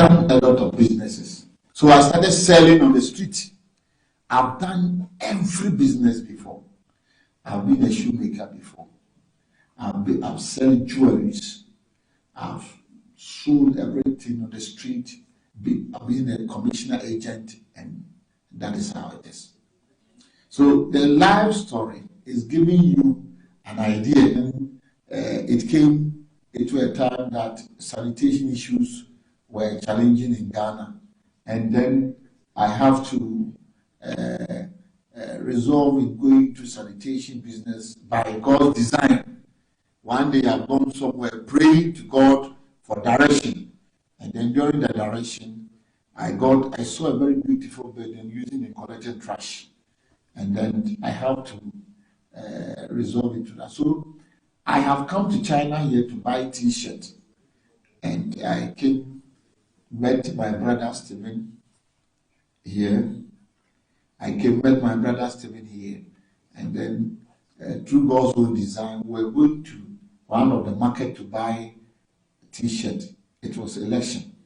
done a lot of businesses. So I started selling on the street. I've done every business before. I've been a shoemaker before. I've selling jewelries. I've sold everything on the street. I've been a commissioner agent, and that is how it is. So the life story is giving you an idea. It came into a time that sanitation issues were challenging in Ghana, and then I have to resolve in going to sanitation business by God's design. One day I've gone somewhere praying to God for direction, and then during the direction, I saw a very beautiful building using a collected trash, and then I have to resolve it to that. So I have come to China here to buy T-shirts, and I met my brother Stephen here. Met my brother Stephen here, and then through God's own design, we were going to one of the market to buy T-shirt. It was election,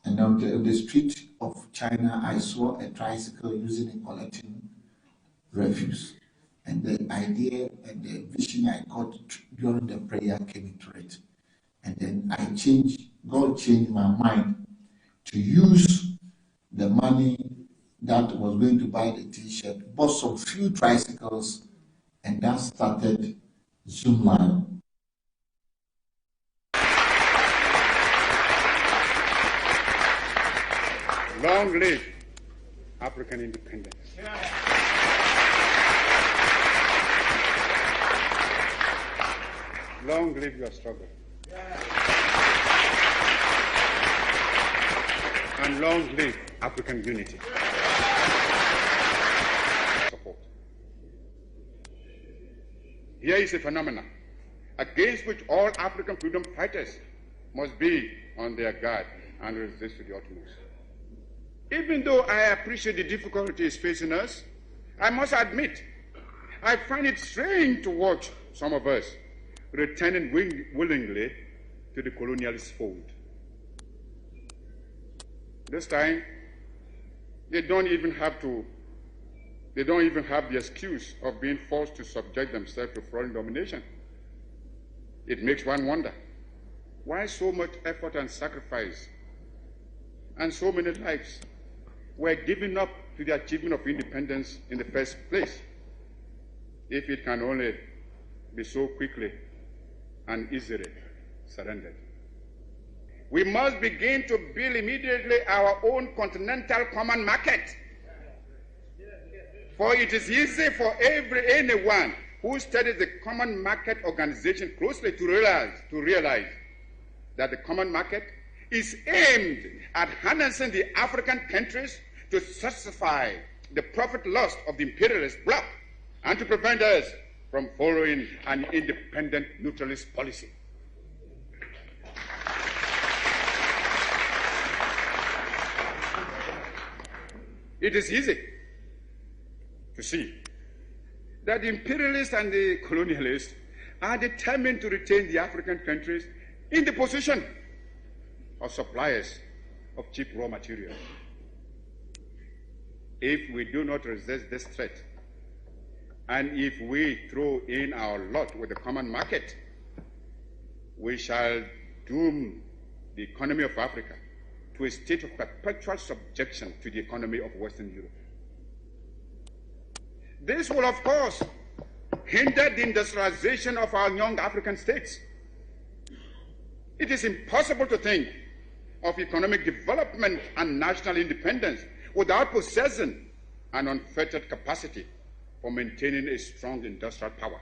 and on the street of China, I saw a tricycle using and collecting refuse, and the idea and the vision I got during the prayer came into it, and then God changed my mind to use the money that was going to buy the T-shirt, bought some few tricycles, and that started Zoomlion. Long live African independence. Long live your struggle. And long live African unity. Support. Here is a phenomenon against which all African freedom fighters must be on their guard and resist to the utmost. Even though I appreciate the difficulties facing us, I must admit, I find it strange to watch some of us returning willingly to the colonialist fold. This time, they don't even have the excuse of being forced to subject themselves to foreign domination. It makes one wonder, why so much effort and sacrifice and so many lives were given up to the achievement of independence in the first place, if it can only be so quickly and easily surrendered. We must begin to build immediately our own continental common market. For it is easy for anyone who studies the common market organization closely to realize that the common market is aimed at harnessing the African countries to satisfy the profit lust of the imperialist bloc and to prevent us from following an independent neutralist policy. It is easy to see that the imperialists and the colonialists are determined to retain the African countries in the position of suppliers of cheap raw materials. If we do not resist this threat, and if we throw in our lot with the common market, we shall doom the economy of Africa to a state of perpetual subjection to the economy of Western Europe. This will, of course, hinder the industrialization of our young African states. It is impossible to think of economic development and national independence without possessing an unfettered capacity for maintaining a strong industrial power.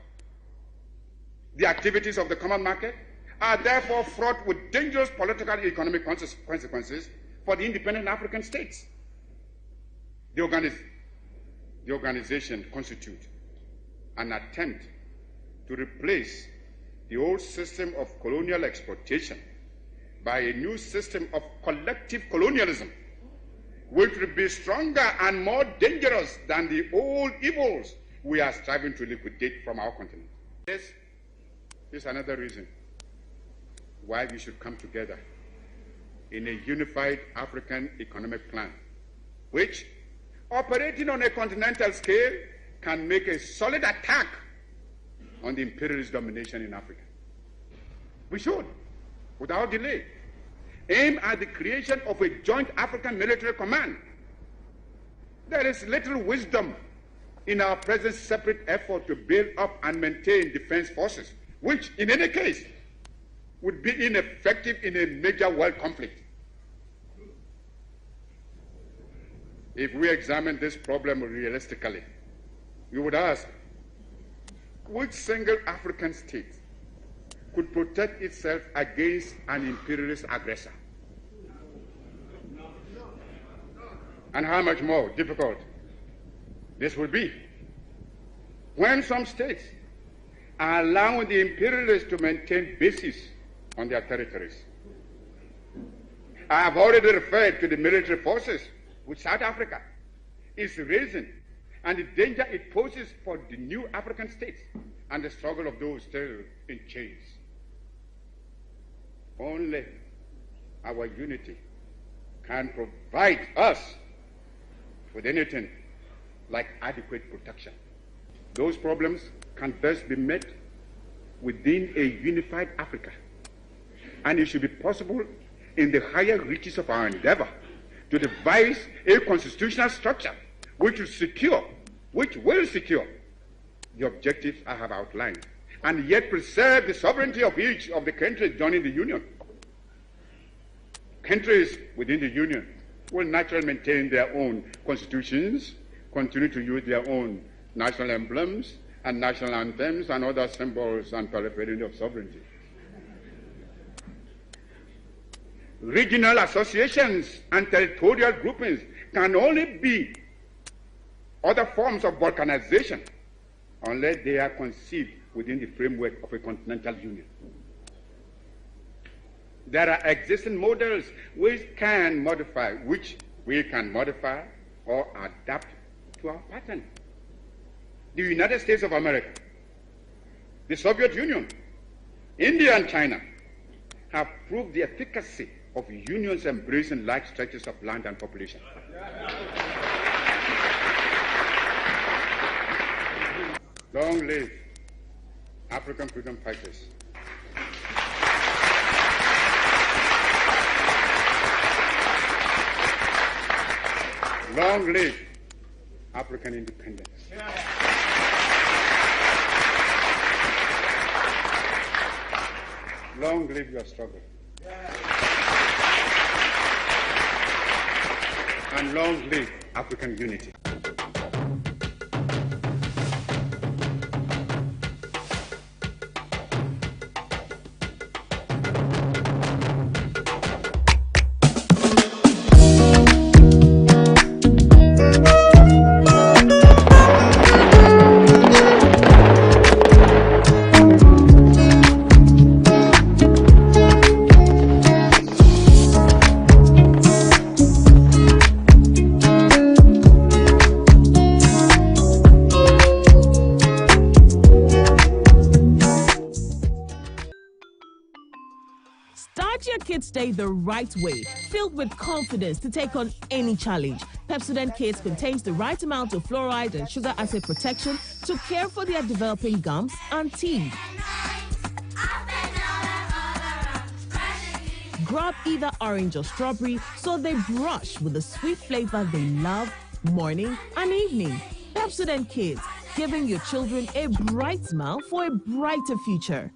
The activities of the common market are therefore fraught with dangerous political and economic consequences for the independent African states. The organization constitutes an attempt to replace the old system of colonial exploitation by a new system of collective colonialism, which will be stronger and more dangerous than the old evils we are striving to liquidate from our continent. This is another reason why we should come together in a unified African economic plan, which, operating on a continental scale, can make a solid attack on the imperialist domination in Africa. We should, without delay, aim at the creation of a joint African military command. There is little wisdom in our present separate effort to build up and maintain defense forces, which, in any case, would be ineffective in a major world conflict. If we examine this problem realistically, we would ask, which single African state could protect itself against an imperialist aggressor? And how much more difficult this would be when some states are allowing the imperialists to maintain bases on their territories. I have already referred to the military forces which South Africa is raising and the danger it poses for the new African states and the struggle of those still in chains. Only our unity can provide us with anything like adequate protection. Those problems can best be met within a unified Africa, and it should be possible in the higher reaches of our endeavor to devise a constitutional structure which will secure the objectives I have outlined, and yet preserve the sovereignty of each of the countries joining the Union. Countries within the Union will naturally maintain their own constitutions, continue to use their own national emblems and national anthems and other symbols and paraphernalia of sovereignty. Regional associations and territorial groupings can only be other forms of balkanization unless they are conceived within the framework of a continental union. There are existing models which we can modify or adapt to our pattern. The United States of America, the Soviet Union, India and China have proved the efficacy of unions embracing large stretches of land and population. Long live African freedom fighters. Long live African independence. Long live your struggle. And long live African unity. Start your kids' day the right way, filled with confidence to take on any challenge. Pepsodent Kids contains the right amount of fluoride and sugar acid protection to care for their developing gums and teeth. Grab either orange or strawberry so they brush with the sweet flavor they love morning and evening. Pepsodent Kids, giving your children a bright smile for a brighter future.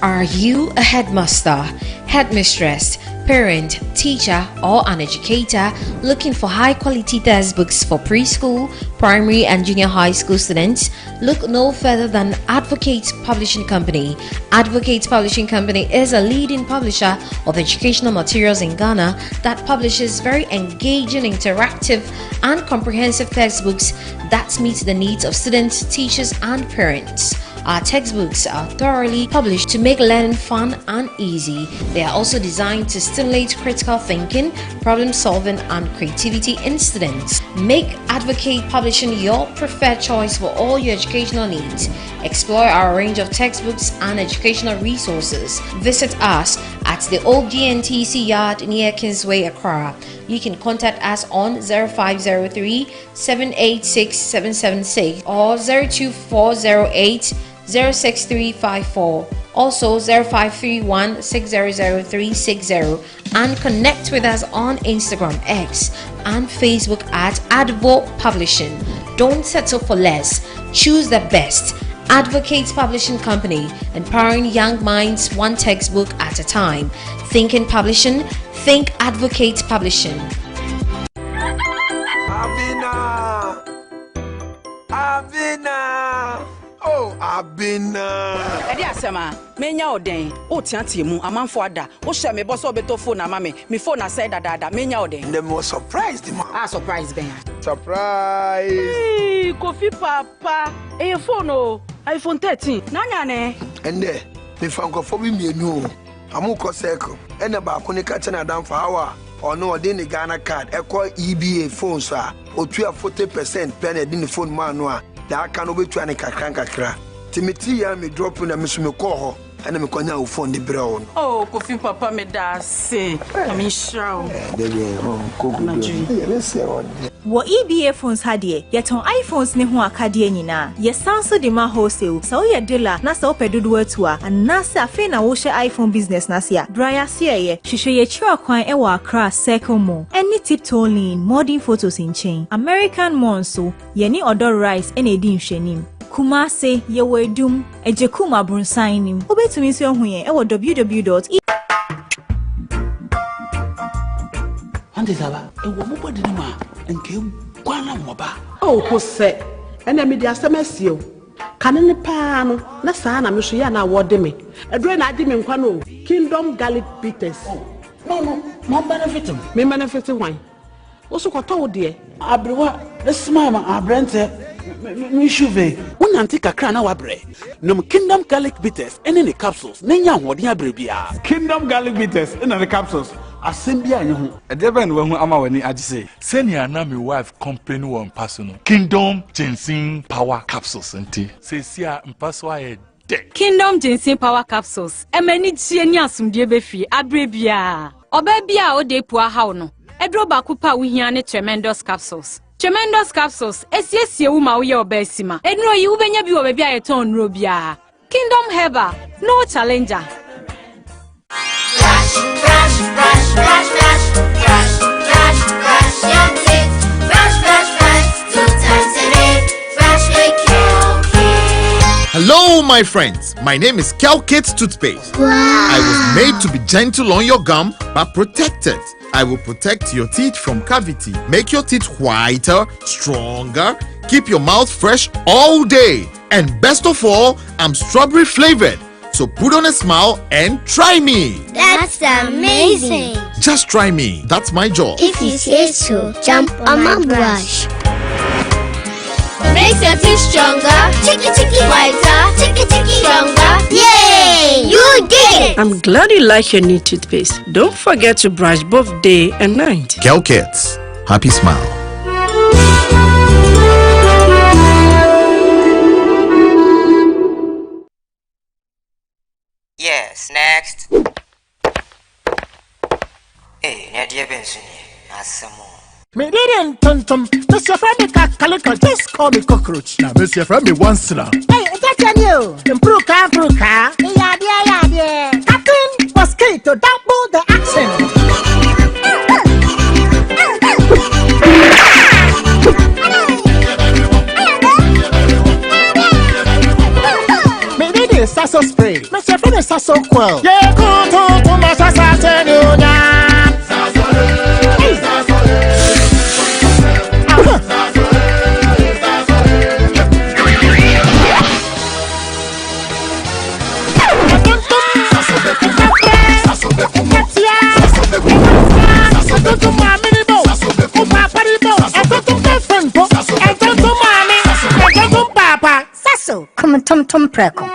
Are you a headmaster, headmistress, parent, teacher, or an educator looking for high-quality textbooks for preschool, primary, and junior high school students? Look no further than Advocate Publishing Company. Advocate Publishing Company is a leading publisher of educational materials in Ghana that publishes very engaging, interactive, and comprehensive textbooks that meet the needs of students, teachers, and parents. Our textbooks are thoroughly published to make learning fun and easy. They are also designed to stimulate critical thinking, problem solving, and creativity in students. Make Advocate Publishing your preferred choice for all your educational needs. Explore our range of textbooks and educational resources. Visit us at the old GNTC yard near Kingsway, Accra. You can contact us on 0503 786 776 or 02408 06354. Also 0531 600360, and connect with us on Instagram, X, and Facebook at Advo Publishing. Don't settle for less. Choose the best. Advocate Publishing Company, empowering young minds one textbook at a time. Thinking Publishing, think Advocate Publishing. Abina. Edi asema, menya oden. O tianti mu amanfo ada. O hye me boso beto phone na mame. Me phone na say dada. Menya oden. The most surprised man. Surprise ben. Surprise. Hey, Kofi papa. Your phone o. iPhone 13. Nanya ne. Ende, me francopho bi mienu. Amuko circle. Ene ba ko ne ka chena dan fa hawa. Ono odi ni Ghana card. Eko EBA phone so a. Otua 40% pen edi ni phone ma no a. Da kan obetua ne kakra. Timothy ya me drop na me so me call ho ana me kwanya wo phone de bre on. Oh, Kofi papa me da say. I'm sure. Wo EBA phones hadie yeton iPhones ne ho akade nyina ye sanso de ma wholesale so ye dealer na so pedodo atua na se afi na wo hye iPhone business na se a dryer se ye hwehwe ye chira kwan e wa Accra Circle Mall any tiptoe lane modern photos in chain American Monso ye ni odor rice ene edi nhwenim Kumase ye wedum ejekuma brunsan nim obetumi so hu ye e wo www. Ante saba e wo mo bodi ma nke kwana mo ba o ko se ena me dia semesio kanene pa no na saa na me so ya na wode me edure na adi me nkwa no Kingdom Garlic Bitters. No benefit me benefit wan wo so kwato wo de abrewa esma ma abrente me shuve wonanti kakra na wabre nom Kingdom Garlic Bitters ene ne capsules nenya hode abre bia Kingdom Garlic Bitters ene ne capsules asembia nye ho edeben wo hu ama wani agise senior na me wife company won personal Kingdom Ginseng Power Capsules enti sesia mpaso aye de Kingdom Ginseng Power Capsules emani gie ni asumdie befi abre bia oba bia o de pu ahaw no edro ba kupa wo hia ne Tremendous Capsules. Tremendous Capsules esiesie wo ma wo ye obasima enro yi wo benya bi wo ba bia ye ton nro bia Kingdom Herbal no challenger. Brush your teeth. Brush 2 times a day. Brush like Kel-Kit. Hello, my friends. My name is Kel-Kit Toothpaste. Wow. I was made to be gentle on your gum, but protected. I will protect your teeth from cavity, make your teeth whiter, stronger, keep your mouth fresh all day. And best of all, I'm strawberry flavored. So put on a smile and try me. That's amazing. Just try me. That's my job. If you say so, jump on my brush. Makes your teeth stronger, chicky whiter, chicky stronger. Yay! You did it! I'm glad you like your new toothpaste. Don't forget to brush both day and night. Kel-Kit, happy smile. Yes, next. Hey, Nadia Benson, Asamo. Me didn't tum. Mr. Femi Calico, just call me cockroach. Now, Mr. Femi once now. Hey, that's you. Improve car. Yeah. Captain Mosquito, double the action. Me didn't sasso spray. Mr. Femi sasso quell. Yeah, go to my sasso. tom preko.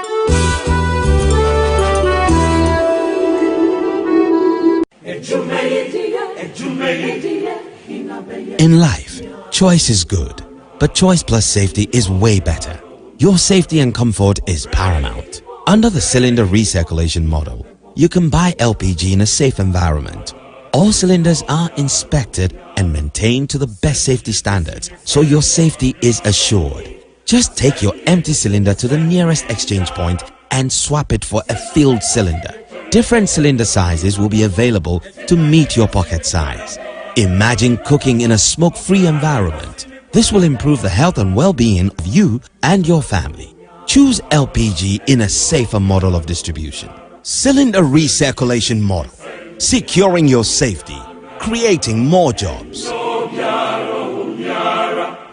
In life, choice is good, but choice plus safety is way better. Your safety and comfort is paramount. Under the cylinder recirculation model, you can buy LPG in a safe environment. All cylinders are inspected and maintained to the best safety standards, so your safety is assured. Just take your empty cylinder to the nearest exchange point and swap it for a filled cylinder. Different cylinder sizes will be available to meet your pocket size. Imagine cooking in a smoke-free environment. This will improve the health and well-being of you and your family. Choose LPG in a safer model of distribution. Cylinder recirculation model. Securing your safety. Creating more jobs.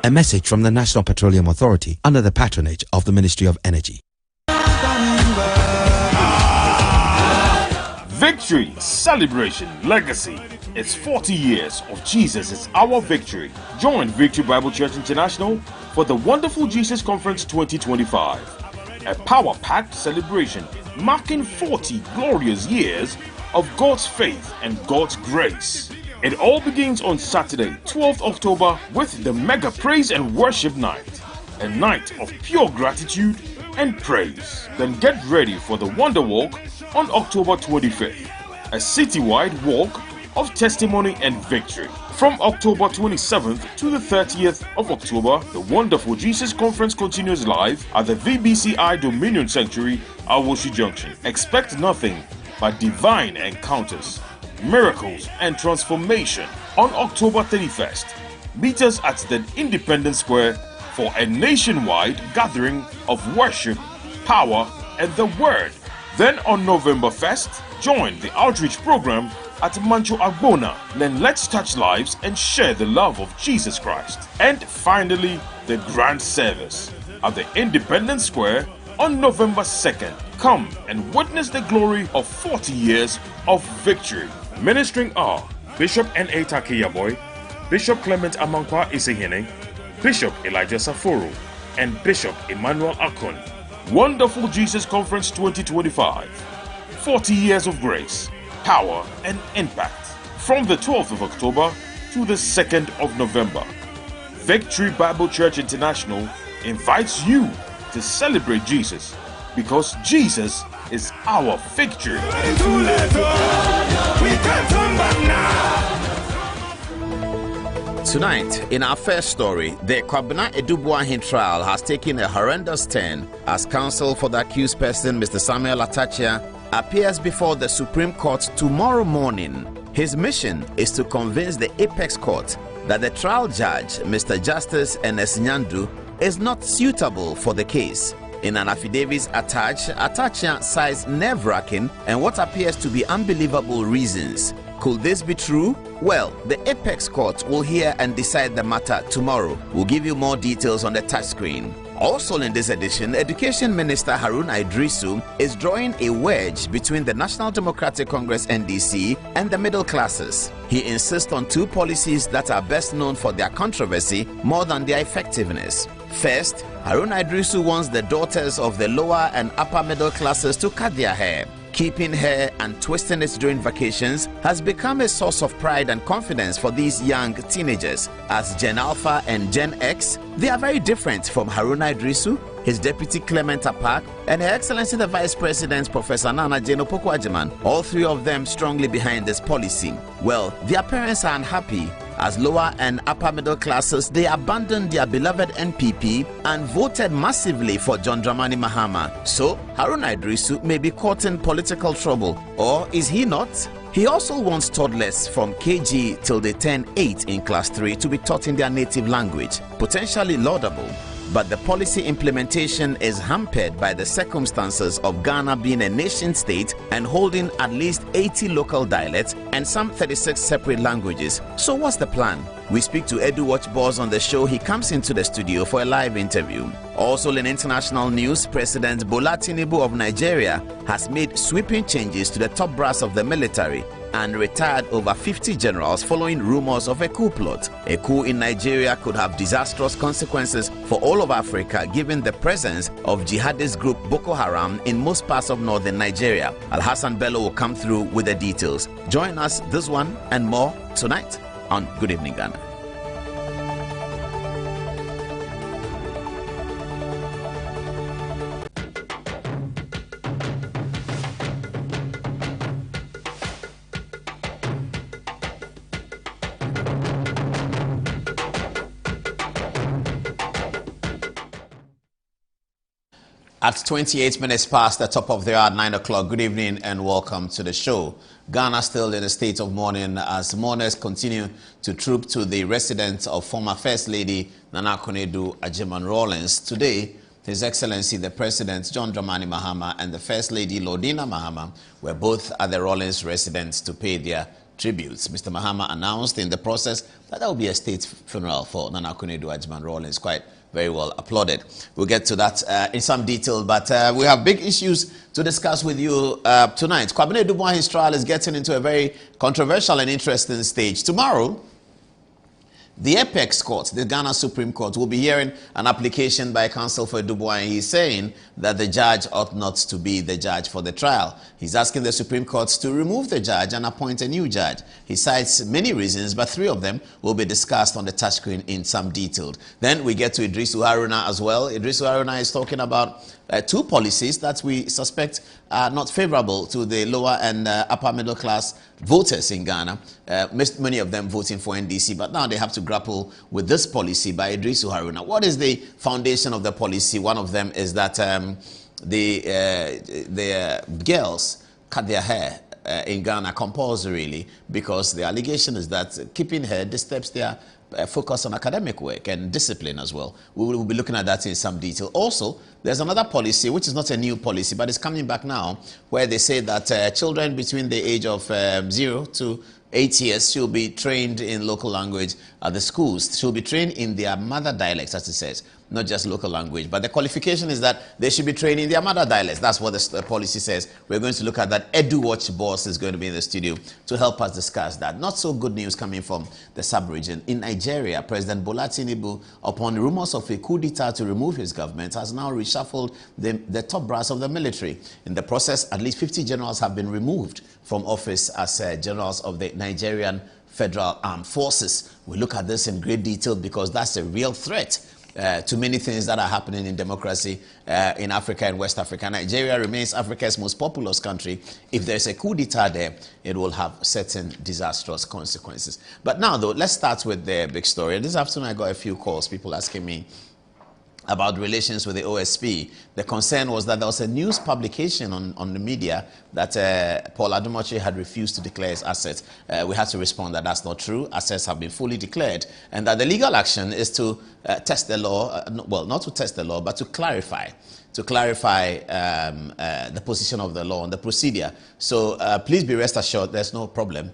A message from the National Petroleum Authority under the patronage of the Ministry of Energy. Victory, celebration, legacy. It's 40 years of Jesus is our victory. Join Victory Bible Church International for the Wonderful Jesus Conference 2025. A power-packed celebration marking 40 glorious years of God's faith and God's grace. It all begins on Saturday, 12th October with the Mega Praise and Worship Night, a night of pure gratitude and praise. Then get ready for the Wonder Walk on October 25th, a citywide walk of testimony and victory. From October 27th to the 30th of October, the Wonderful Jesus Conference continues live at the VBCI Dominion Sanctuary, Awoshi Junction. Expect nothing but divine encounters, miracles, and transformation. On October 31st, meet us at the Independence Square for a nationwide gathering of worship, power, and the Word. Then on November 1st, join the outreach program at Mancho Agbona. Then let's touch lives and share the love of Jesus Christ. And finally, the grand service at the Independence Square on November 2nd. Come and witness the glory of 40 years of victory. Ministering are Bishop N.A. Takiyaboy, Bishop Clement Amankwa Isehene, Bishop Elijah Saforo, and Bishop Emmanuel Akon. Wonderful Jesus Conference 2025. 40 years of grace, power, and impact. From the 12th of October to the 2nd of November. Victory Bible Church International invites you to celebrate Jesus because Jesus is our victory. Tonight, in our first story, the Kwabena Edubuahin trial has taken a horrendous turn as counsel for the accused person, Mr. Samuel Atachia, appears before the Supreme Court tomorrow morning. His mission is to convince the Apex Court that the trial judge, Mr. Justice Ernest Nyandu, is not suitable for the case. In an affidavit attached, Atachia cites nerve-wracking and what appears to be unbelievable reasons. Could this be true? Well, the Apex Court will hear and decide the matter tomorrow. We'll give you more details on the touchscreen. Also in this edition, Education Minister Harun Idrisu is drawing a wedge between the National Democratic Congress NDC and the middle classes. He insists on two policies that are best known for their controversy more than their effectiveness. First, Harun Idrisu wants the daughters of the lower and upper middle classes to cut their hair. Keeping hair and twisting it during vacations has become a source of pride and confidence for these young teenagers. As Gen Alpha and Gen X, they are very different from Harun Idrisu, his deputy Clement Apak, and Her Excellency the Vice President Professor Nana Jane Opoku-Agyeman, all three of them strongly behind this policy. Well, their parents are unhappy. As lower and upper middle classes, they abandoned their beloved NPP and voted massively for John Dramani Mahama. So, Harun Idrisu may be caught in political trouble, or is he not? He also wants toddlers from KG till they turn 8 in class 3 to be taught in their native language, potentially laudable. But the policy implementation is hampered by the circumstances of Ghana being a nation state and holding at least 80 local dialects and some 36 separate languages. So what's the plan? We speak to Edu Watch Boss on the show. He comes into the studio for a live interview. Also in international news, President Bola Tinubu of Nigeria has made sweeping changes to the top brass of the military. and retired over 50 generals following rumors of a coup plot. A coup in Nigeria could have disastrous consequences for all of Africa given the presence of jihadist group Boko Haram in most parts of northern Nigeria. Alhassan Bello will come through with the details. Join us this one and more tonight on Good Evening Ghana. At 28 minutes past the top of the hour, 9 o'clock. Good evening and welcome to the show. Ghana still in a state of mourning as mourners continue to troop to the residence of former First Lady Nana Akufo-Addo Agyeman-Rawlings. Today, His Excellency the President John Dramani Mahama and the First Lady Lordina Mahama were both at the Rawlings residence to pay their tributes. Mr. Mahama announced in the process that there will be a state funeral for Nana Akufo-Addo Agyeman-Rawlings. Quite very well applauded. We'll get to that in some detail, but we have big issues to discuss with you tonight. Kwabena Dubois' trial is getting into a very controversial and interesting stage. Tomorrow, the Apex Court, the Ghana Supreme Court, will be hearing an application by counsel for Dubois. He's saying that the judge ought not to be the judge for the trial. He's asking the Supreme Court to remove the judge and appoint a new judge. He cites many reasons, but 3 of them will be discussed on the touchscreen in some detail. Then we get to Idrisu Haruna as well. Idrisu Haruna is talking about 2 policies that we suspect are not favorable to the lower and upper middle class voters in Ghana. Many of them voting for NDC, but now they have to grapple with this policy by Idrisu Haruna. What is the foundation of the policy? One of them is that the girls cut their hair in Ghana compulsorily because the allegation is that keeping hair disturbs their focus on academic work and discipline as well. We will be looking at that in some detail. Also, there's another policy, which is not a new policy, but it's coming back now, where they say that children between the age of 0 to 8 years should be trained in local language at the schools. Should be trained in their mother dialects, as it says, not just local language. But the qualification is that they should be trained in their mother dialects. That's what the policy says. We're going to look at that. Edu Watch boss is going to be in the studio to help us discuss that. Not so good news coming from the sub-region. In Nigeria, President Bola Tinubu, upon rumors of a coup d'etat to remove his government, has now reshuffled the top brass of the military. In the process, at least 50 generals have been removed from office as generals of the Nigerian Federal Armed Forces. We look at this in great detail because that's a real threat to many things that are happening in democracy in Africa and West Africa. Nigeria remains Africa's most populous country. If there's a coup d'etat there, it will have certain disastrous consequences. But now, though, let's start with the big story. This afternoon, I got a few calls, people asking me about relations with the OSP. The concern was that there was a news publication on the media that Paul Adumoche had refused to declare his assets. We had to respond that that's not true. Assets have been fully declared, and that the legal action is to test the law, well, not to test the law, but to clarify the position of the law and the procedure. So please be rest assured there's no problem.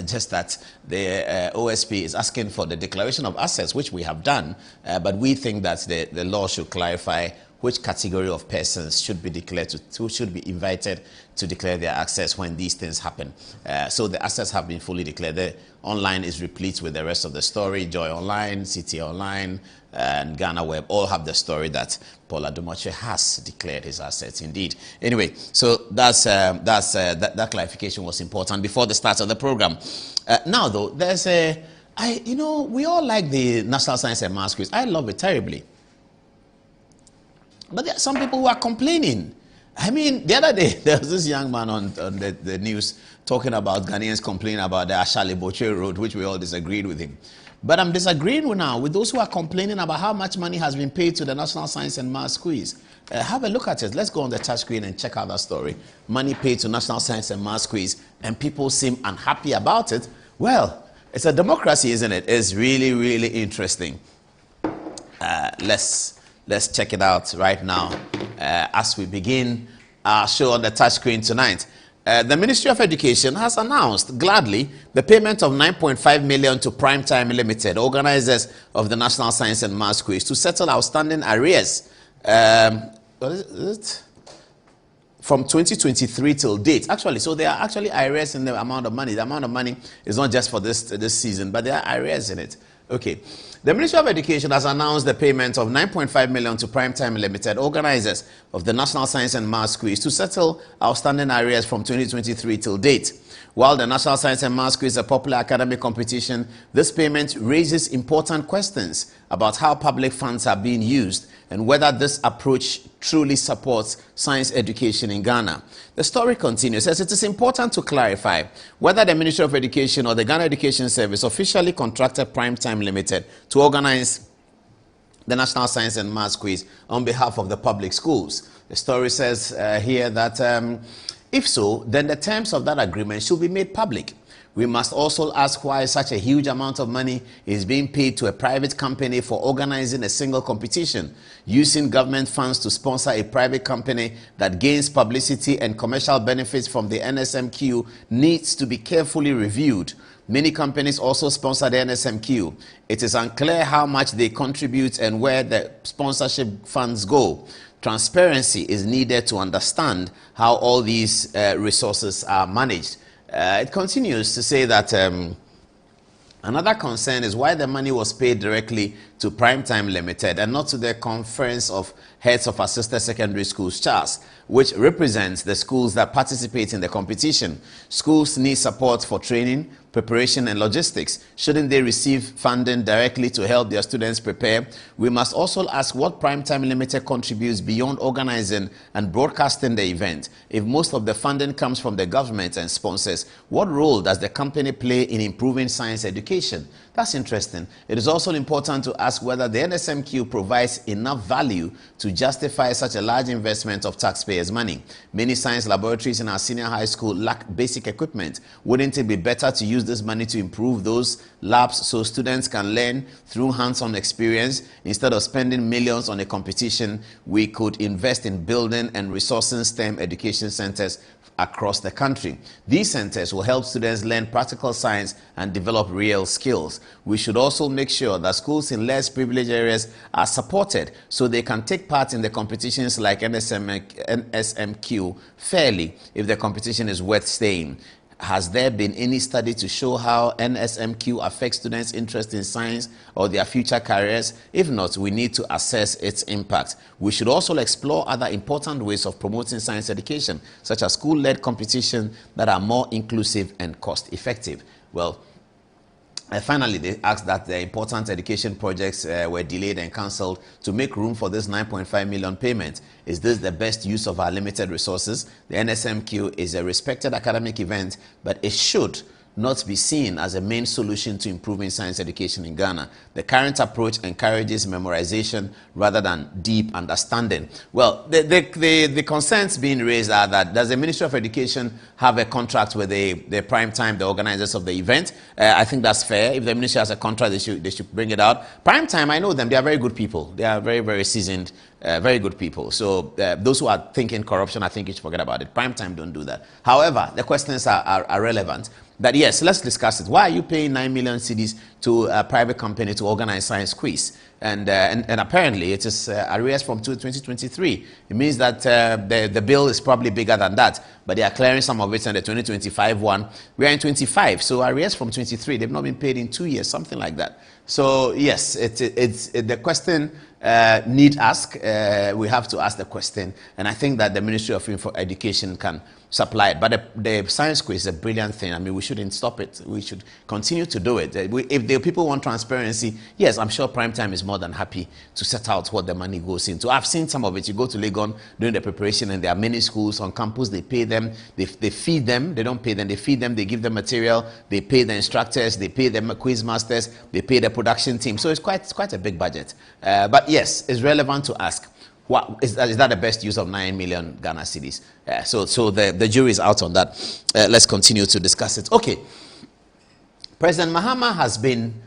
Just that the OSP is asking for the declaration of assets, which we have done, but we think that the law should clarify which category of persons should be declared who should be invited to declare their assets when these things happen. So the assets have been fully declared. The online is replete with the rest of the story. Joy Online, City Online, and Ghana Web all have the story that Paul Adumoche has declared his assets indeed. Anyway, so that clarification was important before the start of the program. Now, though, there's we all like the National Science and Maths quiz. I love it terribly. But there are some people who are complaining. I mean, the other day, there was this young man on the news talking about Ghanaians complaining about the Ashale Boche Road, which we all disagreed with him. But I'm disagreeing now with those who are complaining about how much money has been paid to the National Science and Maths quiz. Have a look at it. Let's go on the touch screen and check out that story. Money paid to National Science and Maths quiz, and people seem unhappy about it. Well, it's a democracy, isn't it? It's really, really interesting. Let's check it out right now as we begin our show on the touch screen tonight. The Ministry of Education has announced gladly the payment of 9.5 million to Primetime Limited, organizers of the National Science and Maths quiz, to settle outstanding arrears. What is it? from 2023 till date. Actually, so there are actually arrears in the amount of money. The amount of money is not just for this season, but there are arrears in it. Okay. The Ministry of Education has announced the payment of 9.5 million to Primetime Limited, organizers of the National Science and Maths Quiz, to settle outstanding arrears from 2023 till date. While the National Science and Maths Quiz is a popular academic competition, this payment raises important questions about how public funds are being used and whether this approach truly supports science education in Ghana. The story continues, as it is important to clarify whether the Ministry of Education or the Ghana Education Service officially contracted Primetime Limited to organize the National Science and Maths Quiz on behalf of the public schools. The story says here that if so, then the terms of that agreement should be made public. We must also ask why such a huge amount of money is being paid to a private company for organizing a single competition. Using government funds to sponsor a private company that gains publicity and commercial benefits from the NSMQ needs to be carefully reviewed. Many companies also sponsor the NSMQ. It is unclear how much they contribute and where the sponsorship funds go. Transparency is needed to understand how all these resources are managed. It continues to say that another concern is why the money was paid directly to Primetime Limited and not to the Conference of Heads of Assisted Secondary Schools, CHAS, which represents the schools that participate in the competition. Schools need support for training, preparation and logistics. Shouldn't they receive funding directly to help their students prepare? We must also ask what Primetime Limited contributes beyond organizing and broadcasting the event. If most of the funding comes from the government and sponsors, what role does the company play in improving science education? That's interesting. It is also important to ask whether the NSMQ provides enough value to justify such a large investment of taxpayers' money. Many science laboratories in our senior high school lack basic equipment. Wouldn't it be better to use this money to improve those labs so students can learn through hands-on experience? Instead of spending millions on a competition, we could invest in building and resourcing STEM education centers across the country. These centers will help students learn practical science and develop real skills. We should also make sure that schools in less privileged areas are supported so they can take part in the competitions like NSMQ fairly if the competition is worth staying. Has there been any study to show how NSMQ affects students' interest in science or their future careers? If not, we need to assess its impact. We should also explore other important ways of promoting science education, such as school-led competition that are more inclusive and cost-effective. Well, finally, they asked that the important education projects were delayed and cancelled to make room for this 9.5 million payment. Is this the best use of our limited resources? The NSMQ is a respected academic event, but it should not be seen as a main solution to improving science education in Ghana. The current approach encourages memorization rather than deep understanding. Well, the concerns being raised are that does the Ministry of Education have a contract with the Primetime, the organizers of the event? I think that's fair. If the ministry has a contract, they should bring it out. Primetime, I know them. They are very good people. They are very, very seasoned, very good people. So those who are thinking corruption, I think you should forget about it. Primetime don't do that. However, the questions are relevant. That yes, let's discuss it. Why are you paying 9 million cedis to a private company to organize science quiz? And apparently it is arrears from 2023. It means that the bill is probably bigger than that, but they are clearing some of it in the 2025 one. We are in 25, so arrears from 23. They've not been paid in 2 years, something like that. So yes, it's the question need ask. We have to ask the question, and I think that the Ministry of Education can supply it. But the science quiz is a brilliant thing. I mean, we shouldn't stop it. We should continue to do it. If the people want transparency, yes, I'm sure Primetime is more than happy to set out what the money goes into. I've seen some of it. You go to Legon during the preparation, and there are many schools on campus. They pay them. They feed them. They don't pay them. They feed them. They give them material. They pay the instructors. They pay the quiz masters. They pay the production team. So it's quite a big budget. But yes, it's relevant to ask. What, is that the best use of 9 million Ghana cedis? So the jury is out on that. Let's continue to discuss it. Okay. President Mahama has been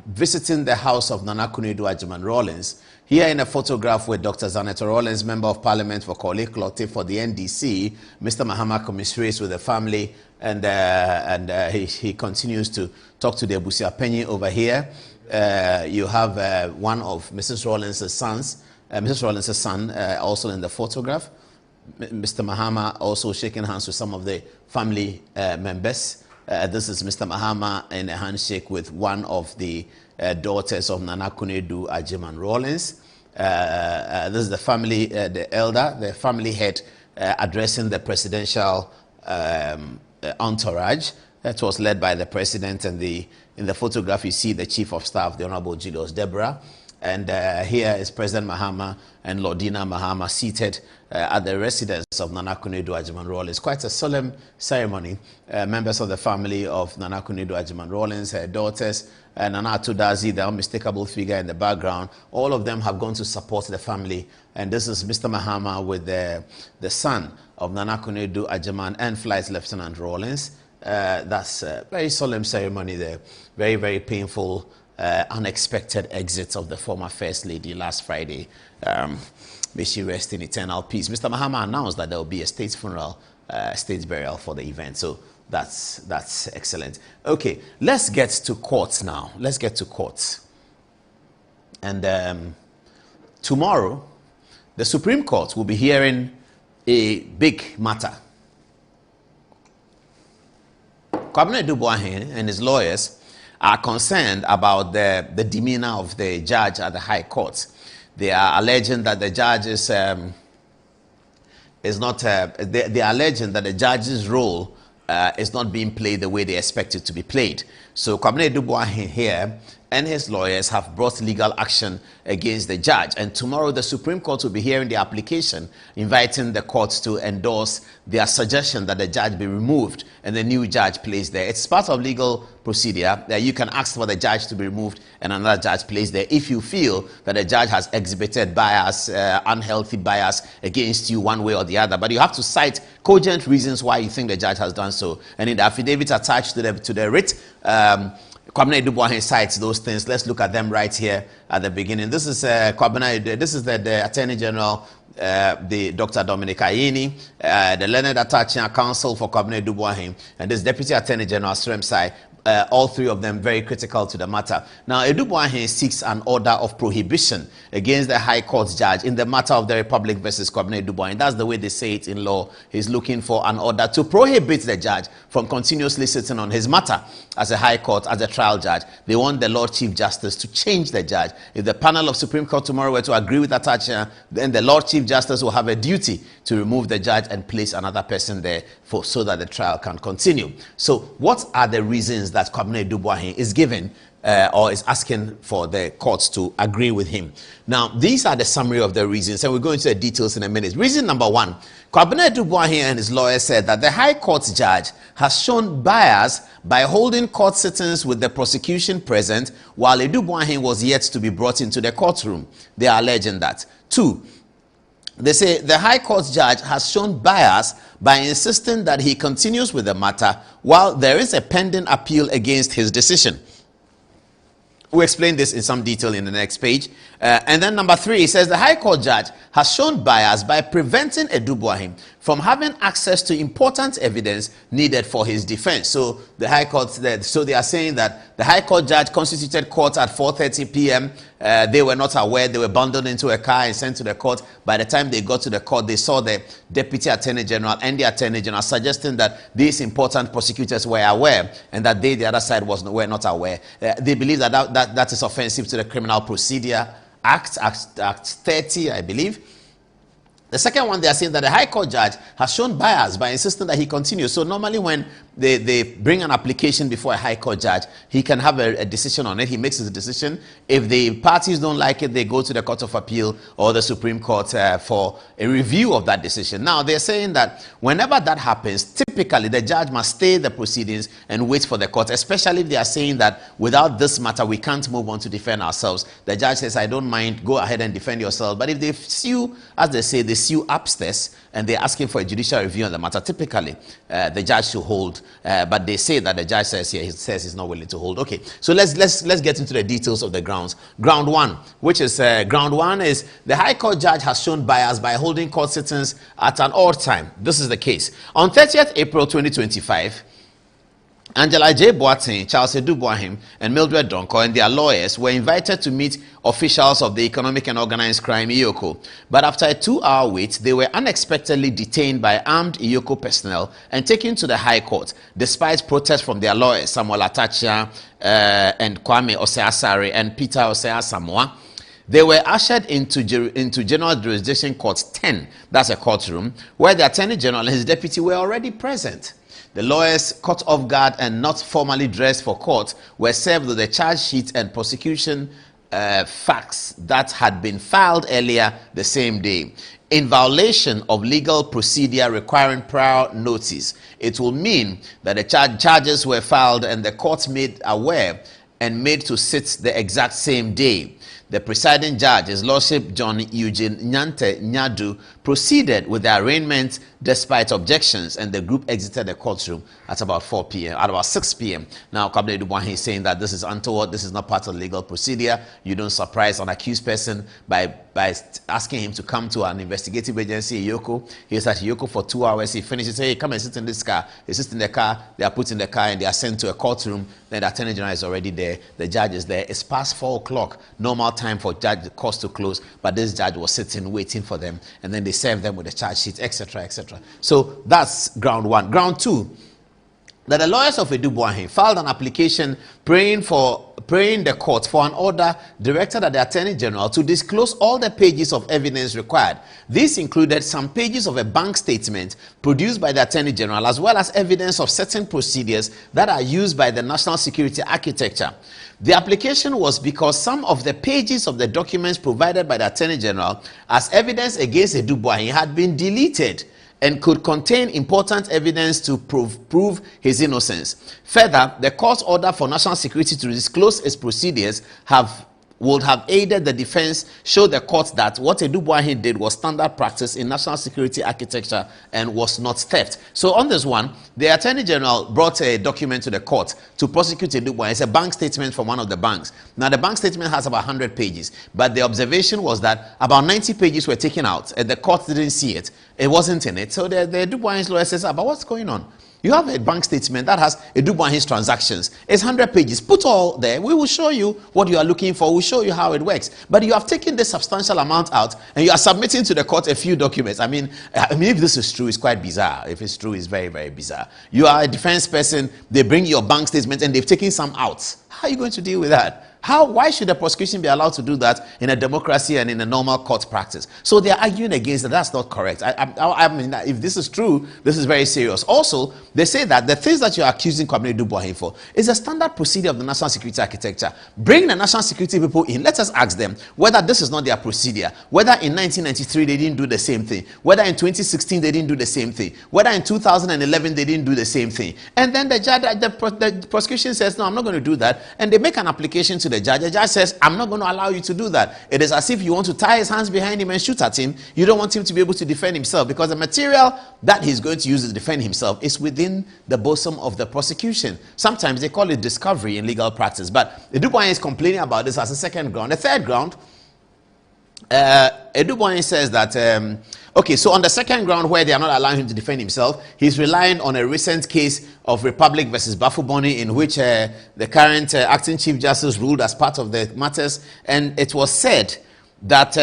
visiting the house of Nana Akufo-Addo Agyeman Rawlings. Here in a photograph with Dr. Zaneto Rawlings, Member of Parliament for Korle Klottey for the NDC, Mr. Mahama commiserates with the family, and he continues to talk to the Abusia Penny over here. You have one of Mrs. Rawlings' sons, Mrs. Rawlings' son, also in the photograph. Mr. Mahama also shaking hands with some of the family members. This is Mr. Mahama in a handshake with one of the daughters of Nana Konadu Agyeman Rawlings. This is the family, the elder, the family head addressing the presidential entourage. That was led by the president, and in the photograph you see the chief of staff, the Honorable Julius Deborah. And here is President Mahama and Lordina Mahama seated at the residence of Nana Konadu Agyeman Rawlings. Quite a solemn ceremony. Members of the family of Nana Konadu Agyeman Rawlings, her daughters, Nana Atudazi, the unmistakable figure in the background, all of them have gone to support the family. And this is Mr. Mahama with the son of Nana Konadu Agyeman and Flight Lieutenant Rawlings. That's a very solemn ceremony there. Very, very painful, unexpected exit of the former First Lady last Friday. May she rest in eternal peace. Mr. Mahama announced that there will be a state funeral, state burial for the event. So that's excellent. Okay, let's get to courts now. Let's get to courts. And tomorrow, the Supreme Court will be hearing a big matter. Kwabena Duboahen and his lawyers are concerned about the demeanor of the judge at the High Court. They are alleging that the judge is not. They are alleging that the judge's role is not being played the way they expect it to be played. So Kwabena Duboahen here and his lawyers have brought legal action against the judge. And tomorrow the Supreme Court will be hearing the application, inviting the courts to endorse their suggestion that the judge be removed and the new judge placed there. It's part of legal procedure that you can ask for the judge to be removed and another judge placed there if you feel that the judge has exhibited bias, unhealthy bias against you one way or the other. But you have to cite cogent reasons why you think the judge has done so. And in the affidavit attached to the writ, Kwabena Duboahen cites those things. Let's look at them right here at the beginning. This is This is the Attorney General, the Dr. Dominic Ayeni, the Leonard Atachian Counsel for Kwabena Duboahen, and this Deputy Attorney General Sremsai. All three of them very critical to the matter. Now, Duboahen seeks an order of prohibition against the High Court judge in the matter of the Republic versus Kwabena Duboahen. That's the way they say it in law. He's looking for an order to prohibit the judge from continuously sitting on his matter as a High Court, as a trial judge. They want the Lord Chief Justice to change the judge. If the panel of Supreme Court tomorrow were to agree with Atachian, then the Lord Chief Justice will have a duty to remove the judge and place another person there so that the trial can continue. So what are the reasons that Kwabena Duboahen is given or is asking for the courts to agree with him? Now, these are the summary of the reasons, and we'll go into the details in a minute. Reason number one, Kwabena Duboahen and his lawyer said that the High Court judge has shown bias by holding court sittings with the prosecution present while Duboahen was yet to be brought into the courtroom. They are alleging that. Two, they say the High Court judge has shown bias by insisting that he continues with the matter while there is a pending appeal against his decision. We'll explain this in some detail in the next page. And then number three, it says the High Court judge has shown bias by preventing Duboahen from having access to important evidence needed for his defense. So the High Court, so they are saying that the High Court judge constituted court at 4:30 p.m. They were not aware. They were bundled into a car and sent to the court. By the time they got to the court, they saw the Deputy Attorney General and the Attorney General suggesting that these important prosecutors were aware and that they, the other side, were not aware. They believe that is offensive to the Criminal Procedure Act 30, I believe. The second one, they are saying that the High Court judge has shown bias by insisting that he continues. So normally when they bring an application before a High Court judge, he can have a decision on it. He makes his decision. If the parties don't like it, they go to the Court of Appeal or the Supreme Court for a review of that decision. Now, they're saying that whenever that happens, typically the judge must stay the proceedings and wait for the court, especially if they are saying that without this matter, we can't move on to defend ourselves. The judge says, I don't mind, go ahead and defend yourself. But if they sue, as they say, they sue upstairs and they're asking for a judicial review on the matter, typically the judge should hold. But they say that the judge says here, he says he's not willing to hold. Okay, so let's get into the details of the grounds. Ground one, which is ground one is the High Court judge has shown bias by holding court sittings at an odd time. This is the case. On 30th April 2025, Angela J. Boateng, Charles Edubuahim, and Mildred Donko and their lawyers were invited to meet officials of the Economic and Organized Crime EOCO. But after a 2-hour wait, they were unexpectedly detained by armed EOCO personnel and taken to the High Court, despite protests from their lawyers, Samuel Atachia and Kwame Osei-Asare and Peter Osei-Asamoah. They were ushered into General Jurisdiction Court 10, that's a courtroom, where the Attorney General and his deputy were already present. The lawyers, caught off guard and not formally dressed for court, were served with the charge sheet and prosecution facts that had been filed earlier the same day. In violation of legal procedure requiring prior notice, it will mean that the charges were filed and the court made aware and made to sit the exact same day. The presiding judge, His Lordship John Eugene Nyante Nyadu, proceeded with the arraignment despite objections, and the group exited the courtroom at about 4 p.m., at about 6 p.m. Now, Kwabena Edubuahin is saying that this is untoward, this is not part of the legal procedure. You don't surprise an accused person by asking him to come to an investigative agency, EOCO. He's at EOCO for 2 hours. He finishes, hey, come and sit in this car. He sits in the car, they are put in the car, and they are sent to a courtroom. Then the Attorney General is already there, the judge is there. It's past 4 o'clock, normal time for the court to close, but this judge was sitting, waiting for them, and then they served them with a charge sheet, etc., etc. So that's ground one. Ground two, that the lawyers of Edubuahin filed an application praying the court for an order directed at the Attorney General to disclose all the pages of evidence required. This included some pages of a bank statement produced by the Attorney General, as well as evidence of certain procedures that are used by the national security architecture. The application was because some of the pages of the documents provided by the Attorney General as evidence against Edubuahin had been deleted and could contain important evidence to prove his innocence. Further, the court's order for national security to disclose its procedures would have aided the defense, show the court that what Edubuahin did was standard practice in national security architecture and was not theft. So on this one, the Attorney General brought a document to the court to prosecute Edubuahin. It's a bank statement from one of the banks. Now, the bank statement has about 100 pages, but the observation was that about 90 pages were taken out, and the court didn't see it. It wasn't in it. So the Edubuahin's lawyer says, but what's going on? You have a bank statement that has Edubuahin's transactions. It's 100 pages. Put all there. We will show you what you are looking for. We'll show you how it works. But you have taken this substantial amount out and you are submitting to the court a few documents. I mean, if this is true, it's quite bizarre. If it's true, it's very, very bizarre. You are a defense person. They bring your bank statement and they've taken some out. How are you going to deal with that? Why should the prosecution be allowed to do that in a democracy and in a normal court practice? So they are arguing against that. That's not correct. I mean, if this is true, this is very serious. Also, they say that the things that you are accusing Kwabena Edubuahin for is a standard procedure of the national security architecture. Bring the national security people in. Let us ask them whether this is not their procedure. Whether in 1993 they didn't do the same thing. Whether in 2016 they didn't do the same thing. Whether in 2011 they didn't do the same thing. And then the prosecution says, no, I'm not going to do that. And they make an application to the judge. The judge says, I'm not going to allow you to do that. It is as if you want to tie his hands behind him and shoot at him. You don't want him to be able to defend himself, because the material that he's going to use to defend himself is within the bosom of the prosecution. Sometimes they call it discovery in legal practice. But Edubuahin is complaining about this as a second ground. The third ground, Edubuahin says that okay, so on the second ground, where they are not allowing him to defend himself, he's relying on a recent case of Republic versus Bafuboni, in which the current acting Chief Justice ruled as part of the matters, and it was said that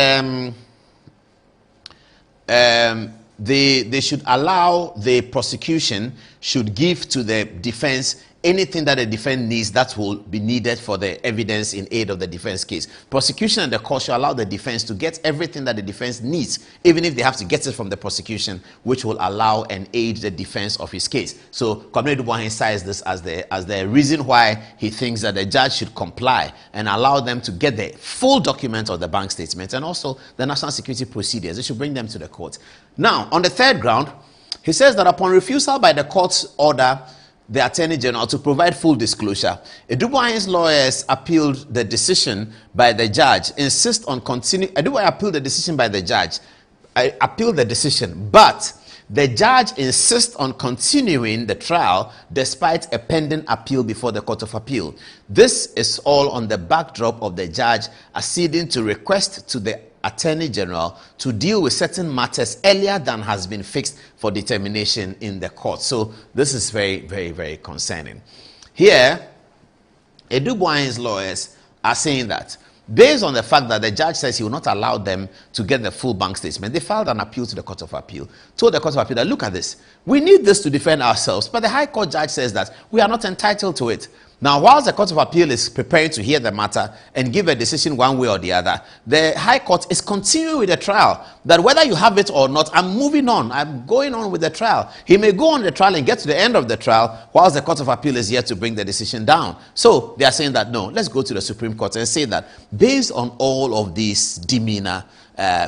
they should allow the prosecution should give to the defense anything that the defense needs that will be needed for the evidence in aid of the defense case. Prosecution and the court should allow the defense to get everything that the defense needs, even if they have to get it from the prosecution, which will allow and aid the defense of his case. So Kwabena Edubuahin cites this as the reason why he thinks that the judge should comply and allow them to get the full document of the bank statement and also the national security procedures. They should bring them to the court. Now, on the third ground, he says that upon refusal by the court's order, the Attorney General to provide full disclosure, Edubuahin's lawyers appealed the decision by the judge, insist on continuing. Edubuahin appealed the decision by the judge. I appealed the decision, but the judge insists on continuing the trial despite a pending appeal before the Court of Appeal. This is all on the backdrop of the judge acceding to request to the Attorney General to deal with certain matters earlier than has been fixed for determination in the court. So this is very, very, very concerning. Here, Eduboah's lawyers are saying that based on the fact that the judge says he will not allow them to get the full bank statement, they filed an appeal to the Court of Appeal, told the Court of Appeal that, look at this, we need this to defend ourselves, but the High Court judge says that we are not entitled to it. Now, whilst the Court of Appeal is preparing to hear the matter and give a decision one way or the other, the High Court is continuing with the trial. That whether you have it or not, I'm moving on. I'm going on with the trial. He may go on the trial and get to the end of the trial whilst the Court of Appeal is yet to bring the decision down. So they are saying that, no, let's go to the Supreme Court and say that based on all of these demeanor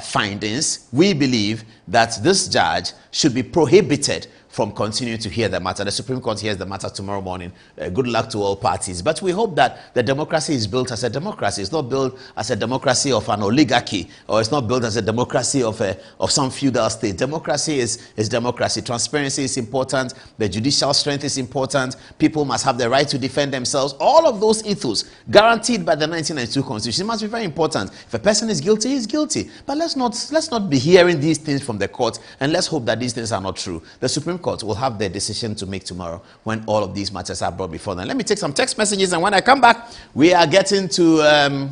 findings, we believe that this judge should be prohibited from continuing to hear the matter. The Supreme Court hears the matter tomorrow morning. Good luck to all parties. But we hope that the democracy is built as a democracy. It's not built as a democracy of an oligarchy, or it's not built as a democracy of some feudal state. Democracy is democracy. Transparency is important. The judicial strength is important. People must have the right to defend themselves. All of those ethos guaranteed by the 1992 Constitution must be very important. If a person is guilty, he's guilty. But let's not be hearing these things from the court, and let's hope that these things are not true. The Supreme Court will have their decision to make tomorrow when all of these matters are brought before them. Let me take some text messages, and when I come back, we are getting to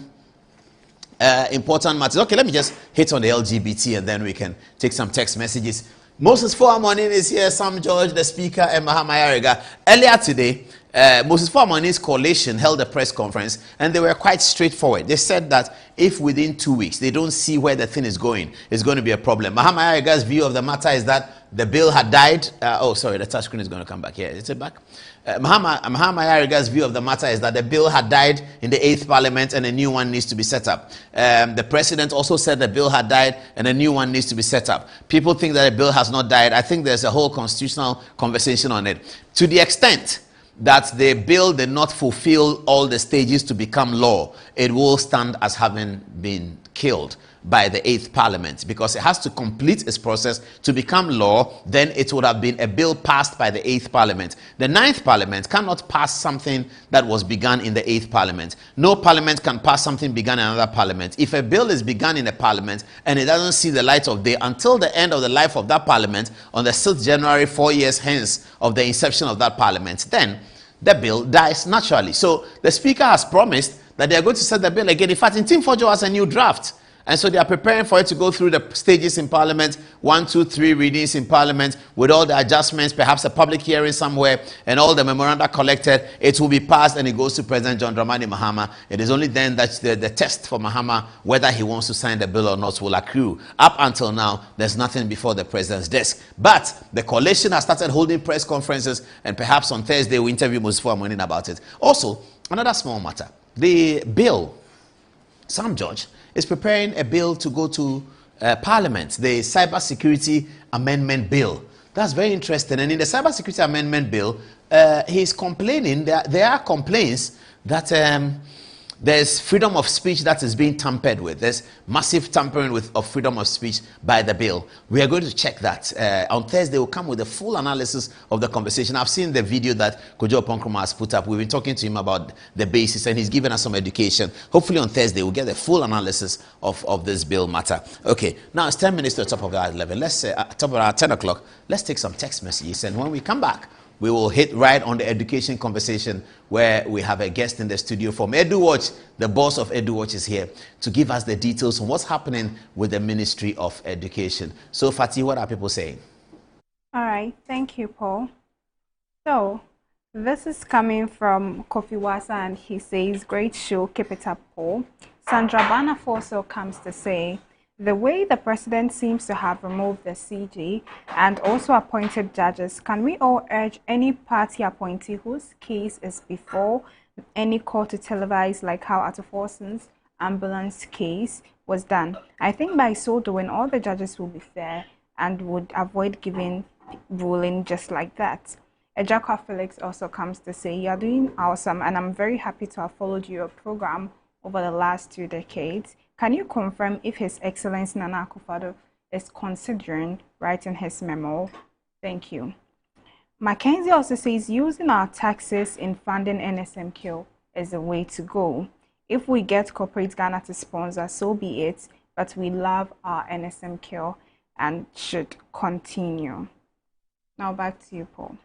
important matters. Okay, let me just hit on the LGBT, and then we can take some text messages. Moses Fuamonin is here, Sam George, the Speaker, and Mahama Yariga. Earlier today, Moses Fuamonin's coalition held a press conference, and they were quite straightforward. They said that if within 2 weeks they don't see where the thing is going, it's going to be a problem. Mahama Yariga's view of the matter is that the bill had died. Oh, sorry, the touch screen is going to come back here. Is it back? Mahama Yariga's view of the matter is that the bill had died in the 8th Parliament and a new one needs to be set up. The President also said the bill had died and a new one needs to be set up. People think that the bill has not died. I think there's a whole constitutional conversation on it. To the extent that the bill did not fulfill all the stages to become law, it will stand as having been killed by the 8th Parliament, because it has to complete its process to become law. Then it would have been a bill passed by the 8th Parliament. The 9th Parliament cannot pass something that was begun in the 8th Parliament. No Parliament can pass something begun in another Parliament. If a bill is begun in a Parliament and it doesn't see the light of day until the end of the life of that Parliament on the 6th January, 4 years hence of the inception of that Parliament, then the bill dies naturally. So the Speaker has promised that they are going to set the bill again. In fact, Tim Fojo has a new draft. And so they are preparing for it to go through the stages in Parliament, 1, 2, 3 readings in Parliament, with all the adjustments, perhaps a public hearing somewhere, and all the memoranda collected. It will be passed and it goes to President John Dramani Mahama. It is only then that the test for Mahama, whether he wants to sign the bill or not, will accrue. Up until now, there's nothing before the President's desk. But the coalition has started holding press conferences, and perhaps on Thursday we'll interview Moses Fuamonin about it. Also, another small matter. The bill, Sam George is preparing a bill to go to Parliament, the Cybersecurity Amendment Bill. That's very interesting. And in the Cybersecurity Amendment Bill, he's complaining, there are complaints that there's freedom of speech that is being tampered with. There's massive tampering of freedom of speech by the bill. We are going to check that. On Thursday, we'll come with a full analysis of the conversation. I've seen the video that Kojo Ponkroma has put up. We've been talking to him about the basis, and he's given us some education. Hopefully on Thursday, we'll get the full analysis of this bill matter. Okay, now it's 10 minutes to the top of our 11. Let's say at top of our 10 o'clock, let's take some text messages. And when we come back, we will hit right on the education conversation, where we have a guest in the studio from EduWatch. The boss of EduWatch is here to give us the details on what's happening with the Ministry of Education. So, Fatih, what are people saying? All right. Thank you, Paul. So, this is coming from Kofi Wasa, and he says, great show. Keep it up, Paul. Sandra Banafoso comes to say, the way the president seems to have removed the CG and also appointed judges, can we all urge any party appointee whose case is before any court to televise, like how Atuforson's ambulance case was done? I think by so doing, all the judges will be fair and would avoid giving ruling just like that. Ejaka Felix also comes to say, you're doing awesome, and I'm very happy to have followed your program over the last 2 decades. Can you confirm if His Excellency Nana Akufo-Addo is considering writing his memo? Thank you. Mackenzie also says, using our taxes in funding NSMQ is the way to go. If we get corporate Ghana to sponsor, so be it. but we love our NSMQ and should continue. Now back to you, Paul.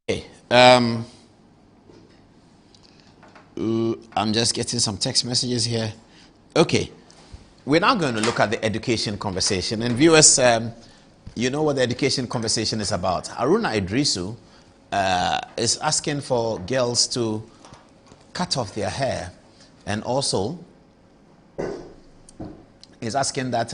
Hey, I'm just getting some text messages here. Okay, we're now going to look at the education conversation. And viewers, you know what the education conversation is about. Haruna Idrisu is asking for girls to cut off their hair, and also is asking that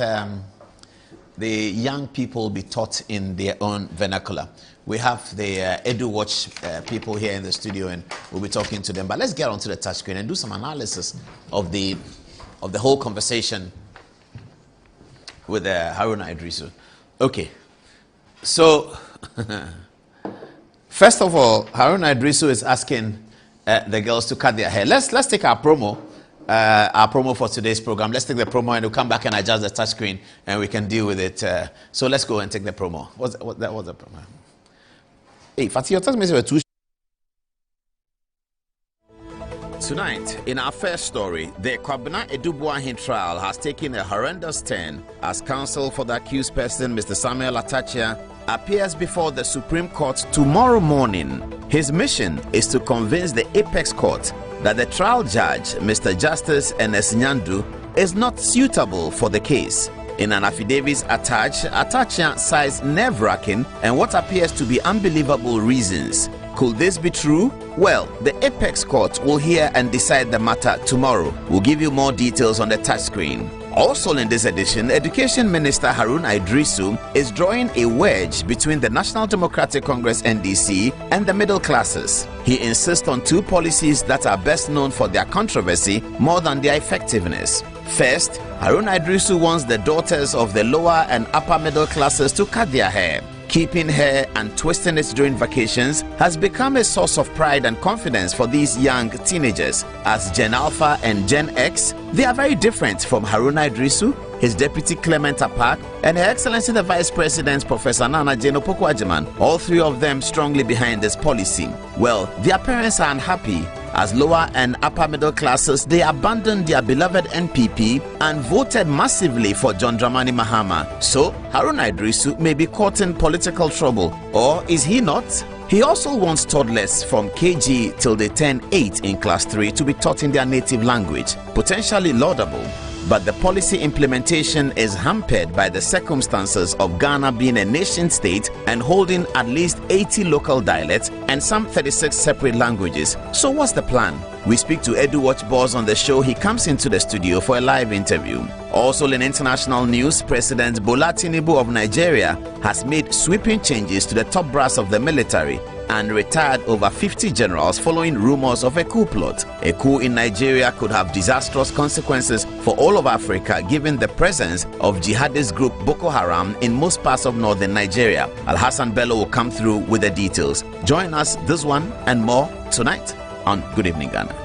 the young people be taught in their own vernacular. We have the EduWatch people here in the studio, and we'll be talking to them. But let's get onto the touchscreen and do some analysis of the whole conversation with Haruna Idrisu. Okay, so first of all, Haruna Idrisu is asking the girls to cut their hair. Let's take our promo for today's program. Let's take the promo and we'll come back and adjust the touchscreen and we can deal with it. So let's go and take the promo. That was the promo. Hey, Fatih, your text message were too. Tonight, in our first story, the Kwabena Edubuahin trial has taken a horrendous turn as counsel for the accused person, Mr. Samuel Atachia, appears before the Supreme Court tomorrow morning. His mission is to convince the Apex Court that the trial judge, Mr. Justice Ernest Nyandu, is not suitable for the case. In an affidavit attached, Atachia cites nerve-wracking and what appears to be unbelievable reasons. Could this be true? Well, the Apex Court will hear and decide the matter tomorrow. We'll give you more details on the touchscreen. Also in this edition, Education Minister Haruna Idrisu is drawing a wedge between the National Democratic Congress NDC and the middle classes. He insists on two policies that are best known for their controversy more than their effectiveness. First, Haruna Idrisu wants the daughters of the lower and upper middle classes to cut their hair. Keeping hair and twisting it during vacations has become a source of pride and confidence for these young teenagers. As Gen Alpha and Gen X, they are very different from Haruna Idrisu, his deputy Clement Apak, and Her Excellency the Vice President Professor Nana Jane Opoku-Agyeman, all three of them strongly behind this policy. Well, their parents are unhappy. As lower and upper middle classes, they abandoned their beloved NPP and voted massively for John Dramani Mahama. So, Haruna Idrisu may be caught in political trouble, or is he not? He also wants toddlers from KG till they turn 8 in class 3 to be taught in their native language, potentially laudable. But the policy implementation is hampered by the circumstances of Ghana being a nation state and holding at least 80 local dialects and some 36 separate languages. So what's the plan? We speak to EduWatch boss on the show. He comes into the studio for a live interview. Also in international news, President Bola Tinubu of Nigeria has made sweeping changes to the top brass of the military and retired over 50 generals following rumors of a coup plot. A coup in Nigeria could have disastrous consequences for all of Africa given the presence of jihadist group Boko Haram in most parts of northern Nigeria. Alhassan Bello will come through with the details. Join us this one and more tonight on Good Evening Ghana.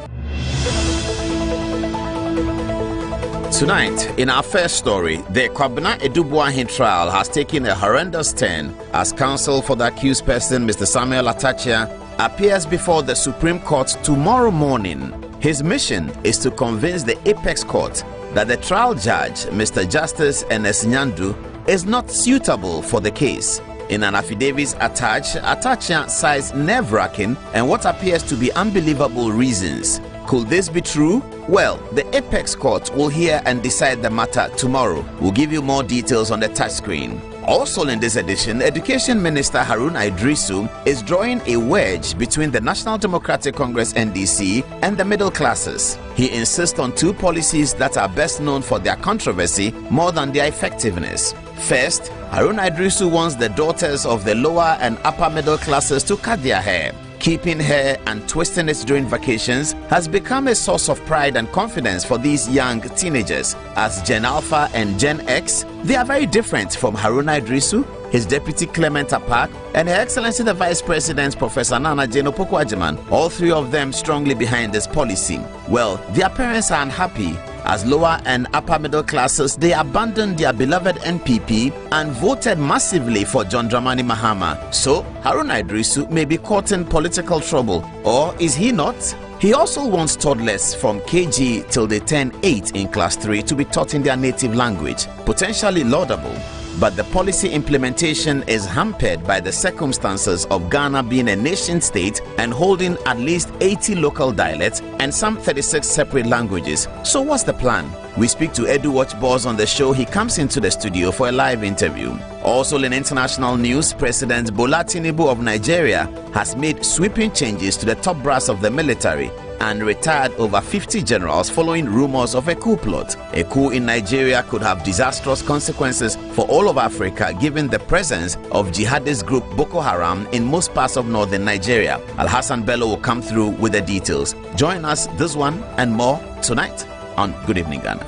Tonight, in our first story, the Kwabena Edubuahin trial has taken a horrendous turn as counsel for the accused person, Mr. Samuel Atachia, appears before the Supreme Court tomorrow morning. His mission is to convince the Apex Court that the trial judge, Mr. Justice Ernest Nyandu, is not suitable for the case. In an affidavit attached, Atachia cites nerve-wracking and what appears to be unbelievable reasons. Could this be true? Well, the Apex Court will hear and decide the matter tomorrow. We'll give you more details on the touchscreen. Also in this edition, Education Minister Haruna Idrisu is drawing a wedge between the National Democratic Congress NDC and the middle classes. He insists on two policies that are best known for their controversy more than their effectiveness. First, Haruna Idrisu wants the daughters of the lower and upper middle classes to cut their hair. Keeping hair and twisting it during vacations has become a source of pride and confidence for these young teenagers. As Gen Alpha and Gen X, they are very different from Haruna Idrisu, his deputy Clement Apak, and Her Excellency the Vice President Professor Nana Jane Opoku-Agyeman, all three of them strongly behind this policy. Well, their parents are unhappy. As lower and upper middle classes, they abandoned their beloved NPP and voted massively for John Dramani Mahama. So, Haruna Idrisu may be caught in political trouble, or is he not? He also wants toddlers from KG till they turn 8 in class 3 to be taught in their native language, potentially laudable. But the policy implementation is hampered by the circumstances of Ghana being a nation state and holding at least 80 local dialects and some 36 separate languages. So what's the plan? We speak to Edu Watch Boss on the show. He comes into the studio for a live interview. Also in international news, President Bola Tinubu of Nigeria has made sweeping changes to the top brass of the military and retired over 50 generals following rumors of a coup plot. A coup in Nigeria could have disastrous consequences for all of Africa given the presence of jihadist group Boko Haram in most parts of northern Nigeria. Al-Hassan Bello will come through with the details. Join us this one and more tonight on Good Evening Ghana.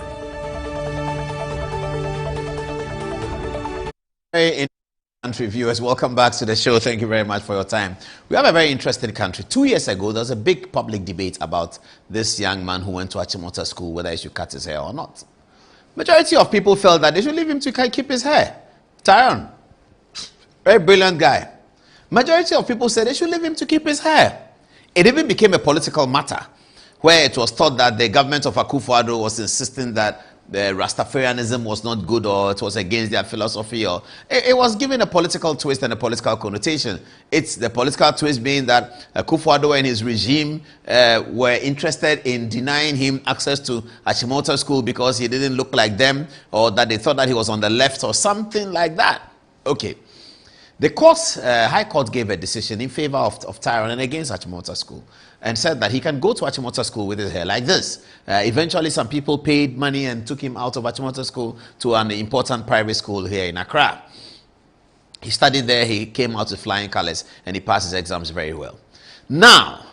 Hey, country viewers, welcome back to the show. Thank you very much for your time. We have a very interesting country. 2 years ago, there was a big public debate about this young man who went to Achimota School, whether he should cut his hair or not. Majority of people felt that they should leave him to keep his hair. Tyrone, very brilliant guy. Majority of people said they should leave him to keep his hair. It even became a political matter, where it was thought that the government of Akufo-Addo was insisting that the Rastafarianism was not good or it was against their philosophy, or it was given a political twist and a political connotation. It's the political twist being that Akufo-Addo and his regime were interested in denying him access to Achimota School because he didn't look like them, or that they thought that he was on the left or something like that. Okay. The High Court gave a decision in favor of Tyrone and against Achimota School, and said that he can go to Achimota School with his hair like this. Eventually, some people paid money and took him out of Achimota School to an important private school here in Accra. He studied there, he came out with flying colors, and he passed his exams very well. Now,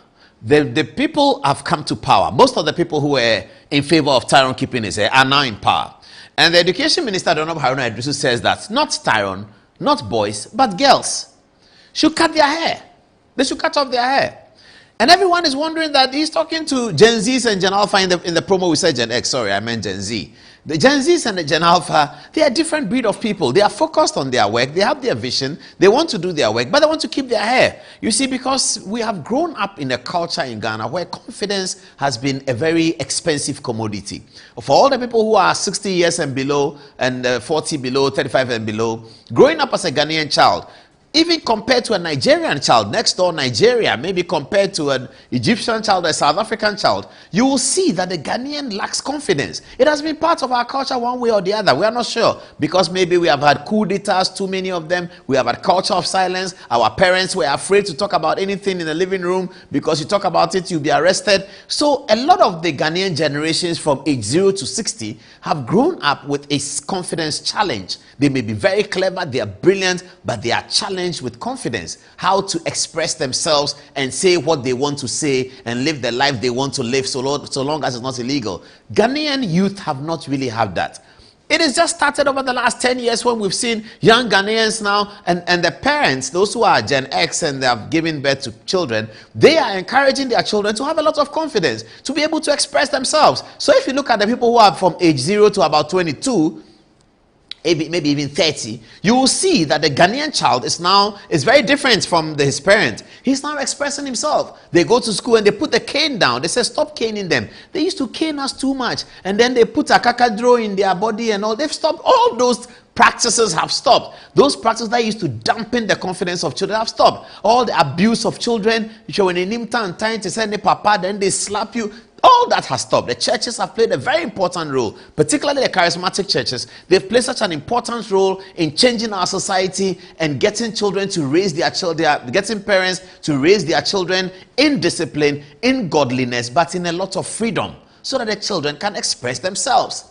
the people have come to power. Most of the people who were in favor of Tyrone keeping his hair are now in power. And the Education Minister, Donald Haruna Idrisu, says that not Tyrone, not boys, but girls should cut their hair. They should cut off their hair. And everyone is wondering that he's talking to Gen Zs and Gen Alpha in the promo. We said Gen X, sorry, I meant Gen Z. The Gen Zs and the Gen Alpha, they are a different breed of people. They are focused on their work. They have their vision. They want to do their work, but they want to keep their hair. You see, because we have grown up in a culture in Ghana where confidence has been a very expensive commodity. For all the people who are 60 years and below, and 40 below, 35 and below, growing up as a Ghanaian child, even compared to a Nigerian child, next door Nigeria, maybe compared to an Egyptian child, a South African child, you will see that the Ghanaian lacks confidence. It has been part of our culture one way or the other. We are not sure, because maybe we have had coup d'etats, too many of them. We have had culture of silence. Our parents were afraid to talk about anything in the living room, because you talk about it, you'll be arrested. So a lot of the Ghanaian generations from age 0 to 60 have grown up with a confidence challenge. They may be very clever, they are brilliant, but they are challenged with confidence, how to express themselves and say what they want to say and live the life they want to live, so long as it's not illegal. Ghanaian youth have not really had that. It has just started over the last 10 years when we've seen young Ghanaians now, and the parents, those who are Gen X and they have given birth to children, they are encouraging their children to have a lot of confidence, to be able to express themselves. So if you look at the people who are from age 0 to about 22, maybe even 30, you will see that the Ghanaian child is very different from his parent. He's now expressing himself. They go to school and they put the cane down. They say, stop caning them. They used to cane us too much. And then they put a kakadro in their body and all. They've stopped. All those practices have stopped. Those practices that used to dampen the confidence of children have stopped. All the abuse of children, when they name time to send a papa, then they slap you. All that has stopped. The churches have played a very important role, particularly the charismatic churches. They've played such an important role in changing our society and getting children to raise their children, getting parents to raise their children in discipline, in godliness, but in a lot of freedom, so that the children can express themselves.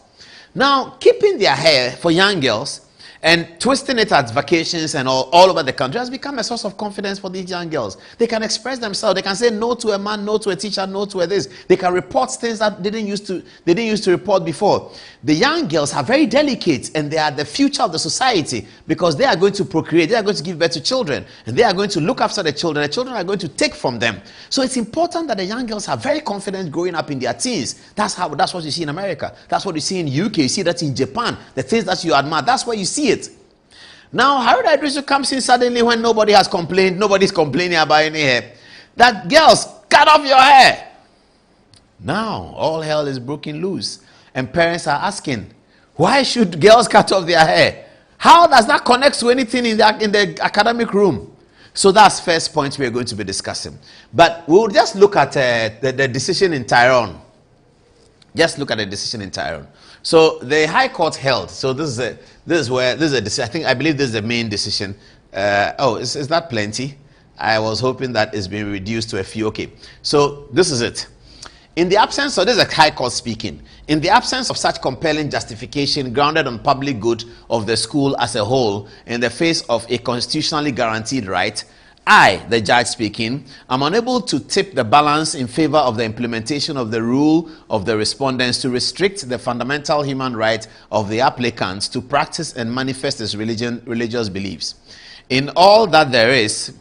Now, keeping their hair for young girls and twisting it at vacations and all over the country has become a source of confidence for these young girls. They can express themselves. They can say no to a man, no to a teacher, no to a this. They can report things that they didn't used to report before. The young girls are very delicate, and they are the future of the society, because they are going to procreate. They are going to give birth to children, and they are going to look after the children. The children are going to take from them. So it's important that the young girls are very confident growing up in their teens. That's what you see in America. That's what you see in UK. You see that in Japan. The things that you admire, that's where you see it. Now, Haruna Idrisu comes in suddenly when nobody has complained, nobody's complaining about any hair, that girls, cut off your hair. Now, all hell is broken loose. And parents are asking, why should girls cut off their hair? How does that connect to anything in the academic room? So that's first point we are going to be discussing. But we'll just look at the decision in Tyrone. Just look at the decision in Tyrone. So the High Court held. So this is a decision. I believe this is the main decision. Is that plenty? I was hoping that it's been reduced to a few. Okay. So this is it. In the absence, so this is a High Court speaking. In the absence of such compelling justification grounded on public good of the school as a whole, in the face of a constitutionally guaranteed right, I, the judge speaking, am unable to tip the balance in favor of the implementation of the rule of the respondents to restrict the fundamental human right of the applicants to practice and manifest his religious beliefs. In all that there is,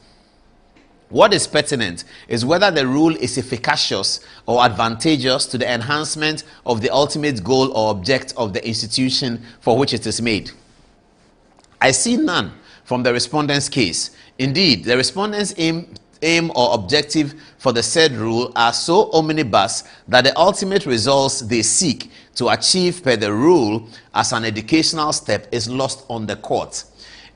what is pertinent is whether the rule is efficacious or advantageous to the enhancement of the ultimate goal or object of the institution for which it is made. I see none from the respondent's case. Indeed, the respondent's aim or objective for the said rule are so omnibus that the ultimate results they seek to achieve per the rule as an educational step is lost on the court.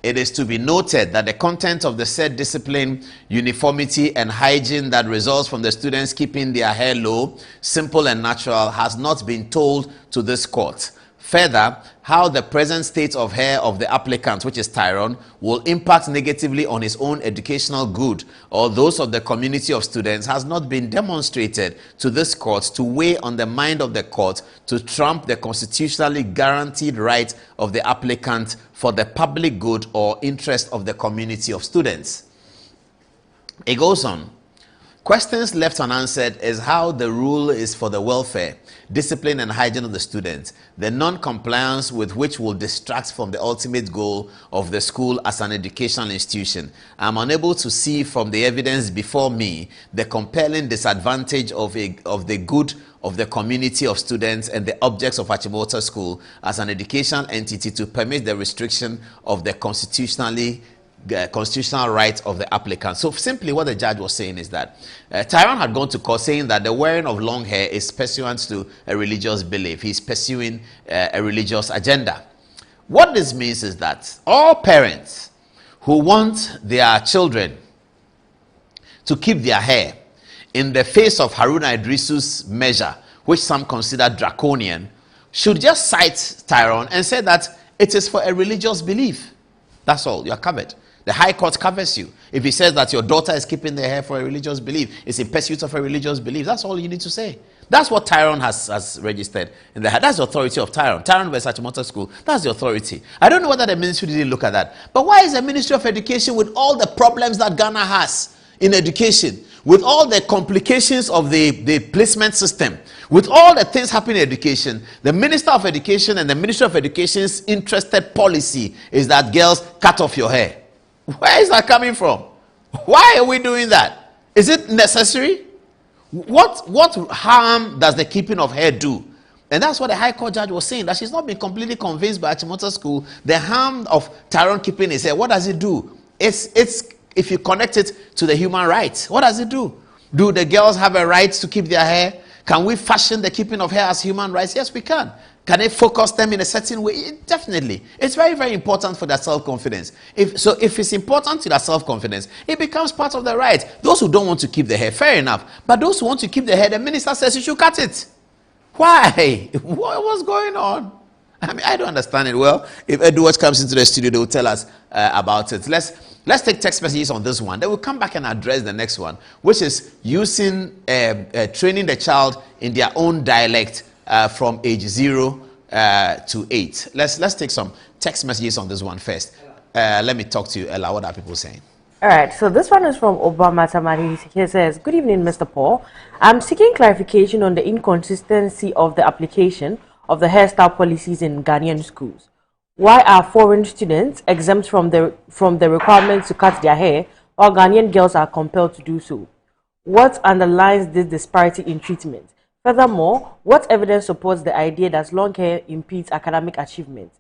It is to be noted that the content of the said discipline, uniformity, and hygiene that results from the students keeping their hair low, simple and natural, has not been told to this court. Further, how the present state of hair of the applicant, which is Tyrone, will impact negatively on his own educational good or those of the community of students has not been demonstrated to this court to weigh on the mind of the court to trump the constitutionally guaranteed right of the applicant for the public good or interest of the community of students. It goes on. Questions left unanswered is how the rule is for the welfare, discipline, and hygiene of the students, the non-compliance with which will distract from the ultimate goal of the school as an educational institution. I am unable to see from the evidence before me the compelling disadvantage of the good of the community of students and the objects of Achimota School as an educational entity to permit the restriction of the constitutional right of the applicant. So simply what the judge was saying is that Tyrone had gone to court saying that the wearing of long hair is pursuant to a religious belief. He's pursuing a religious agenda. What this means is that all parents who want their children to keep their hair in the face of Haruna Idrisu's measure, which some consider draconian, should just cite Tyrone and say that it is for a religious belief. That's all. You are covered. The High Court covers you. If he says that your daughter is keeping their hair for a religious belief, it's in pursuit of a religious belief, that's all you need to say. That's what Tyrone has registered. That's the authority of Tyrone. Tyrone versus Achimota School, that's the authority. I don't know whether the ministry didn't look at that. But why is the Ministry of Education, with all the problems that Ghana has in education, with all the complications of the placement system, with all the things happening in education, the Minister of Education and the Ministry of Education's interested policy is that girls cut off your hair? Where is that coming from? Why are we doing that? Is it necessary? What harm does the keeping of hair do? And that's what the High Court judge was saying, that she's not been completely convinced by Achimota School. The harm of Tyrone keeping his hair, what does it do? It's if you connect it to the human rights, what does it do? Do the girls have a right to keep their hair? Can we fashion the keeping of hair as human rights? Yes, we can. Can they focus them in a certain way? Definitely. It's very, very important for their self-confidence. If it's important to their self-confidence, it becomes part of their right. Those who don't want to keep their hair, fair enough. But those who want to keep their hair, the minister says you should cut it. Why? What's going on? I mean, I don't understand it. Well, if Edward comes into the studio, they will tell us about it. Let's take text messages on this one. Then we'll come back and address the next one, which is using training the child in their own dialect from age 0 to 8. Let's take some text messages on this one first. Let me talk to you, Ella. What are people saying? All right, so this one is from Obama Tamari. He says, "Good evening, Mr. Paul. I'm seeking clarification on the inconsistency of the application of the hairstyle policies in Ghanaian schools. Why are foreign students exempt from the requirement to cut their hair, while Ghanaian girls are compelled to do so? What underlies this disparity in treatment? Furthermore, what evidence supports the idea that long hair impedes academic achievement?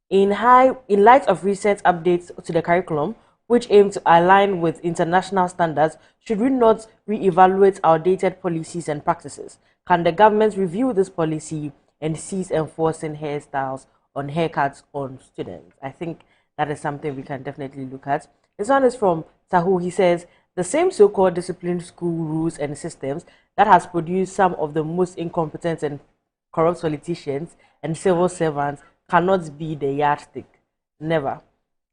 In light of recent updates to the curriculum, which aim to align with international standards, should we not re-evaluate outdated policies and practices? Can the government review this policy and cease enforcing hairstyles on haircuts on students? I think that is something we can definitely look at. This one is from Tahu. He says, the same so-called disciplined school rules and systems that has produced some of the most incompetent and corrupt politicians and civil servants cannot be the yardstick. Never.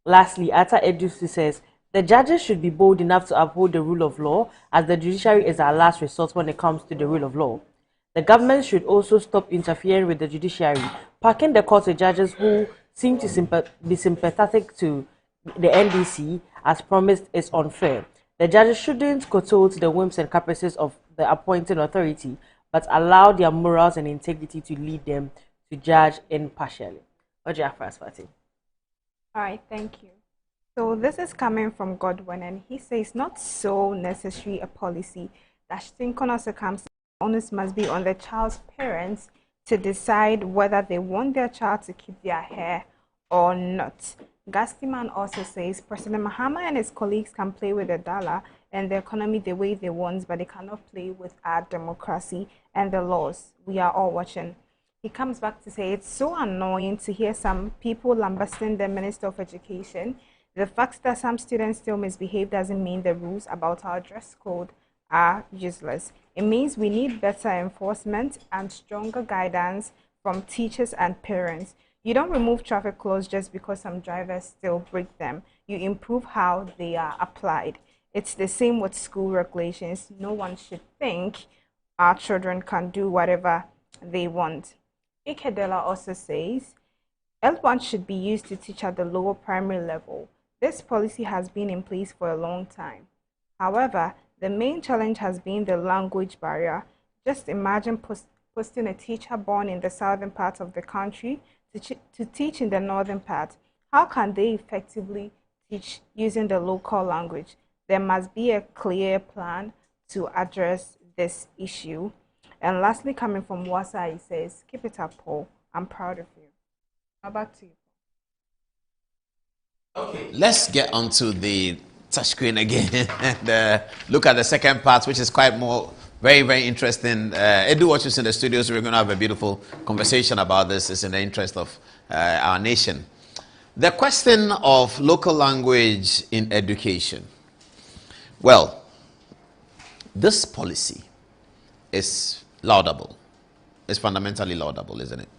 Lastly, Ata Edusu says, the judges should be bold enough to uphold the rule of law, as the judiciary is our last resort when it comes to the rule of law. The government should also stop interfering with the judiciary. Packing the court with judges who seem to be sympathetic to the NDC as promised is unfair. The judges shouldn't kowtow to the whims and caprices of the appointing authority, but allow their morals and integrity to lead them to judge impartially. What do you have for us, Fatih? All right, thank you. So this is coming from Godwin, and he says, not so necessary a policy that synchronous circumstances onus must be on the child's parents to decide whether they want their child to keep their hair or not. Gastiman also says President Mahama and his colleagues can play with the dollar and the economy the way they want, but they cannot play with our democracy and the laws. We are all watching. He comes back to say it's so annoying to hear some people lambasting the Minister of Education. The fact that some students still misbehave doesn't mean the rules about our dress code are useless. It means we need better enforcement and stronger guidance from teachers and parents. You don't remove traffic laws just because some drivers still break them. You improve how they are applied. It's the same with school regulations. No one should think our children can do whatever they want. Ikedela also says, L1 should be used to teach at the lower primary level. This policy has been in place for a long time. However, the main challenge has been the language barrier. Just imagine posting a teacher born in the southern part of the country to teach in the northern part. How can they effectively teach using the local language? There must be a clear plan to address this issue. And lastly, coming from Wasa, he says, keep it up, Paul. I'm proud of you. How back to you. Okay, let's get onto the touchscreen again and look at the second part, which is quite more very, very interesting. Edu watches in the studios. We're going to have a beautiful conversation about this. It's in the interest of our nation. The question of local language in education. Well, this policy is laudable. It's fundamentally laudable, isn't it?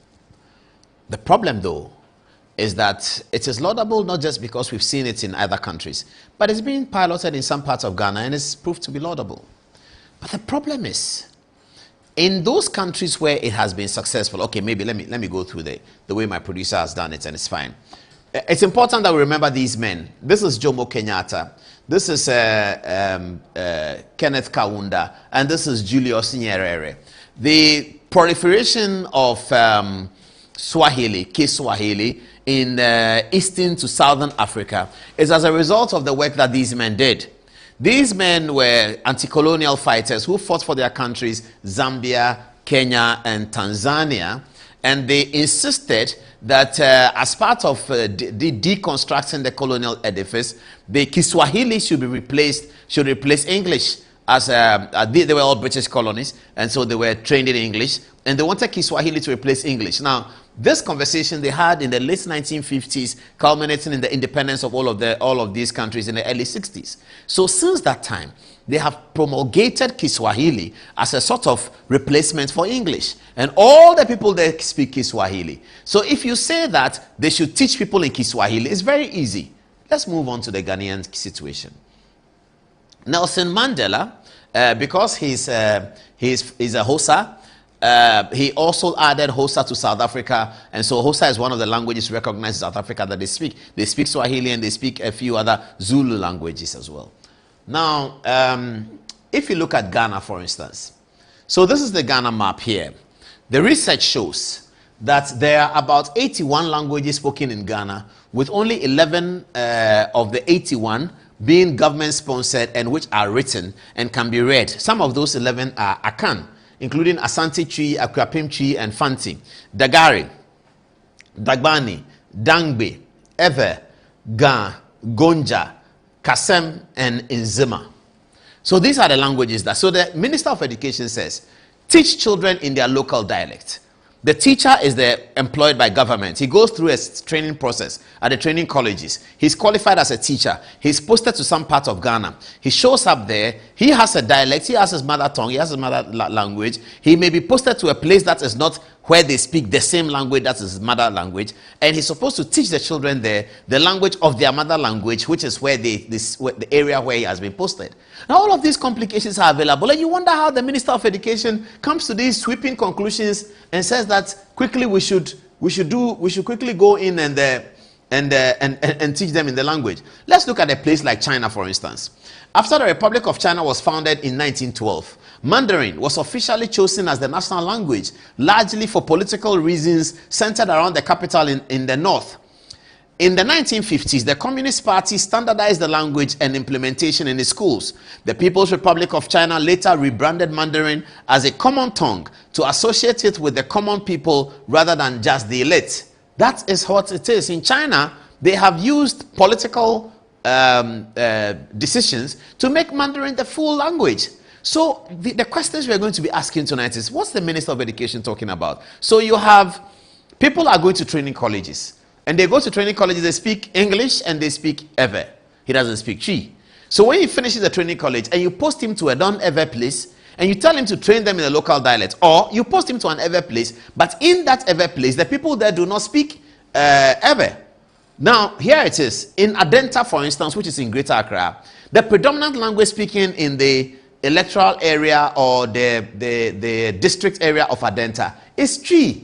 The problem, though, is that it is laudable not just because we've seen it in other countries, but it's being piloted in some parts of Ghana and it's proved to be laudable. But the problem is, in those countries where it has been successful, okay, maybe let me go through the way my producer has done it, and it's fine. It's important that we remember these men. This is Jomo Kenyatta. This is Kenneth Kaunda, and this is Julius Nyerere. The proliferation of Swahili, Kiswahili, in eastern to southern Africa is as a result of the work that these men did. These men were anti-colonial fighters who fought for their countries, Zambia, Kenya, and Tanzania, and they insisted that as part of deconstructing the colonial edifice, the Kiswahili should replace English, as they were all British colonies, and so they were trained in English, and they wanted Kiswahili to replace English. Now, this conversation they had in the late 1950s, culminating in the independence of all of these countries in the early 60s. So since that time, they have promulgated Kiswahili as a sort of replacement for English. And all the people there speak Kiswahili. So if you say that they should teach people in Kiswahili, it's very easy. Let's move on to the Ghanaian situation. Nelson Mandela, because he's a Xhosa, he also added Xhosa to South Africa, and so Xhosa is one of the languages recognized in South Africa that they speak. They speak Swahili and they speak a few other Zulu languages as well. Now, if you look at Ghana, for instance, so this is the Ghana map here. The research shows that there are about 81 languages spoken in Ghana, with only 11 of the 81 being government-sponsored and which are written and can be read. Some of those 11 are Akan, including Asante Twi, Akwapim Twi, and Fanti, Dagari, Dagbani, Dangbe, Ewe, Ga, Gonja, Kasem, and Nzima. So these are the languages that. So the Minister of Education says, teach children in their local dialect. The teacher is employed by government. He goes through a training process at the training colleges. He's qualified as a teacher. He's posted to some part of Ghana. He shows up there. He has a dialect. He has his mother tongue. He has his mother language. He may be posted to a place that is not where they speak the same language that is his mother language. And he's supposed to teach the children there the language of their mother language, which is where the area where he has been posted. Now, all of these complications are available. And you wonder how the Minister of Education comes to these sweeping conclusions and says that quickly we should quickly go in and teach them in the language. Let's look at a place like China, for instance. After the Republic of China was founded in 1912, Mandarin was officially chosen as the national language, largely for political reasons centered around the capital in the north. In the 1950s, the Communist Party standardized the language and implementation in its schools. The People's Republic of China later rebranded Mandarin as a common tongue to associate it with the common people rather than just the elite. That is what it is. In China, they have used political decisions to make Mandarin the full language. So the questions we're going to be asking tonight is, what's the Minister of Education talking about? So you have people are going to training colleges. And they go to training colleges, they speak English and they speak Ewe. He doesn't speak Chi. So when he finishes the training college and you post him to a non-Ewe place and you tell him to train them in a local dialect, or you post him to an Ewe place, but in that Ewe place, the people there do not speak Ewe. Now, here it is. In Adenta, for instance, which is in Greater Accra, the predominant language speaking in the electoral area or the district area of Adenta is Twi.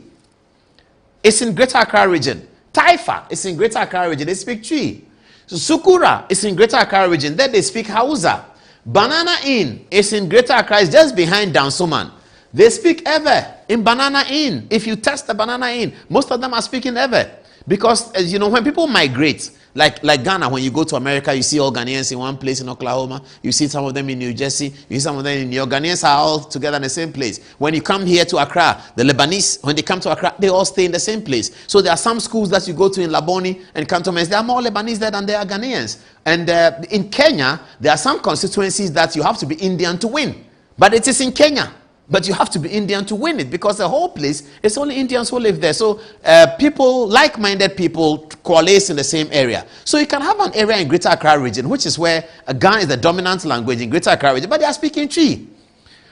It's in Greater Accra region. Taifa is in Greater Accra region. They speak Twi. Sukura is in Greater Accra region. There they speak Hausa. Banana Inn is in Greater Accra. It's just behind Dansoman. They speak Ewe in Banana Inn. If you test the Banana Inn, most of them are speaking Ewe. Because, as you know, when people migrate, like Ghana, when you go to America, you see all Ghanaians in one place in Oklahoma. You see some of them in New Jersey. You see some of them in New York. Ghanaians are all together in the same place. When you come here to Accra, the Lebanese, when they come to Accra, they all stay in the same place. So there are some schools that you go to in Laboni and Cantonments. There are more Lebanese there than there are Ghanaians. And in Kenya, there are some constituencies that you have to be Indian to win. But it is in Kenya. But you have to be Indian to win it, because the whole place, it's only Indians who live there. So people, like-minded people, coalesce in the same area. So you can have an area in Greater Accra region, which is where Ghana is the dominant language in Greater Accra region, but they are speaking Twi.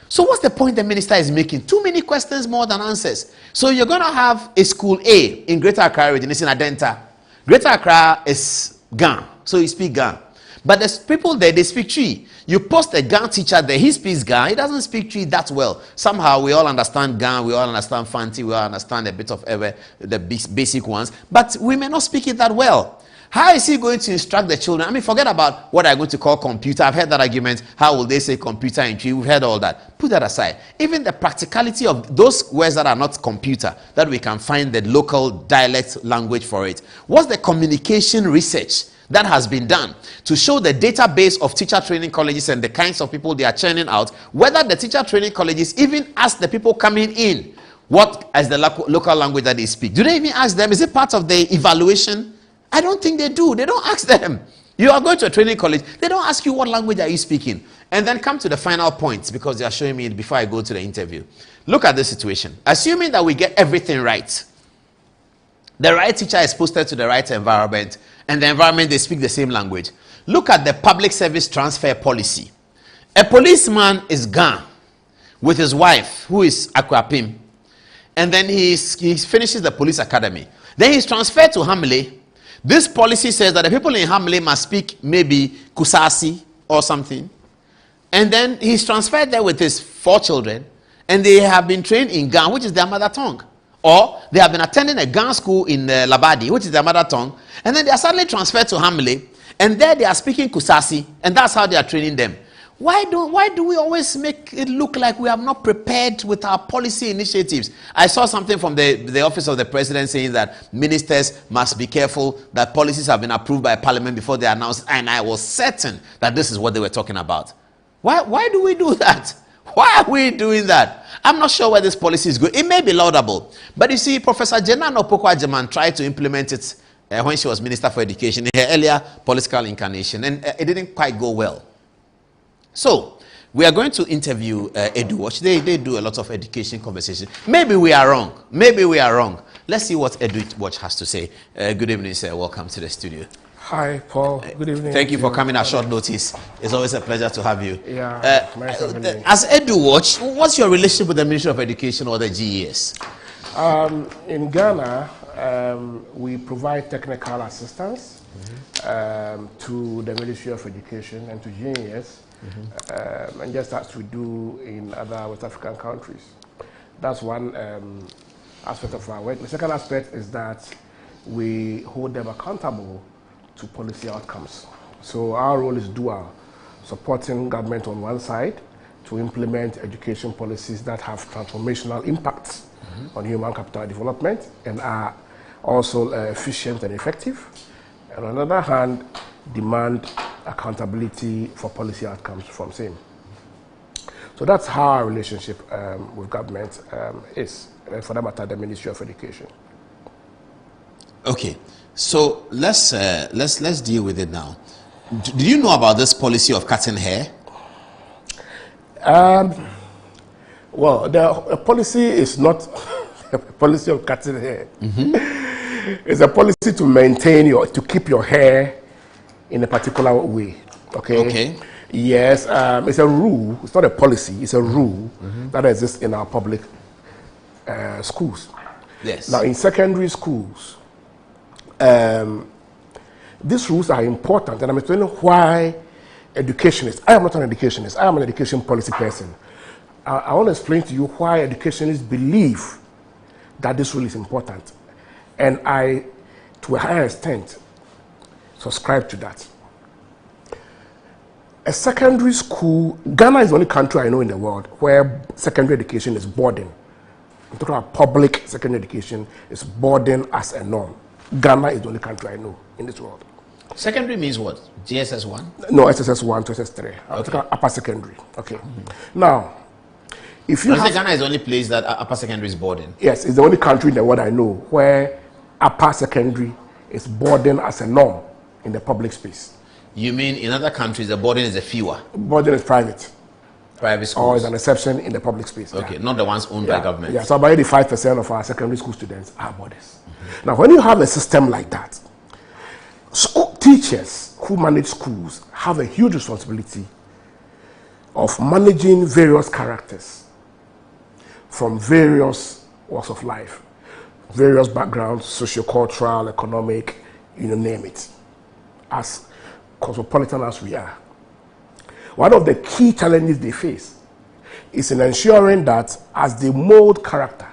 So what's the point the minister is making? Too many questions, more than answers. So you're going to have a school A in Greater Accra region. It's in Adenta. Greater Accra is Ga, so you speak Ga. But there's people there, they speak Twi. You post a Ga teacher there, he speaks Ga, he doesn't speak Twi that well. Somehow we all understand Ga, we all understand Fanti, we all understand a bit of Ewe, the basic ones, but we may not speak it that well. How is he going to instruct the children? I mean, forget about what I'm going to call computer. I've heard that argument. How will they say computer in Twi? We've heard all that. Put that aside. Even the practicality of those words that are not computer, that we can find the local dialect language for it. What's the communication research that has been done to show the database of teacher training colleges and the kinds of people they are churning out, whether the teacher training colleges even ask the people coming in what is the local language that they speak? Do they even ask them? Is it part of the evaluation? I don't think they do. They don't ask them. You are going to a training college, they don't ask you what language are you speaking. And then come to the final points, because they are showing me it before I go to the interview. Look at this situation. Assuming that we get everything right, the right teacher is posted to the right environment, and the environment, they speak the same language. Look at the public service transfer policy. A policeman is gone with his wife, who is Akwapim, and then he finishes the police academy. Then he's transferred to Hamle. This policy says that the people in Hamle must speak maybe Kusasi or something. And then he's transferred there with his 4 children, and they have been trained in Ga, which is their mother tongue. Or they have been attending a Ga school in Labadi, which is their mother tongue, and then they are suddenly transferred to Hamle, and there they are speaking Kusasi, and that's how they are training them. Why do we always make it look like we have not prepared with our policy initiatives? I saw something from the office of the president saying that ministers must be careful that policies have been approved by parliament before they are announced, and I was certain that this is what they were talking about. Why do we do that? Why are we doing that? I'm not sure where this policy is going. It may be laudable, but you see, Professor Jenan Opoku-Agyeman tried to implement it when she was Minister for Education in her earlier political incarnation, and it didn't quite go well. So, we are going to interview EduWatch. They do a lot of education conversation. Maybe we are wrong. Maybe we are wrong. Let's see what EduWatch has to say. Good evening, sir. Welcome to the studio. Hi, Paul. Good evening. Thank you for coming at short notice. It's always a pleasure to have you. Yeah. As EduWatch, what's your relationship with the Ministry of Education or the GES? In Ghana, we provide technical assistance to the Ministry of Education and to GES, and just as we do in other West African countries. That's one aspect of our work. The second aspect is that we hold them accountable to policy outcomes. So our role is dual, supporting government on one side to implement education policies that have transformational impacts on human capital development and are also efficient and effective. And on the other hand, demand accountability for policy outcomes from same. So that's how our relationship with government is, and for that matter, the Ministry of Education. Okay, so let's deal with it now. Do you know about this policy of cutting hair? Well, the policy is not a policy of cutting hair. It's a policy to maintain to keep your hair in a particular way. Okay. Yes, it's a rule. It's not a policy. It's a rule that exists in our public schools. Yes. Now, in secondary schools, these rules are important, and I'm explaining why educationists. I am not an educationist. I am an education policy person. I want to explain to you why educationists believe that this rule is important, and I, to a higher extent, subscribe to that. A secondary school, Ghana is the only country I know in the world where secondary education is boarding. I'm talking about public secondary education is boarding as a norm. Ghana is the only country I know in this world. Secondary means what? GSS 1? No, SSS 1 to SS 3. I'm talking upper secondary. Okay. Now, if you Ghana is the only place that upper secondary is boarding. Yes, it's the only country in the world I know where upper secondary is boarding as a norm in the public space. You mean in other countries the boarding is a fewer? Boarding is private. Private schools. Or is an exception in the public space. Okay, not the ones owned by government. Yeah, so about 85% of our secondary school students are boarders. Now, when you have a system like that, school teachers who manage schools have a huge responsibility of managing various characters from various walks of life, various backgrounds, socio-cultural, economic, you name it, as cosmopolitan as we are. One of the key challenges they face is in ensuring that as they mold character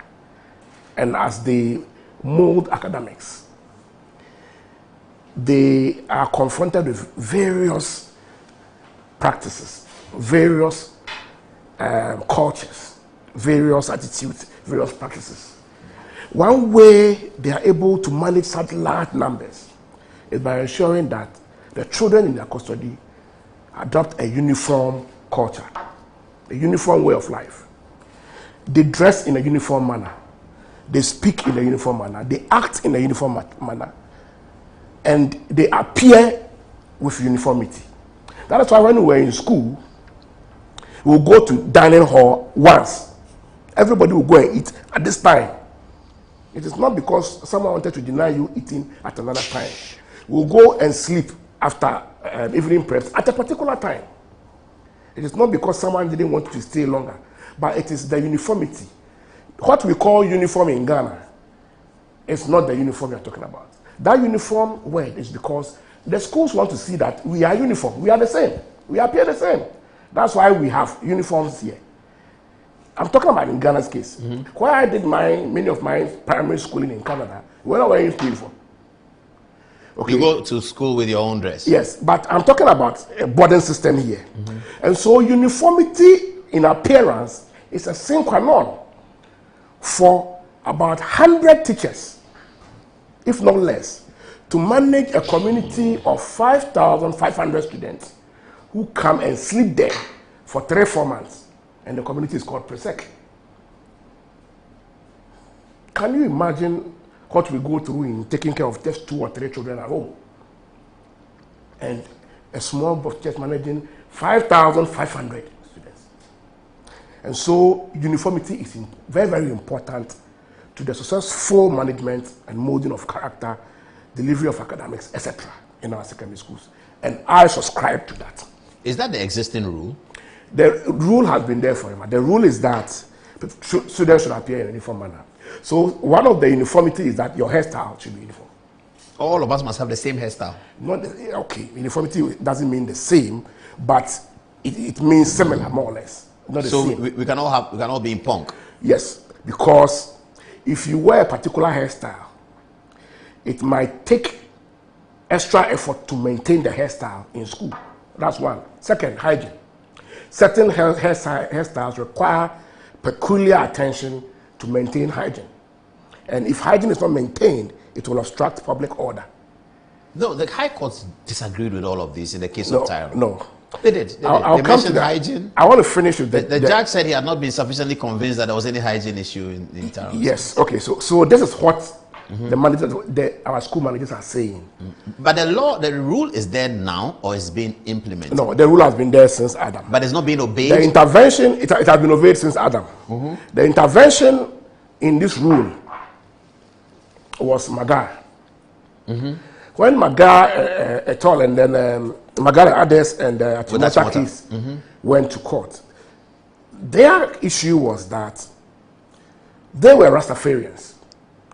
and as they mold academics, they are confronted with various practices, various cultures, various attitudes, various practices. One way they are able to manage such large numbers is by ensuring that the children in their custody adopt a uniform culture, a uniform way of life. They dress in a uniform manner. They speak in a uniform manner. They act in a uniform manner. And they appear with uniformity. That is why when we were in school, we'll go to dining hall once. Everybody will go and eat at this time. It is not because someone wanted to deny you eating at another time. We'll go and sleep after evening preps at a particular time. It is not because someone didn't want to stay longer, but it is the uniformity. What we call uniform in Ghana is not the uniform you're talking about. That uniform word is because the schools want to see that we are uniform. We are the same. We appear the same. That's why we have uniforms here. I'm talking about in Ghana's case. Where I did many of my primary schooling in Canada, we were not wearing uniform. Okay. You go to school with your own dress. Yes, but I'm talking about a boarding system here. And so uniformity in appearance is a sine qua non for about 100 teachers, if not less, to manage a community of 5,500 students who come and sleep there for 3-4 months. And the community is called PRESEC. Can you imagine what we go through in taking care of just 2 or 3 children at home. And a small budget managing 5,500 students. And so uniformity is very, very important to the successful management and molding of character, delivery of academics, etc. in our secondary schools. And I subscribe to that. Is that the existing rule? The rule has been there forever. The rule is that students should appear in a uniform manner. So one of the uniformity is that your hairstyle should be uniform. All of us must have the same hairstyle. Okay, uniformity doesn't mean the same, but it means similar, more or less. Not the same. We can all be in punk. Yes, because if you wear a particular hairstyle, it might take extra effort to maintain the hairstyle in school. That's one. Second, hygiene. Certain hairstyles require peculiar attention to maintain hygiene. And if hygiene is not maintained, it will obstruct public order. No, the High Court disagreed with all of this in the case of Tyrone. No. They did. They mentioned hygiene. I want to finish with the judge said he had not been sufficiently convinced that there was any hygiene issue in Tyrone. Yes. Okay. So this is what the managers, our school managers are saying. But the rule is there now, or is being implemented? No, the rule has been there since Adam. But it's not being obeyed? The intervention, it has been obeyed since Adam. The intervention in this rule was Magar. When Magar et al. And then Magar and others and Achimota case went to court, their issue was that they were Rastafarians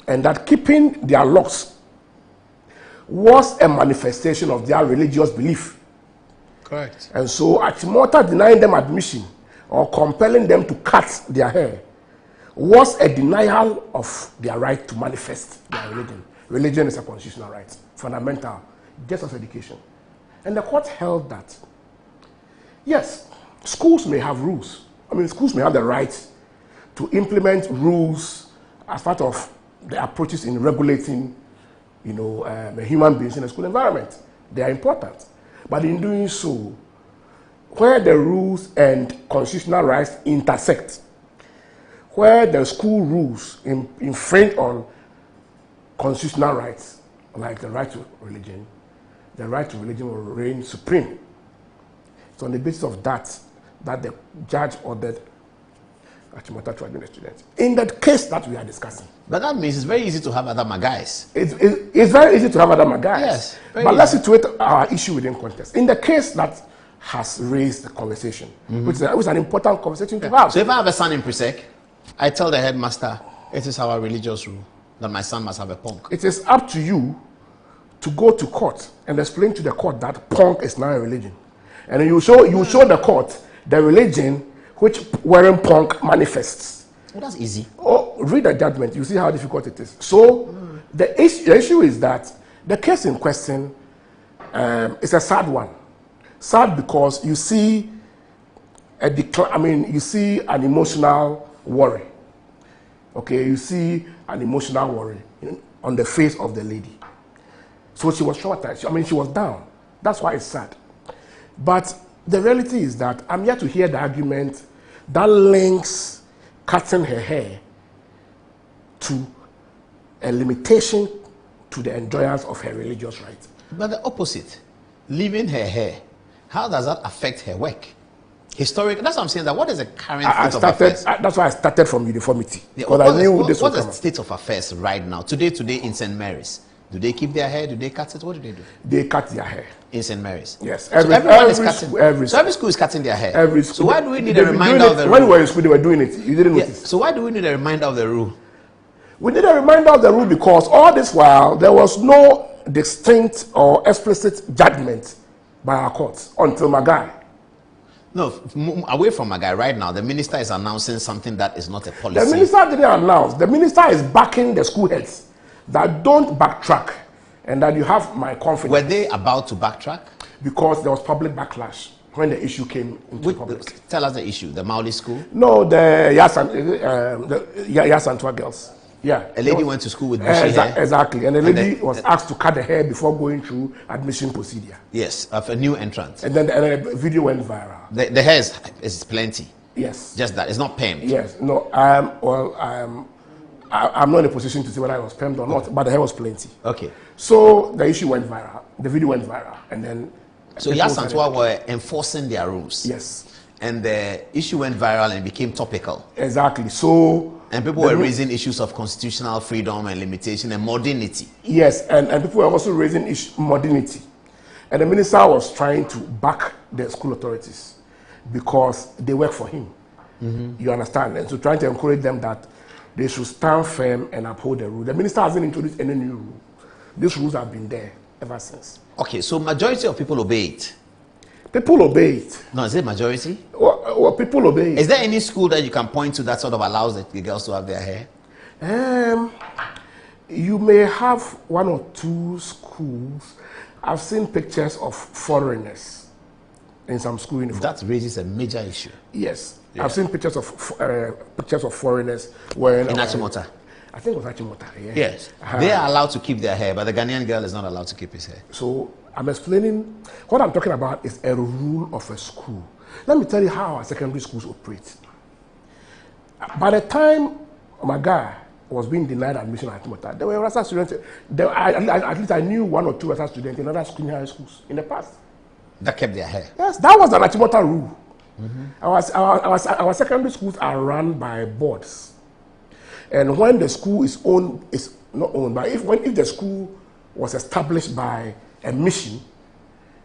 and that keeping their locks was a manifestation of their religious belief. Correct. And so Achimota denying them admission or compelling them to cut their hair was a denial of their right to manifest their religion. Religion is a constitutional right, fundamental, just as education. And the court held that, yes, schools may have rules. I mean, schools may have the right to implement rules as part of the approaches in regulating, human beings in a school environment. They are important. But in doing so, where the rules and constitutional rights intersect, where the school rules infringe on constitutional rights, like the right to religion, the right to religion will reign supreme. It's on the basis of that the judge ordered Achimota to admit a student. In the case that we are discussing. But that means it's very easy to have other Magais. It's very easy to have other Magais. Yes. But let's situate our issue within context. In the case that has raised the conversation, which is an important conversation to have. So if I have a son in Presec, I tell the headmaster, it is our religious rule that my son must have a punk. It is up to you to go to court and explain to the court that punk is now a religion. And you show the court the religion which wearing punk manifests. Well, that's easy. Oh, read the judgment. You see how difficult it is. So the issue is that the case in question is a sad one. Sad because you see a decline. I mean, you see an emotional worry. Okay, you see an emotional worry on the face of the lady. So she was traumatized. She was down. That's why it's sad. But the reality is that I'm yet to hear the argument that links cutting her hair to a limitation to the enjoyance of her religious rights. But the opposite, leaving her hair, how does that affect her work? Historically, that's what I'm saying. That what is the current state of affairs? That's why I started from uniformity. What is the state of affairs right now? Today in St. Mary's, do they keep their hair? Do they cut it? What do they do? They cut their hair. In St. Mary's? Yes. Every school is cutting their hair. So why do we need a reminder of the rule? When we were in school, they were doing it. You didn't notice. So why do we need a reminder of the rule? We need a reminder of the rule because all this while, there was no distinct or explicit judgment by our courts until Magai. No, away from Magai right now, the minister is announcing something that is not a policy. The minister didn't announce. The minister is backing the school heads that don't backtrack and that you have my confidence. Were they about to backtrack? Because there was public backlash when the issue came into public. Tell us the issue. The Mauli school? No, the Yasantua girls. Yeah. A lady went to school with bushy hair? Exactly. And the lady was asked to cut the hair before going through admission procedure. Yes, of a new entrant. And then the video went viral. The hair is plenty. Yes. Just that. It's not permed. Yes. No, I'm not in a position to say whether I was permed or not, but the hair was plenty. Okay. So the issue went viral. The video went viral, and then. So Yasantua were enforcing their rules. Yes. And the issue went viral and became topical. Exactly. So. And people were raising issues of constitutional freedom and limitation and modernity. Yes, and people were also raising modernity. And the minister was trying to back the school authorities because they work for him. You understand? And so trying to encourage them that they should stand firm and uphold the rule. The minister hasn't introduced any new rule. These rules have been there ever since. Okay, so majority of people obey it. People obey it. No, is it majority? Well, people obey it. Is there any school that you can point to that sort of allows the girls to have their hair? You may have one or two schools. I've seen pictures of foreigners in some school uniforms. That raises a major issue. Yes. Yeah. I've seen pictures of foreigners wearing... In Achimota? I think it was Achimota, yeah. Yes. They are allowed to keep their hair, but the Ghanaian girl is not allowed to keep his hair. So I'm explaining... What I'm talking about is a rule of a school. Let me tell you how our secondary schools operate. By the time my guy was being denied admission at Achimota, there were Rasta students... at least I knew one or two Rasta students in other high schools in the past. That kept their hair? Yes, that was an Achimota rule. Our secondary schools are run by boards, and when the school is not owned, but if the school was established by a mission,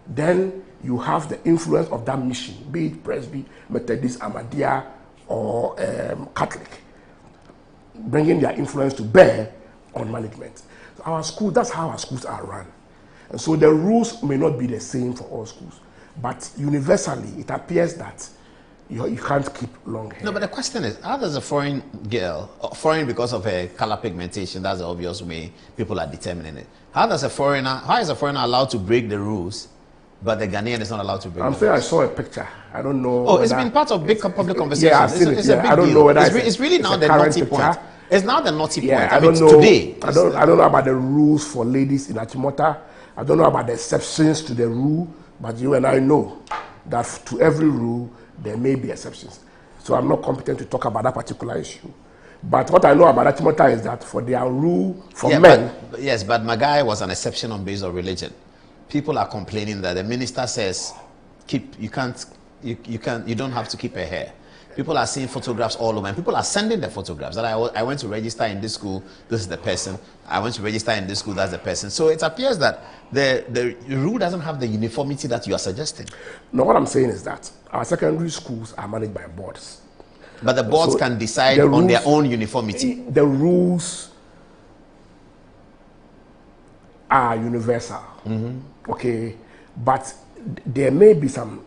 then you have the influence of that mission, be it Presby, Methodist, Ahmadiyya, or Catholic, bringing their influence to bear on management. So our school, that's how our schools are run, and so the rules may not be the same for all schools. But universally, it appears that you can't keep long hair. No, but the question is, how does a foreign girl, foreign because of her color pigmentation, that's the obvious way people are determining it. How is a foreigner allowed to break the rules, but the Ghanaian is not allowed to break the rules? I'm saying I saw a picture. I don't know. Oh, it's been part of big public conversation. Yeah, I've seen it's it. A big I don't deal. know whether it's really now the naughty point. It's now the naughty point. I don't know. Today. I don't know about the rules for ladies in Achimota. I don't know about the exceptions to the rule. But you and I know that to every rule, there may be exceptions. So I'm not competent to talk about that particular issue. But what I know about Achimota is that for their rule for men... But Magai was an exception on basis of religion. People are complaining that the minister says, you don't have to keep a hair. People are seeing photographs all over, and people are sending the photographs. That I went to register in this school, this is the person. I went to register in this school, that's the person. So it appears that the rule doesn't have the uniformity that you are suggesting. No, what I'm saying is that our secondary schools are managed by boards. But the boards can decide on their own uniformity. The rules are universal, okay? But there may be some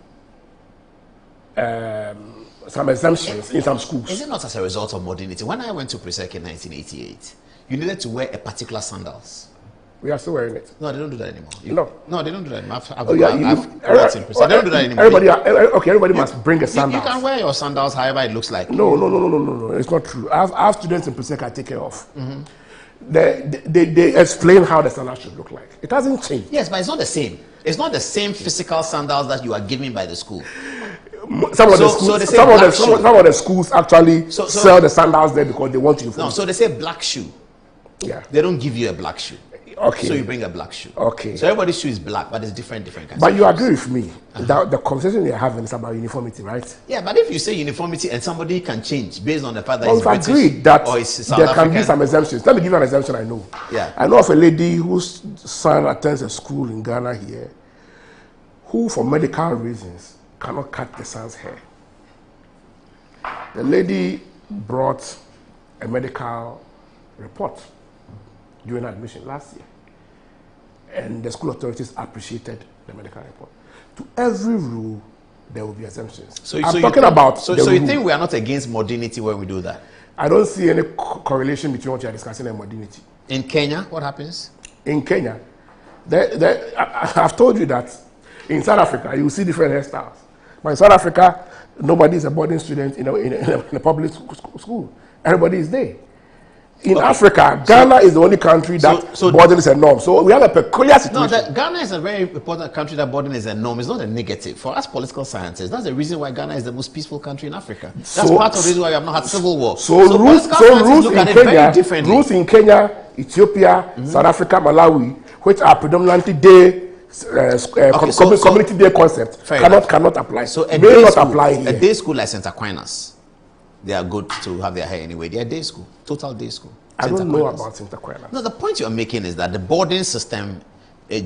exemptions in some schools. Is it not as a result of modernity? When I went to Presec in 1988, you needed to wear a particular sandals. We are still wearing it. No, they don't do that anymore. No, they don't do that anymore. They don't do that anymore. Everybody must bring a sandal. You can wear your sandals however it looks like. No. It's not true. I have students in Presec I take care of. They explain how the sandals should look like. It hasn't changed. Yes, but it's not the same. It's not the same physical sandals that you are given by the school. Some of the schools actually sell the sandals there because they want you. No, so they say black shoe. Yeah. They don't give you a black shoe. Okay. So you bring a black shoe. Okay. So everybody's shoe is black, but it's different kinds. But you agree with me that the conversation you're having is about uniformity, right? Yeah, but if you say uniformity and somebody can change based on the fact that he's British, agreed that or South there African, can be some exemptions. Let me give you an exemption I know. Yeah. I know of a lady whose son attends a school in Ghana here, who for medical reasons cannot cut the son's hair. The lady brought a medical report during admission last year, and the school authorities appreciated the medical report. To every rule, there will be exemptions. So you think we are not against modernity when we do that? I don't see any correlation between what you are discussing and modernity. In Kenya, what happens? In Kenya, I've told you that in South Africa, you will see different hairstyles. But in South Africa, nobody is a boarding student in a public school. Everybody is there. In Africa, Ghana is the only country that boarding is a norm. So we have a peculiar situation. No, Ghana is a very important country that boarding is a norm. It's not a negative. For us political scientists, that's the reason why Ghana is the most peaceful country in Africa. That's part of the reason why we have not had civil war. So rules in Kenya, Ethiopia, South Africa, Malawi, which are predominantly day community day concept, cannot apply. So a day school like St. Aquinas, they are good to have their hair anyway. They are day school, total day school. I don't know about St. Aquinas. No, the point you're making is that the boarding system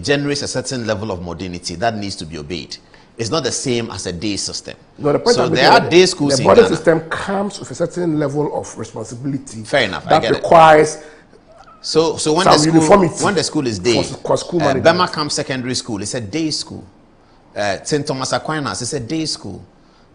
generates a certain level of modernity that needs to be obeyed. It's not the same as a day system. No, the point so there are day schools in Ghana. The boarding system comes with a certain level of responsibility. Fair enough, that I get requires it. So when the school is day, Bema Camp Secondary School is a day school. St. Thomas Aquinas is a day school.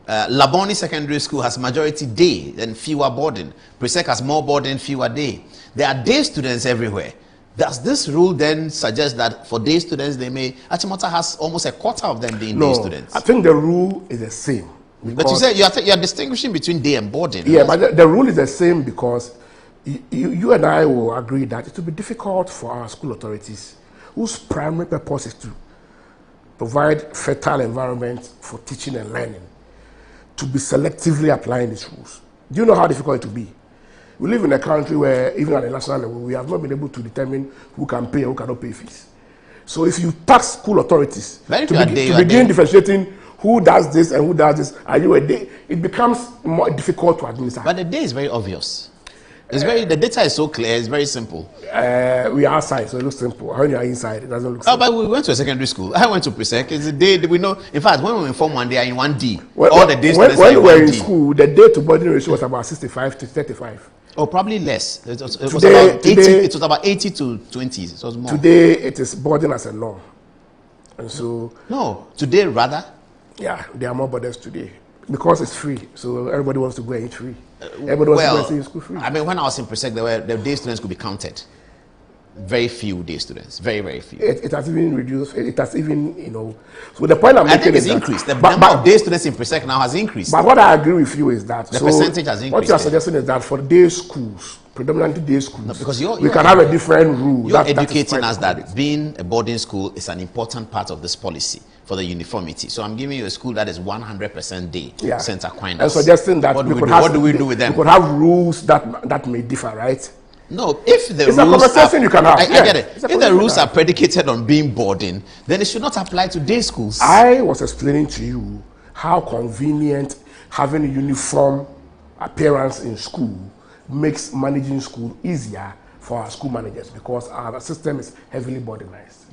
Laboni Secondary School has majority day and fewer boarding. Presec has more boarding, fewer day. There are day students everywhere. Does this rule then suggest that for day students they may... Achimota has almost a quarter of them being day students. I think the rule is the same. But you said you're distinguishing between day and boarding. Yeah, but the rule is the same because you and I will agree that it will be difficult for our school authorities, whose primary purpose is to provide fertile environment for teaching and learning, to be selectively applying these rules. Do you know how difficult it will be? We live in a country where, even at the national level, we have not been able to determine who can pay and who cannot pay fees. So if you tax school authorities to begin differentiating who does this and who does this, are you a day, it becomes more difficult to administer. But the day is very obvious. It's the data is so clear, it's very simple. We are outside, so it looks simple. When you are inside, it doesn't look simple. But we went to a secondary school. I went to Presec. It's a day we know. In fact, when we inform one day, are in 1D. All the days when we were in school, the day to boarding ratio was about 65 to 35. Oh, probably less. It was about 80 to 20. It was more. Today, it is boarding as a norm. And so... No, today rather? Yeah, there are more boarders today. Because it's free, so everybody wants to go and eat free. Everybody wants to go and see school free. I mean, when I was in Presec, the day students could be counted. Very few day students, very, very few. It has even reduced. It has even, So the point I'm making is increased. The number of day students in Presec now has increased. But what I agree with you is that the percentage has increased. What you are suggesting is that for day schools, predominantly day schools, no, because we can have a different rule. You're educating us that being a boarding school is an important part of this policy for the uniformity. So I'm giving you a school that is 100% day, St. Aquinas. And suggesting that what do we do with them? We could have rules that may differ, right? No, if the rules a conversation you can have. I get it. If the rules are predicated on being boarding, then it should not apply to day schools. I was explaining to you how convenient having a uniform appearance in school makes managing school easier for our school managers because our system is heavily boardingized.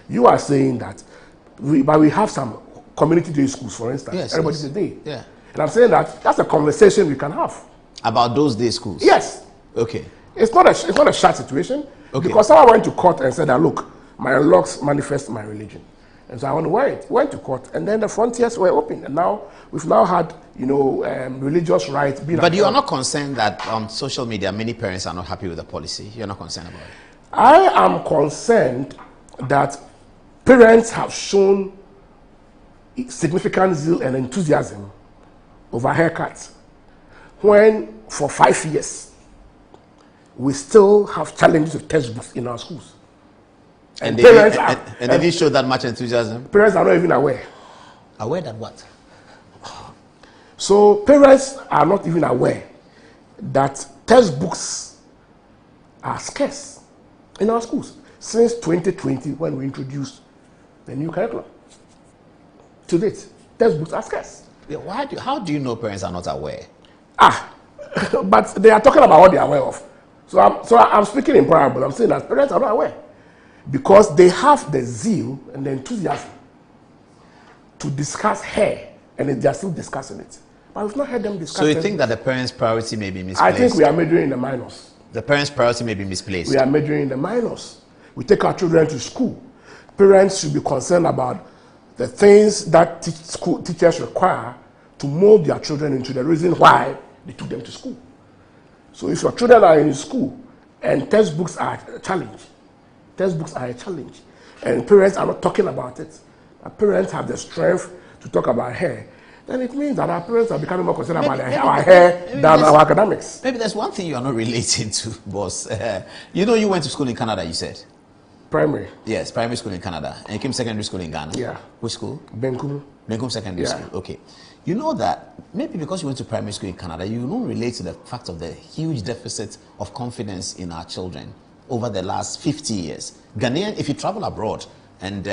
You are saying that, but we have some community day schools, for instance. Yes, everybody's a day. Yeah. And I'm saying that that's a conversation we can have. About those day schools? Yes. Okay. It's not a short situation because someone went to court and said that, look, my locks manifest my religion. And so I went to court, and then the frontiers were open, and now we've had religious rights being. But you are not concerned that on social media many parents are not happy with the policy. You're not concerned about it. I am concerned that parents have shown significant zeal and enthusiasm over haircuts when for 5 years we still have challenges with textbooks in our schools. And they didn't show that much enthusiasm? Parents are not even aware. Aware that what? So parents are not even aware that textbooks are scarce in our schools since 2020 when we introduced the new curriculum. To date, textbooks are scarce. Yeah, how do you know parents are not aware? But they are talking about what they are aware of. So I'm speaking in parable. I'm saying that parents are not aware because they have the zeal and the enthusiasm to discuss hair, and they are still discussing it. But we've not heard them discuss. So you think that the parents' priority may be misplaced? I think we are majoring in the minors. The parents' priority may be misplaced. We are majoring in the minors. We take our children to school. Parents should be concerned about the things that teachers require to mold their children into the reason why they took them to school. So if your children are in school and textbooks are a challenge, and parents are not talking about it, parents have the strength to talk about hair, then it means that our parents are becoming more concerned about our hair than our academics. Maybe there's one thing you are not relating to, boss. You know, you went to school in Canada, you said? Primary. Yes, primary school in Canada. And you came secondary school in Ghana? Yeah. Which school? Benkum. Benkum Secondary School, okay. You know that maybe because you went to primary school in Canada, you don't relate to the fact of the huge deficit of confidence in our children over the last 50 years. Ghanaian, if you travel abroad, and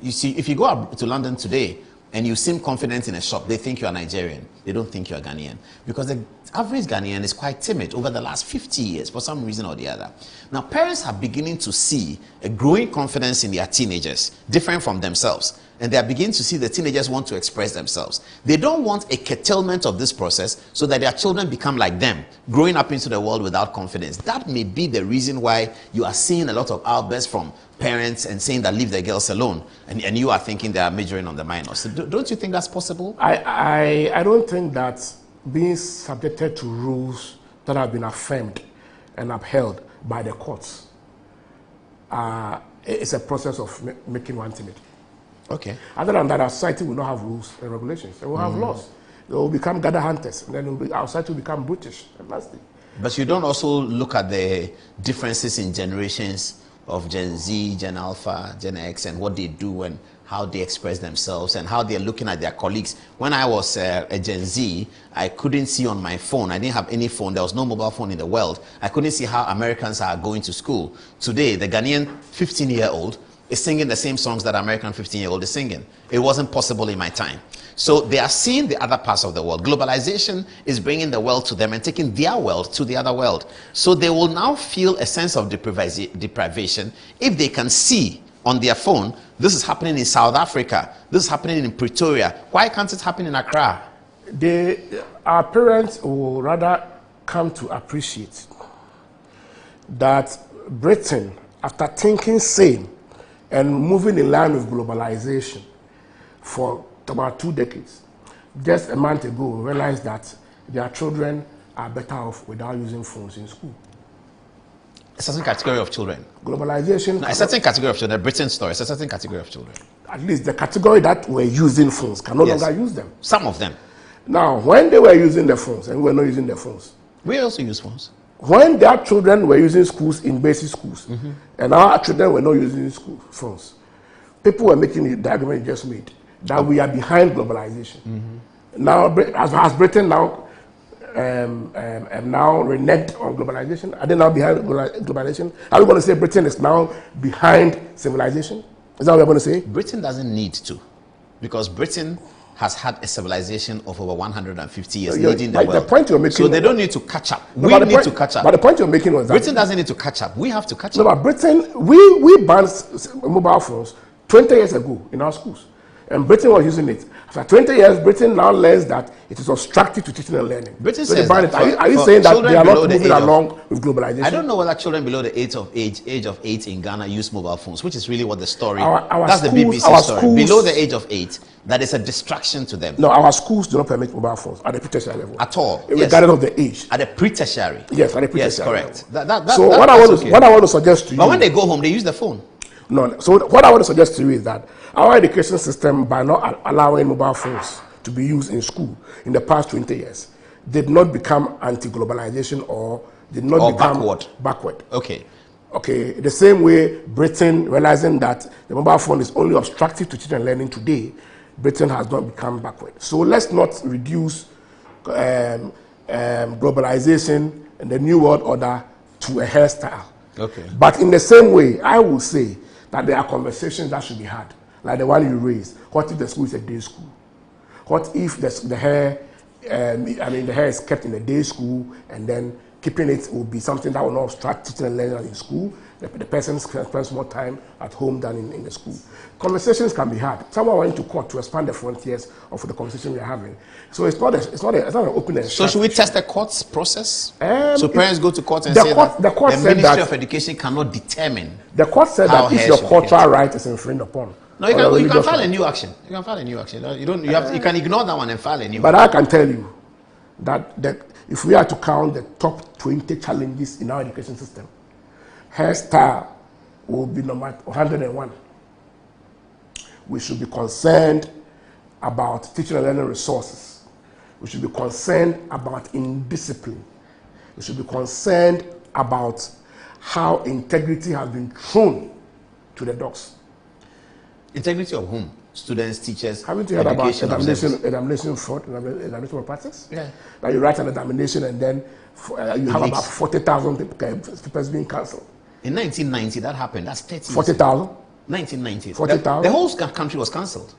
you see, if you go to London today, and you seem confident in a shop, they think you are Nigerian. They don't think you are Ghanaian. Because the average Ghanaian is quite timid over the last 50 years for some reason or the other. Now, parents are beginning to see a growing confidence in their teenagers, different from themselves. And they are beginning to see the teenagers want to express themselves. They don't want a curtailment of this process so that their children become like them, growing up into the world without confidence. That may be the reason why you are seeing a lot of outbursts from parents and saying that leave the girls alone, and you are thinking they are majoring on the minors. So don't you think that's possible? I don't think that being subjected to rules that have been affirmed and upheld by the courts is a process of making one timid. Okay. Other than that, our society will not have rules and regulations. They will have laws. They will become gather hunters, and then our society will become brutish and nasty. But you don't also look at the differences in generations of Gen Z, Gen Alpha, Gen X, and what they do and how they express themselves and how they're looking at their colleagues. When I was a Gen Z, I couldn't see on my phone. I didn't have any phone. There was no mobile phone in the world. I couldn't see how Americans are going to school. Today, the Ghanaian 15-year-old is singing the same songs that American 15-year-old is singing. It wasn't possible in my time. So they are seeing the other parts of the world. Globalization is bringing the world to them and taking their world to the other world. So they will now feel a sense of deprivation if they can see on their phone, this is happening in South Africa, this is happening in Pretoria. Why can't it happen in Accra? Our parents will rather come to appreciate that Britain, after thinking sane and moving in line with globalization for about 2 decades, just a month ago realized that their children are better off without using phones in school. A certain category of children. Globalization. No, a certain category of children. Britain's story. It's a certain category of children. At least the category that were using phones can no longer use them. Some of them. Now, when they were using the phones and we were not using the phones. We also use phones. When their children were using schools in basic schools, and our children were not using phones, people were making the argument you just made that we are behind globalization. Now, as Britain now now reneged on globalization, are they now behind globalization? Are we going to say Britain is now behind civilization? Is that what we're going to say? Britain doesn't need to, because Britain has had a civilization of over 150 years leading the world. The point you're making, so they don't need to catch up. We need to catch up. But the point you're making was that Britain doesn't need to catch up. We have to catch up. No, but Britain, we banned mobile phones 20 years ago in our schools. And Britain was using it. After 20 years, Britain now learns that it is obstructive to teaching and learning. Britain so says that are you saying that they are not moving along with globalization? I don't know whether children below the age of 8 in Ghana use mobile phones, which is really what the story. That's the BBC story. Below the age of 8, that is a distraction to them. No, our schools do not permit mobile phones at the pre-tertiary level. At all. Regardless of the age. At the pre-tertiary. Yes, at the pre-tertiary. Yes, correct. So what I want to suggest to you. But when they go home, they use the phone. No. So what I want to suggest to you is that our education system, by not allowing mobile phones to be used in school in the past 20 years, did not become anti-globalization or did not become backward. Okay. The same way Britain, realizing that the mobile phone is only obstructive to teaching and learning today, Britain has not become backward. So let's not reduce globalization and the new world order to a hairstyle. Okay. But in the same way, I will say that there are conversations that should be had, like the one you raised. What if the school is a day school? What if the hair, the hair is kept in a day school, and then keeping it will be something that will not obstruct teaching and learning in school? The person spends more time at home than in the school. Conversations can be had. Someone went to court to expand the frontiers of the conversation we are having. So it's not an open and shut. So should we test the court's process? So parents go to court and say that the Ministry of Education cannot determine. The court said that if your cultural right is infringed upon. No, you can file a new action. You can file a new action. You can ignore that one and file a new. But I can tell you that if we are to count the top 20 challenges in our education system, hairstyle will be number 101. We should be concerned about teaching and learning resources. We should be concerned about indiscipline. We should be concerned about how integrity has been thrown to the dogs. Integrity of whom? Students, teachers, haven't you heard about examination fraud, examination malpractice? Yeah. That you write an examination and then you have about 40,000 papers being cancelled. In 1990, that happened. That's 30 years. 40,000? 1990. 40,000? The whole country was cancelled.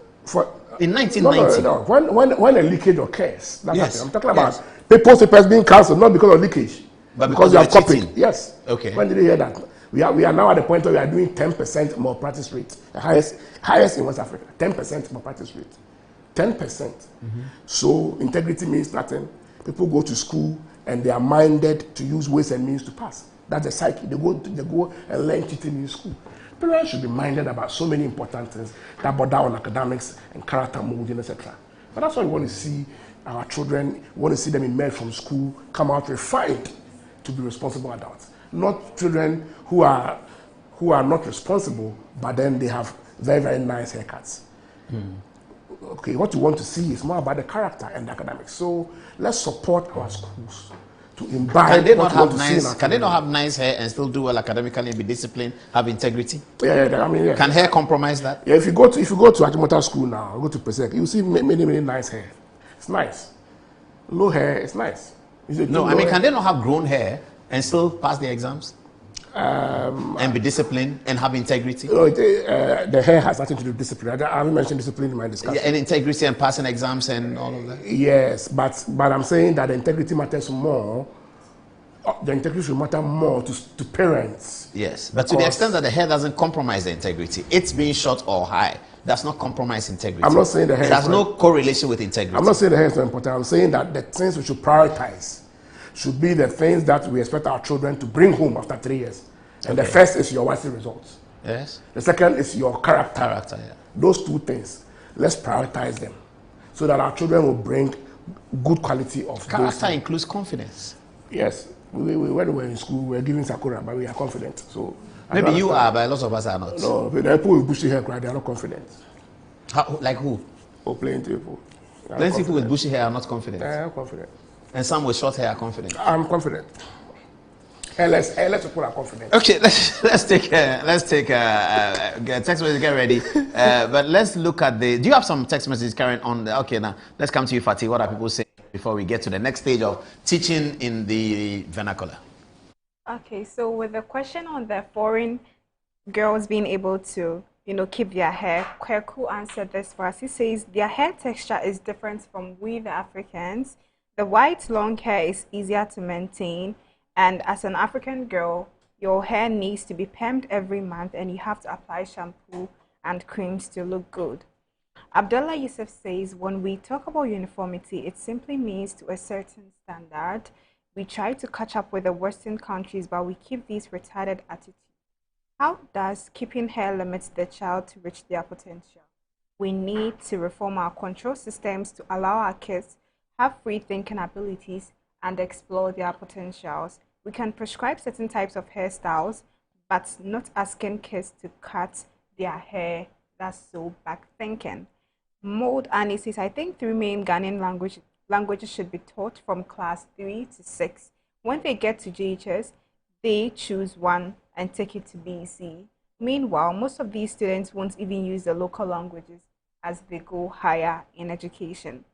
In 1990. No. When a leakage occurs, that's happening. I'm talking about papers being cancelled, not because of leakage. But because you have copied. Yes. Okay. When did you hear that? We are now at the point where we are doing 10% malpractice rate. The highest in West Africa. 10% malpractice rate. 10%. So integrity means nothing. People go to school and they are minded to use ways and means to pass. That's the psyche. They go and learn cheating in school. Parents should be minded about so many important things that border on academics and character molding, etc. But that's why we want to see our children. We want to see them emerge from school, come out refined to be responsible adults. Not children who are not responsible, but then they have very, very nice haircuts. Okay, what you want to see is more about the character and the academics. So let's support our schools to imbibe. Can they not have nice hair and still do well academically and be disciplined, have integrity? Yeah. Can hair compromise that? Yeah, if you go to Ajimota school now, go to Pesek, you see many nice hair. It's nice. Low hair, it's nice. No, I mean, can they not have grown hair and still pass the exams? And be disciplined and have integrity? The hair has nothing to do with discipline. I haven't mentioned discipline in my discussion. And integrity and passing exams and all of that? Yes, but I'm saying that the integrity matters more. The integrity should matter more to parents. Yes, but to the extent that the hair doesn't compromise the integrity, it's being short or high, does not compromise integrity. I'm not saying the hair. It has no correlation with integrity. I'm not saying the hair is not important. I'm saying that the things we should prioritize should be the things that we expect our children to bring home after 3 years. And the first is your WASSCE results. Yes. The second is your character. Yeah. Those two things, let's prioritize them so that our children will bring good quality of character includes confidence. Yes. When we were in school, we were giving Sakura, but we are confident. So maybe you are, but lots of us are not. No, the people with bushy hair, they are not confident. Like who? Oh, plenty people. Plenty people with bushy hair are not confident. They are confident. And some with short hair are confident. I'm confident. And let's people are confident. Okay, let's take text message. Get ready. But let's look at the. Do you have some text messages carrying on? Okay, now let's come to you, Fatih. What are people saying before we get to the next stage of teaching in the vernacular? Okay, so with the question on the foreign girls being able to, keep their hair, Kweku answered this for us. He says their hair texture is different from we the Africans. The white long hair is easier to maintain, and as an African girl, your hair needs to be permed every month and you have to apply shampoo and creams to look good. Abdullah Yusuf says, when we talk about uniformity, it simply means to a certain standard. We try to catch up with the Western countries, but we keep these retarded attitudes. How does keeping hair limit the child to reach their potential? We need to reform our control systems to allow our kids have free thinking abilities and explore their potentials. We can prescribe certain types of hairstyles, but not asking kids to cut their hair. That's so back thinking. Maud Annie says, I think 3 main Ghanaian languages should be taught from class 3 to 6. When they get to JHS, they choose one and take it to BEC. Meanwhile, most of these students won't even use the local languages as they go higher in education.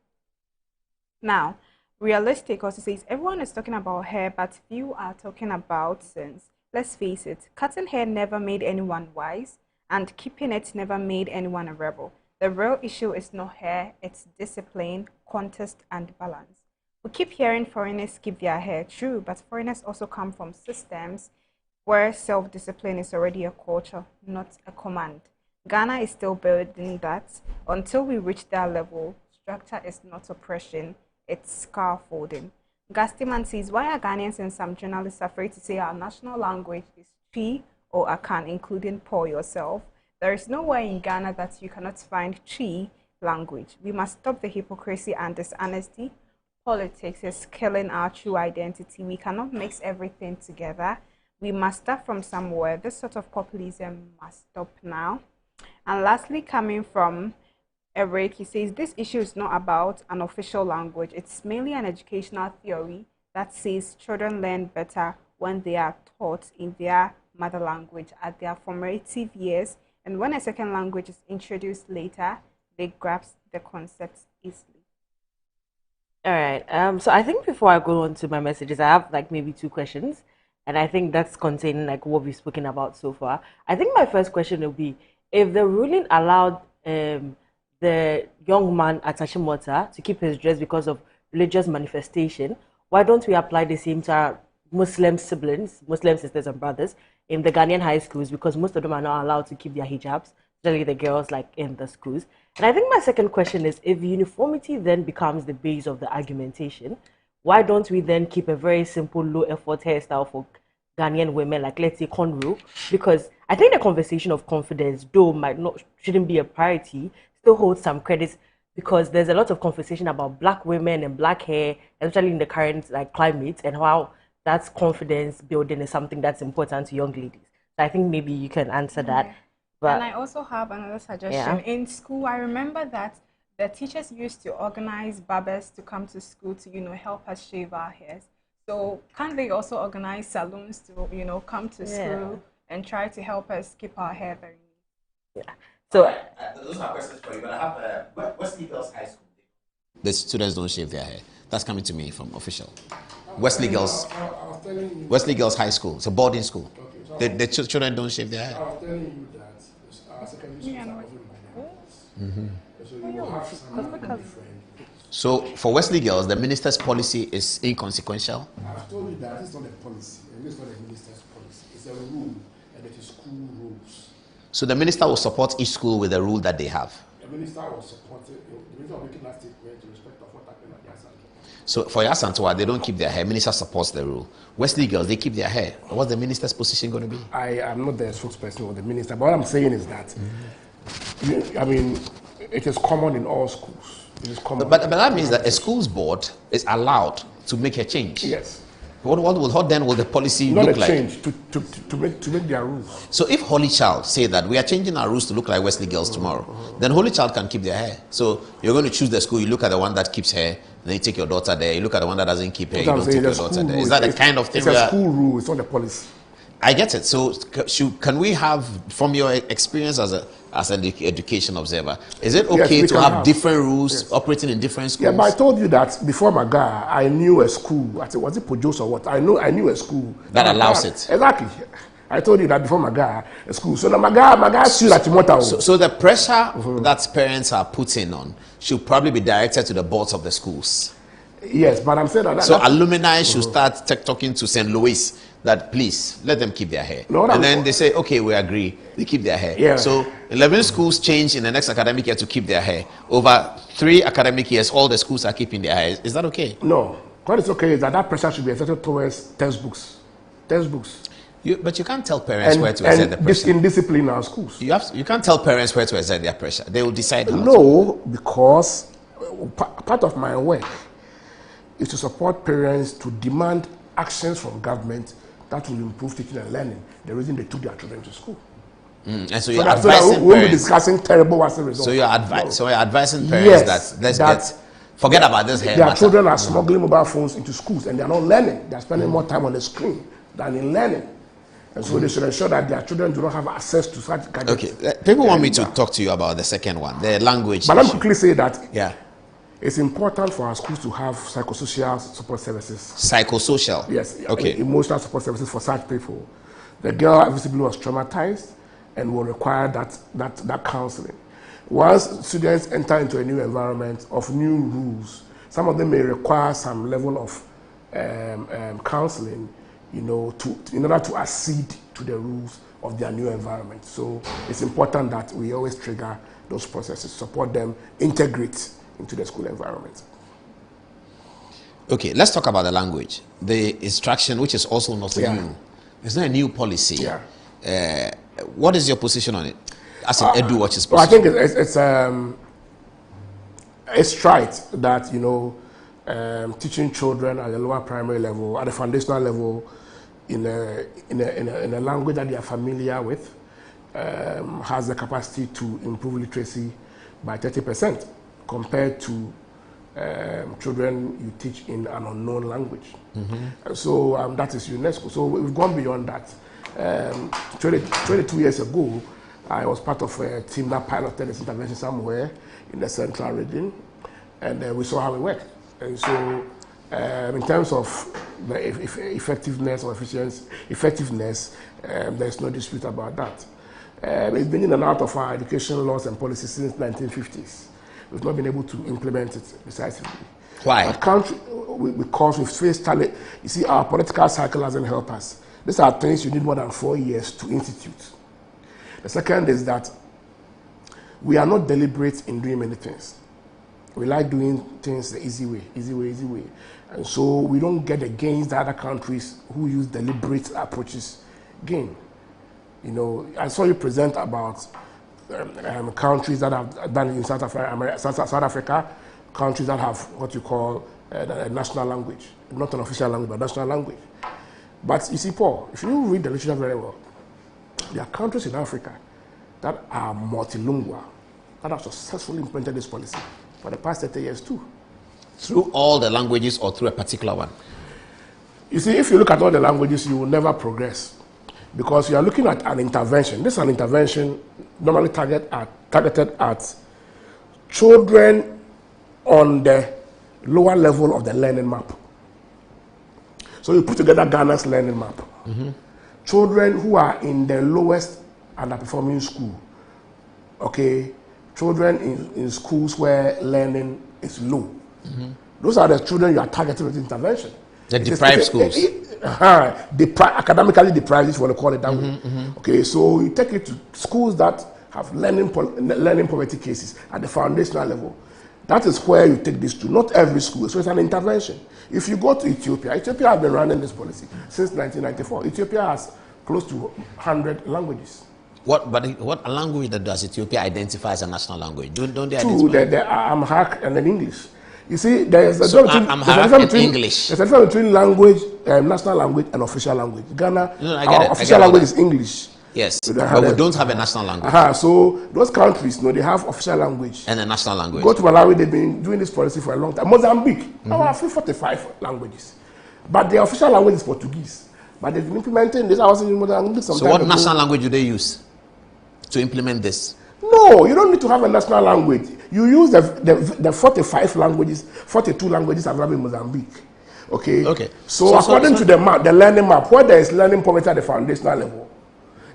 Now, Realistic also says, everyone is talking about hair, but few are talking about sense. Let's face it, cutting hair never made anyone wise, and keeping it never made anyone a rebel. The real issue is not hair, it's discipline, context, and balance. We keep hearing foreigners keep their hair, true, but foreigners also come from systems where self-discipline is already a culture, not a command. Ghana is still building that. Until we reach that level, structure is not oppression, it's scaffolding. Gastiman says, why are Ghanaians and some journalists afraid to say our national language is Twi or Akan, including Paul yourself? There is nowhere in Ghana that you cannot find Twi language. We must stop the hypocrisy and dishonesty. Politics is killing our true identity. We cannot mix everything together. We must start from somewhere. This sort of populism must stop now. And lastly, coming from Eric, he says this issue is not about an official language. It's mainly an educational theory that says children learn better when they are taught in their mother language at their formative years, and when a second language is introduced later, they grasp the concepts easily. All right. So I think before I go on to my messages, I have like maybe 2 questions, and I think that's containing like what we've spoken about so far. I think my first question will be, if the ruling allowed the young man at Achimota to keep his dress because of religious manifestation, why don't we apply the same to our Muslim siblings, Muslim sisters and brothers in the Ghanaian high schools, because most of them are not allowed to keep their hijabs, especially the girls like in the schools. And I think my second question is, if uniformity then becomes the base of the argumentation, why don't we then keep a very simple low effort hairstyle for Ghanaian women, like let's say cornrow? Because I think the conversation of confidence, though shouldn't be a priority, still holds some credits, because there's a lot of conversation about black women and black hair, especially in the current like climate, and how that's confidence building is something that's important to young ladies. So I think maybe you can answer that. But and I also have another suggestion. In school, I remember that the teachers used to organize barbers to come to school to, help us shave our hairs. So can't they also organize salons to, come to school and try to help us keep our hair very neat? Yeah. So those are questions for you, but I have Wesley Girls High School. The students don't shave their hair. That's coming to me from official. Wesley Girls High School. It's a boarding school. Okay, so the children don't shave their hair. I was telling you that our secondary schools are often minorities. So you will have some different. So for Wesley Girls, the minister's policy is inconsequential? I've told you that it's not a policy, and it's not a minister's policy. It's a rule, and it is school rules. So the minister will support each school with the rule that they have? The minister will support it. The minister will make that statement in respect of what happened at Yasantua. So for Yasantua, they don't keep their hair. Minister supports the rule. Wesley Girls, they keep their hair. What's the minister's position going to be? I am not the spokesperson of the minister, but what I'm saying is that, it is common in all schools. It is common. But that means that a school's board is allowed to make a change. Yes. What then will the policy not look a like? Change to make their rules. So if Holy Child say that we are changing our rules to look like Wesley Girls tomorrow, then Holy Child can keep their hair. So you're going to choose the school. You look at the one that keeps hair, then you take your daughter there. You look at the one that doesn't keep hair, you don't take your daughter there. Is that the kind of thing? It's a school rule. It's not a policy. I get it. So can we have, from your experience as an education observer, is it okay to have different rules operating in different schools? Yeah, but I told you that before Maga, I knew a school. Was it Pojos or what? I knew a school that allows it. Exactly. I told you that before Maga, a school. So the Maga still at Timota. So the pressure that parents are putting on should probably be directed to the boards of the schools. Yes, but I'm saying that. So alumni should start talking to St. Louis that please let them keep their hair. And then they say, okay, we agree. They keep their hair. Yeah. So 11 schools change in the next academic year to keep their hair. Over 3 academic years, all the schools are keeping their hair. Is that okay? No. What is okay is that pressure should be exerted towards textbooks. But you can't tell parents where to exert the pressure. Indiscipline in our schools. You can't tell parents where to exert their pressure. They will decide how to. Because part of my work is to support parents to demand actions from government that will improve teaching and learning. The reason they took their children to school. And so you're advising parents. We'll be discussing terrible what's the result. So you're advising parents that forget about this hair. Their children are smuggling mobile phones into schools and they are not learning. They are spending more time on the screen than in learning. And so they should ensure that their children do not have access to such gadgets. Okay, people want me to talk to you about the second one, the language. But let me quickly say that. Yeah. It's important for our schools to have psychosocial support services. Psychosocial? Yes. Okay. Emotional support services for such people. The girl visibly was traumatized and will require that counseling. Once students enter into a new environment of new rules, some of them may require some level of counseling, in order to accede to the rules of their new environment. So it's important that we always trigger those processes, support them, integrate into the school environment. Okay, let's talk about the language. The instruction, which is also not new. It's not a new policy. Yeah. What is your position on it? As in EduWatch's position? Well, I think it's right that teaching children at the lower primary level, at the foundational level, in a language that they are familiar with, has the capacity to improve literacy, by 30% compared to children you teach in an unknown language. So that is UNESCO. So we've gone beyond that. 22 years ago, I was part of a team that piloted this intervention somewhere in the central region, and we saw how it worked. And so in terms of the effectiveness or effectiveness, there's no dispute about that. It's been in and out of our education laws and policies since 1950s. We've not been able to implement it decisively. Why? Because we've faced challenge. You see, our political cycle hasn't helped us. These are things you need more than 4 years to institute. The second is that we are not deliberate in doing many things. We like doing things the easy way. And so we don't get against the other countries who use deliberate approaches gain. You know, I saw you present about countries that have done in South Africa, countries that have what you call a national language, not an official language, but national language. But you see, Paul, if you read the literature very well, there are countries in Africa that are multilingual, that have successfully implemented this policy for the past 30 years too. Through all the languages or through a particular one? You see, if you look at all the languages, you will never progress because you are looking at an intervention. This is an intervention normally targeted at children on the lower level of the learning map. So you put together Ghana's learning map. Children who are in the lowest underperforming school, okay, children in schools where learning is low. Those are the children you are targeting with intervention. The deprived schools. Academically deprived, if you want to call it that way. Okay, so you take it to schools that have learning poverty cases at the foundational level. That is where you take this to. Not every school. So it's an intervention. If you go to Ethiopia has been running this policy since 1994. Ethiopia has close to 100 languages. What language does Ethiopia identify as a national language? Don't they identify? Two, the Amharic and then English. You see, there's a difference between English. There's a difference between language, national language, and official language. Ghana, our official language is English. Yes, but we don't have a national language. So those countries, they have official language and a national language. Go to Malawi, they've been doing this policy for a long time. Mozambique, now have 45 languages, but their official language is Portuguese. But they've been implementing this. I was in Mozambique sometime. So what national language do they use to implement this? No, you don't need to have a national language. You use the 45 languages, 42 languages available in Mozambique. Okay. So according to the map, the learning map, where there is learning poverty at the foundational level,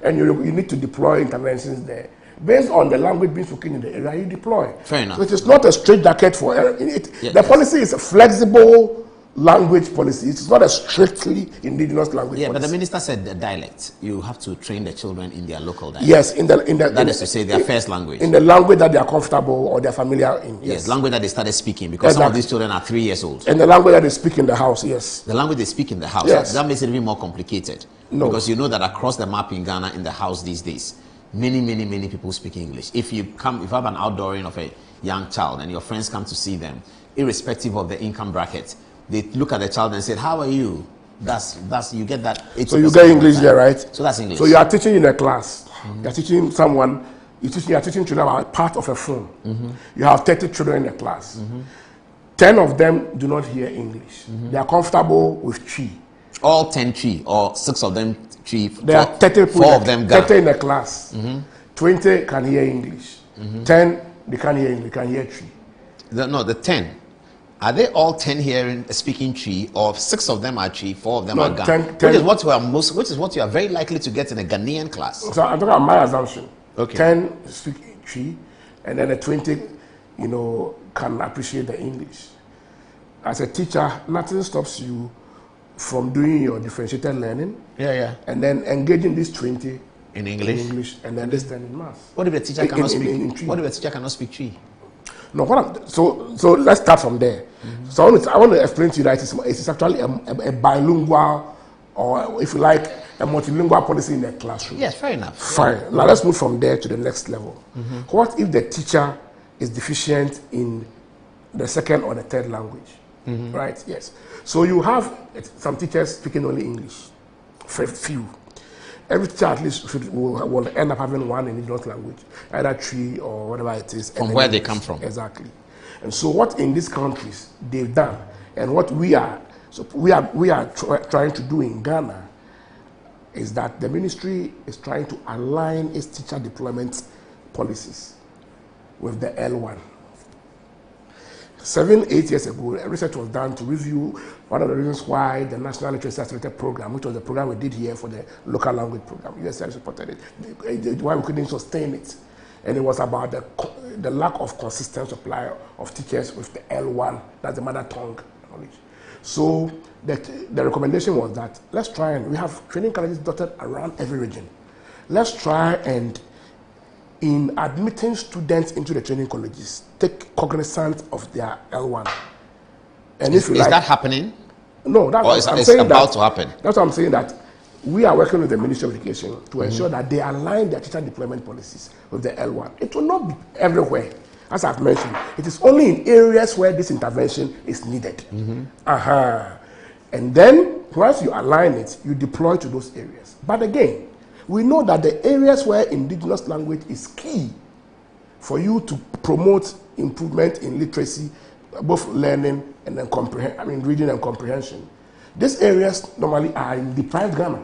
and you need to deploy interventions there. Based on the language being spoken in the area, you deploy. Fair enough. So it is not a straight jacket for it. The policy is a flexible language policy. It's not a strictly indigenous language policy. But the minister said the dialect. You have to train the children in their local dialect. Yes, that is to say their first language. In the language that they are comfortable or they are familiar in. Yes, language that they started speaking because some of these children are 3 years old. And the language that they speak in the house, yes. The language they speak in the house. Yes. That makes it even more complicated. No. Because you know that across the map in Ghana, in the house these days, many people speak English. If you have an outdooring of a young child and your friends come to see them, irrespective of the income bracket, they look at the child and say, "How are you?" That's you get that. So you get English there, right? So that's English. So you are teaching in a class. You are teaching someone. You are teaching children about part of a phone. You have 30 children in the class. 10 of them do not hear English. They are comfortable with Chi. All 10 Chi, or 6 of them Chi. There are 30 4 of them 30 in the class. 20 can hear English. 10 they can't hear English. They can hear Chi. The 10. Are they all 10 speaking Chi, or 6 of them are Chi, 4 of them are Ghana? Which is what you are very likely to get in a Ghanaian class. So I'm talking about my assumption. Okay. 10 speak Chi, and then the 20, can appreciate the English. As a teacher, nothing stops you from doing your differentiated learning. And then engaging these 20 in English, and then this 10 in maths. What if the teacher cannot speak? What if the teacher cannot speak Chi? No, so let's start from there. So I want to explain to you that it's actually a bilingual, or if you like, a multilingual policy in the classroom. Yes, fair enough. Fine. Now let's move from there to the next level. What if the teacher is deficient in the second or the third language? Right? Yes. So you have some teachers speaking only English, few. every teacher at least will end up having one indigenous language, either Twi or whatever it is. From where they come from. Exactly. And so what in these countries they've done, and what we are trying to do in Ghana, is that the ministry is trying to align its teacher deployment policies with the L1. 7-8 years ago, research was done to review one of the reasons why the National Literacy Accelerator Program, which was the program we did here for the local language program, USAID supported it, why we couldn't sustain it. And it was about the lack of consistent supply of teachers with the L1, that's the mother tongue knowledge. So the recommendation was that let's try, and we have training colleges dotted around every region. Let's try and, in admitting students into the training colleges, take cognizance of their L1. And is that happening? No, that's or it's about to happen. That's what I'm saying, that we are working with the Ministry of Education to ensure that they align their teacher deployment policies with the L1. It will not be everywhere, as I've mentioned. It is only in areas where this intervention is needed. And then, once you align it, you deploy to those areas. But again, we know that the areas where indigenous language is key for you to promote improvement in literacy, both learning and then reading and comprehension, these areas normally are in deprived Ghana.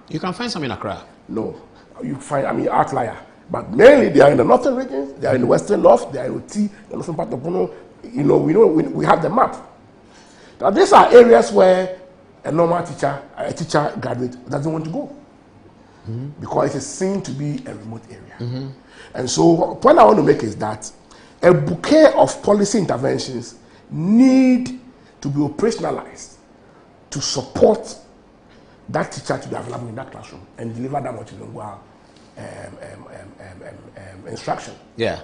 You can find some in Accra. No, you find, outlier. But mainly they are in the northern regions, they are in the western north, they are in Oti, the northern part of Bono. We have the map. Now these are areas where a normal teacher, a teacher graduate doesn't want to go. Because it is seen to be a remote area. And so the point I want to make is that a bouquet of policy interventions need to be operationalized to support that teacher to be available in that classroom and deliver that multilingual instruction. Yeah.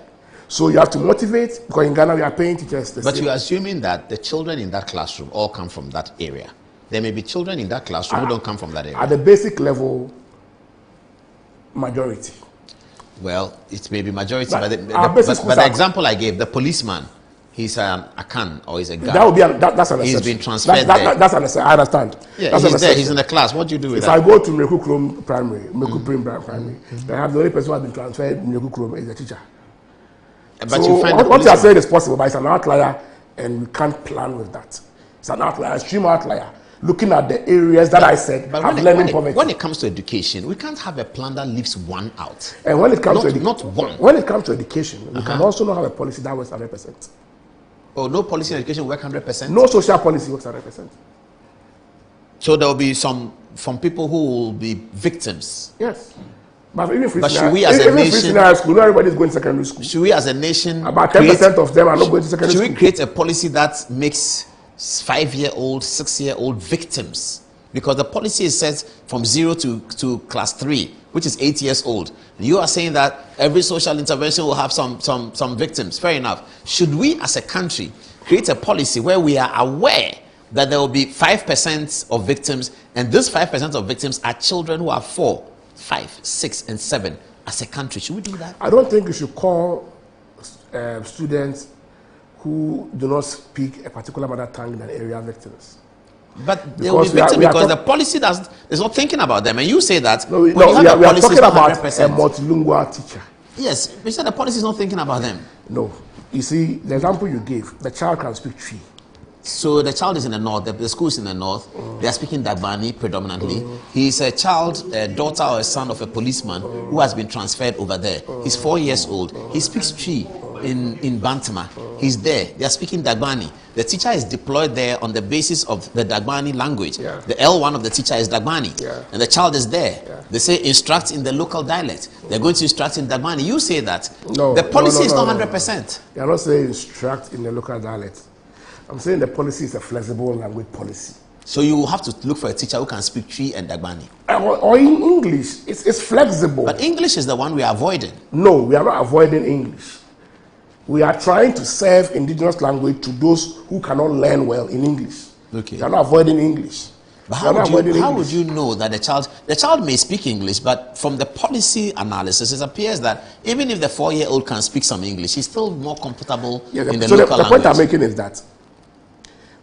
So you have to motivate, because in Ghana we are paying teachers the But same. you're assuming that the children in that classroom all come from that area. There may be children in that classroom who don't come from that area. At the basic level, majority. Well, it may be majority, But but the the example I gave, the policeman, he's an Akan or he's a guy. That would be that's an He's exception. been transferred there. That's an exception. I understand. Yeah, That's he's there. He's in the class. What do you do with if that? I go to Mreku Krom Primary, Mreku Primary, then I have the only person who has been transferred in Mreku Krom is the teacher. But So you find what you are saying is possible, but it's an outlier, and we can't plan with that. It's an outlier, extreme outlier. Looking at the areas that I said have learning poverty. When it comes to education, we can't have a plan that leaves one out. And when it comes to not one. When it comes to education, we can also not have a policy that works 100%. Oh, no policy in education work 100%? No social policy works 100%. So there will be some people who will be victims. Yes. But even should we as a nation, school, not everybody is going to secondary school. Should we as a nation, about 10% of them are not going to secondary school? Should we create a policy that makes 5-year-old, 6-year-old victims? Because the policy is set from 0 to class 3, which is 8 years old. You are saying that every social intervention will have some victims. Fair enough. Should we as a country create a policy where we are aware that there will be 5% of victims, and these 5% of victims are children who are 4, 5, 6, and 7 as a country? Should we do that? I don't think you should call students who do not speak a particular mother tongue in an area victims. But they will be victims because the policy is not thinking about them. And you say that we are talking about a multilingual teacher. Yes, you said the policy is not thinking about them. No. You see, the example you gave, the child can speak Twi. So the child is in the north, the school is in the north, they are speaking Dagbani predominantly. He's a child, a daughter or a son of a policeman who has been transferred over there. He's 4 years old. He speaks Twi in Bantama. He's there. They are speaking Dagbani. The teacher is deployed there on the basis of the Dagbani language. Yeah. The L1 of the teacher is Dagbani. Yeah. And the child is there. Yeah. They say instruct in the local dialect. They're going to instruct in Dagbani. You say that. No. The policy is not 100%. You're not saying instruct in the local dialect. I'm saying the policy is a flexible language policy. So you will have to look for a teacher who can speak Twi and Dagbani. Or in English. It's flexible. But English is the one we are avoiding. No, we are not avoiding English. We are trying to serve indigenous language to those who cannot learn well in English. Okay. We are not avoiding English. But how would you know that the child may speak English, but from the policy analysis, it appears that even if the 4-year-old can speak some English, he's still more comfortable in the local language. The point I'm making is that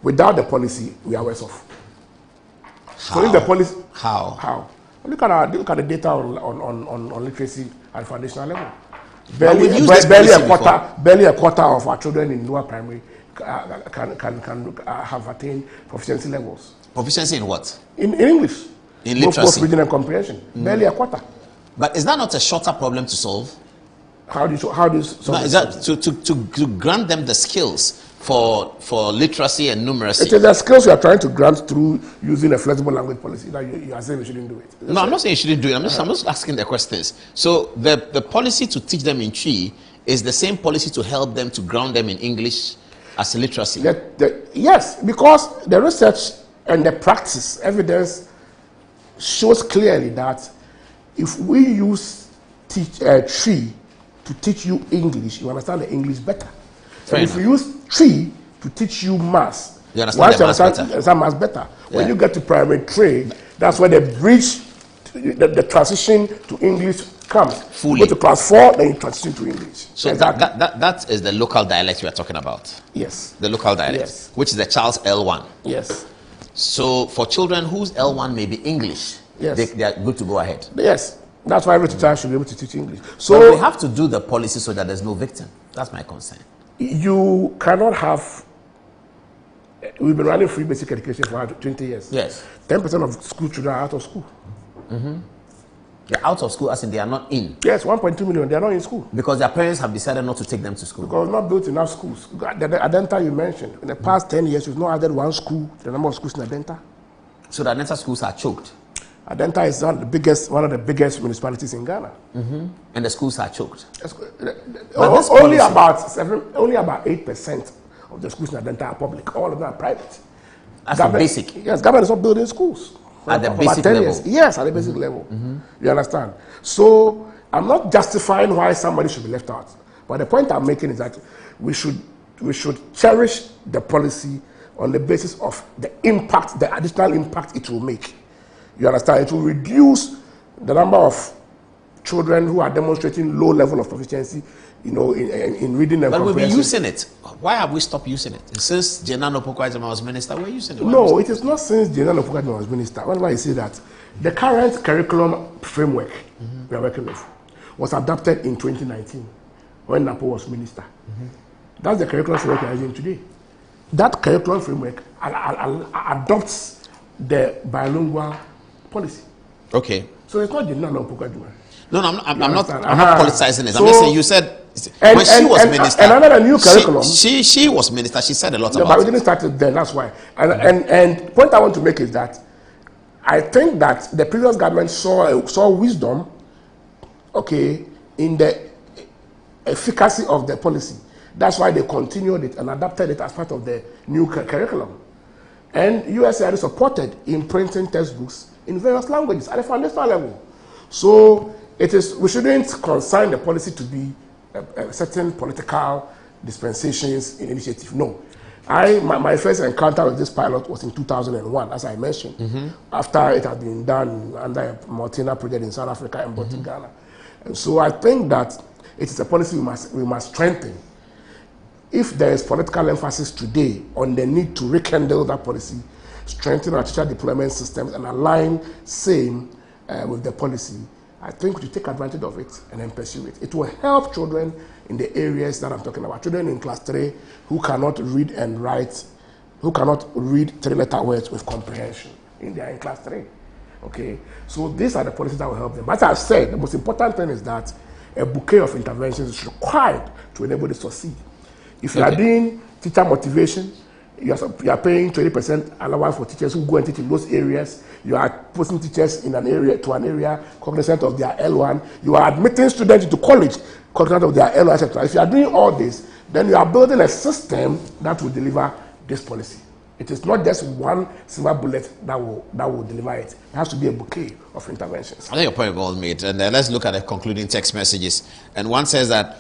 without the policy, we are worse off. How? So if the policy, how? Look at the data on literacy at foundational level. Barely a quarter of our children in lower primary can have attained proficiency levels. Proficiency in what? In English. In literacy. Both reading and comprehension. Barely a quarter. But is that not a shorter problem to solve? How do you solve is that to grant them the skills for literacy and numeracy? It is the skills you are trying to grant through using a flexible language policy. That you are saying we shouldn't do it. No, I'm not saying you shouldn't do it. I'm just asking the questions. So the policy to teach them in Twi is the same policy to help them to ground them in English as literacy. Yes, because the research and the practice evidence shows clearly that if we use Twi to teach you English, you understand the English better. And if you use Twi to teach you maths, you understand maths better. When you get to primary 3, that's where the bridge, the transition to English comes. Fully. You go to class 4, then you transition to English. So exactly. that is the local dialect we are talking about. Yes. The local dialect, yes. Which is the child's L1. Yes. So for children whose L1 may be English, yes, they are good to go ahead. Yes. That's why every teacher should be able to teach English. So but we have to do the policy so that there's no victim. That's my concern. You cannot have. We've been running free basic education for 20 years. Yes. 10% of school children are out of school. Mm-hmm. They're out of school as in they are not in. Yes, 1.2 million. They are not in school because their parents have decided not to take them to school. Because not built enough schools. The Adenta you mentioned, in the past 10 years, we've not added one school to the number of schools in Adenta. So the Adenta schools are choked. Adenta is one of the biggest municipalities in Ghana. Mm-hmm. And the schools are choked. Only about 8% of the schools in Adenta are public. All of them are private. That's the basic. Yes, government is not building schools. At the basic level? Yes, at the basic level. Mm-hmm. You understand? So I'm not justifying why somebody should be left out. But the point I'm making is that we should cherish the policy on the basis of the impact, the additional impact it will make. You understand? It will reduce the number of children who are demonstrating low level of proficiency, in reading and comprehension. But we'll be using it. Why have we stopped using it? Since Jenna Opoku-Agyeman was minister, we're using it. No, it is not since Jenna Opoku-Agyeman was minister. Whenever I say that, the current curriculum framework we are working with was adopted in 2019 when Napo was minister. Mm-hmm. That's the curriculum framework we are using today. That curriculum framework adopts the bilingual policy. Okay. So it's not Jenna Opoku-Agyeman. No, I'm not politicizing it. I'm just saying you said when she was minister. And another new curriculum. She was minister. She said a lot about but we didn't start it then. That's why. And the point I want to make is that I think that the previous government saw wisdom, in the efficacy of the policy. That's why they continued it and adapted it as part of the new curriculum. And USAID supported in printing textbooks in various languages at the foundational level. So we shouldn't consign the policy to be a certain political dispensations in initiative. No. My first encounter with this pilot was in 2001, as I mentioned, after it had been done under a Mortina project in South Africa and brought to Ghana. And so I think that it is a policy we must strengthen. If there is political emphasis today on the need to rekindle that policy, strengthen our teacher deployment systems and align same with the policy, I think we should take advantage of it and then pursue it. It will help children in the areas that I'm talking about. Children in class 3 who cannot read and write, who cannot read 3-letter words with comprehension. They are in class 3. Okay? So these are the policies that will help them. But as I've said, the most important thing is that a bouquet of interventions is required to enable them to succeed. If you are doing teacher motivation, you are paying 20% allowance for teachers who go and teach in those areas. You are putting teachers in an area cognizant of their L1. You are admitting students into college cognizant of their L1, etc. If you are doing all this, then you are building a system that will deliver this policy. It is not just one silver bullet that will deliver it. It has to be a bouquet of interventions. I think your point is well made. And let's look at the concluding text messages. And one says that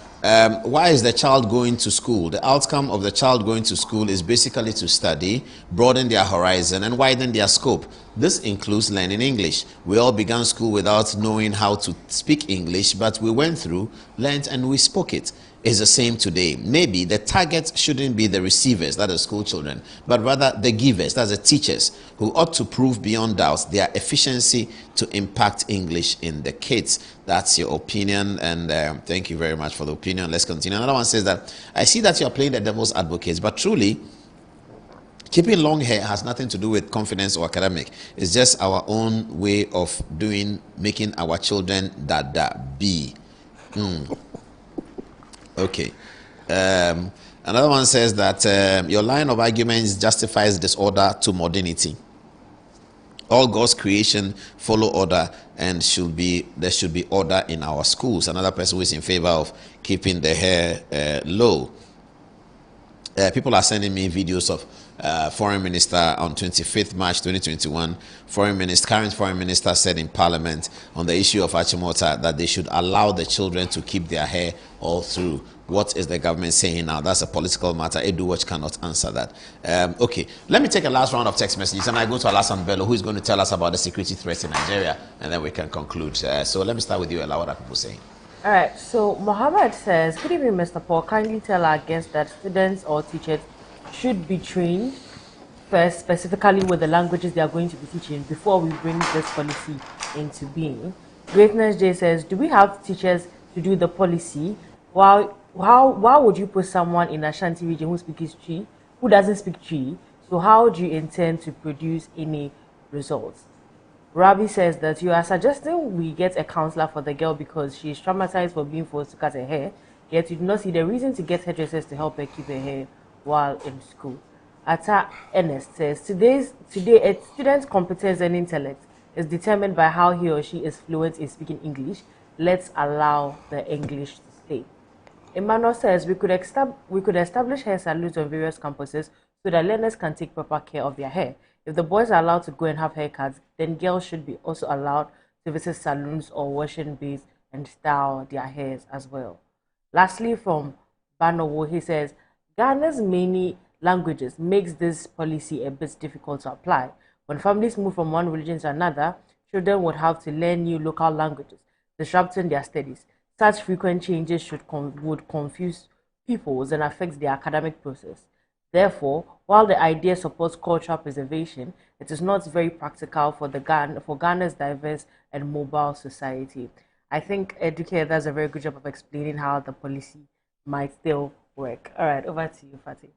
why is the child going to school? The outcome of the child going to school is basically to study, broaden their horizon, and widen their scope. This includes learning English. We all began school without knowing how to speak English, but we went through, learned, and we spoke it. It's the same today. Maybe the target shouldn't be the receivers, that is school children, but rather the givers, that's the teachers, who ought to prove beyond doubt their efficiency to impact English in the kids. That's your opinion, and thank you very much for the opinion. Let's continue. Another one says that, I see that you're playing the devil's advocate, but truly, keeping long hair has nothing to do with confidence or academic. It's just our own way of making our children dada be. Okay. Another one says that your line of arguments justifies disorder to modernity. All God's creation follow order, and there should be order in our schools. Another person who is in favor of keeping the hair low. People are sending me videos of Foreign Minister on 25th March 2021. Current Foreign Minister said in Parliament on the issue of Achimota that they should allow the children to keep their hair all through. What is the government saying now? That's a political matter. Eduwatch cannot answer that. Okay, let me take a last round of text messages, and I go to Alassane Bello, who is going to tell us about the security threats in Nigeria, and then we can conclude. So let me start with you, Ella. What are people saying? All right, so Mohammed says, good evening, Mr. Paul. Kindly tell our guests that students or teachers should be trained first, specifically with the languages they are going to be teaching before we bring this policy into being. Greatness J says, do we have teachers to do the policy? Why would you put someone in Ashanti region who speaks Twi, who doesn't speak Twi? So how do you intend to produce any results? Rabi says that you are suggesting we get a counselor for the girl because she is traumatized for being forced to cut her hair, yet you do not see the reason to get hairdressers to help her keep her hair while in school. Atta Ernest says, today a student's competence and intellect is determined by how he or she is fluent in speaking English. Let's allow the English to stay. Emmanuel says we could establish hair salons on various campuses so that learners can take proper care of their hair. If the boys are allowed to go and have haircuts, then girls should be also allowed to visit salons or washing bays and style their hairs as well. Lastly, from Banowo, he says, Ghana's many languages makes this policy a bit difficult to apply. When families move from one religion to another, children would have to learn new local languages, disrupting their studies. Such frequent changes would confuse pupils and affect their academic process. Therefore, while the idea supports cultural preservation, it is not very practical for Ghana's diverse and mobile society. I think Educare does a very good job of explaining how the policy might still work. All right, over to you, Fatih.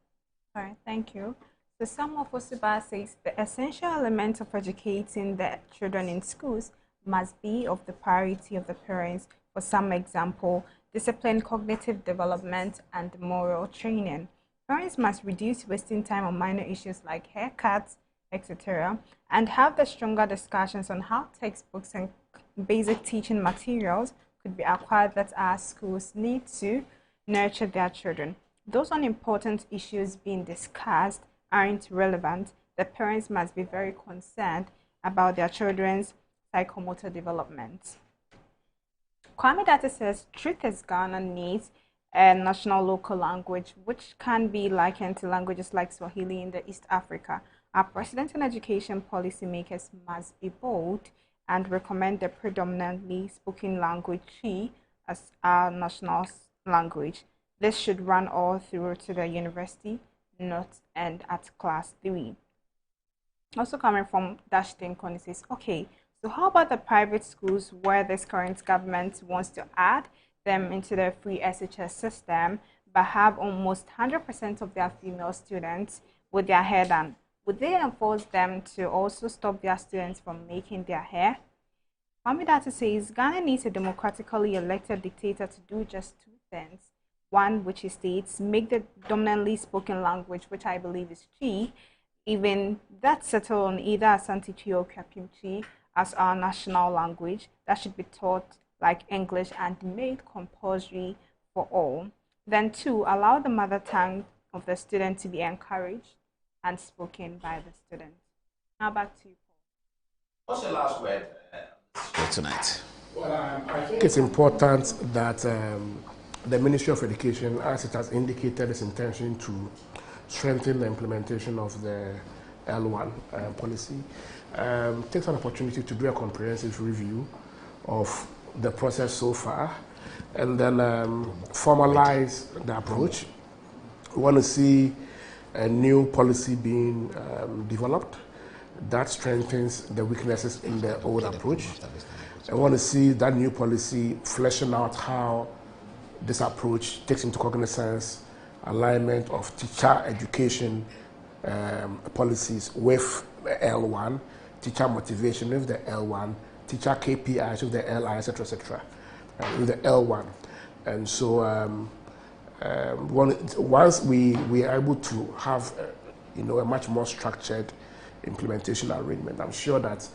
All right, thank you. So Samuel Fosuba says the essential element of educating the children in schools must be of the priority of the parents. For some example, discipline, cognitive development, and moral training. Parents must reduce wasting time on minor issues like haircuts, etc., and have the stronger discussions on how textbooks and basic teaching materials could be acquired that our schools need to nurture their children. Those unimportant issues being discussed aren't relevant. The parents must be very concerned about their children's psychomotor development. Kwame Data says, truth is Ghana needs a national local language, which can be likened to languages like Swahili in the East Africa. Our president and education policymakers must be bold and recommend the predominantly spoken language Twi as our national language. This should run all through to the university, not end at class 3. Also coming from Dashtin Koni says, okay, so how about the private schools where this current government wants to add them into the free SHS system, but have almost 100% of their female students with their hair done? Would they enforce them to also stop their students from making their hair? Famidata says Ghana needs a democratically elected dictator to do just two things. One, which he states, make the dominantly spoken language, which I believe is Twi, even that settle on either Asante Twi or Kwapim Twi as our national language that should be taught like English and made compulsory for all. Then 2, allow the mother tongue of the student to be encouraged and spoken by the student. Now back to you, Paul. What's your last word for tonight? Well, I think it's important that the Ministry of Education, as it has indicated its intention to strengthen the implementation of the L1 policy, takes an opportunity to do a comprehensive review of the process so far, and then formalize the approach. We want to see a new policy being developed that strengthens the weaknesses in the old approach. I want to see that new policy fleshing out how this approach takes into cognizance alignment of teacher education policies with the L1, teacher motivation with the L1, teacher KPIs with the LI, etc., etc., with the L1. And so once we are able to have a much more structured implementation arrangement, I'm sure that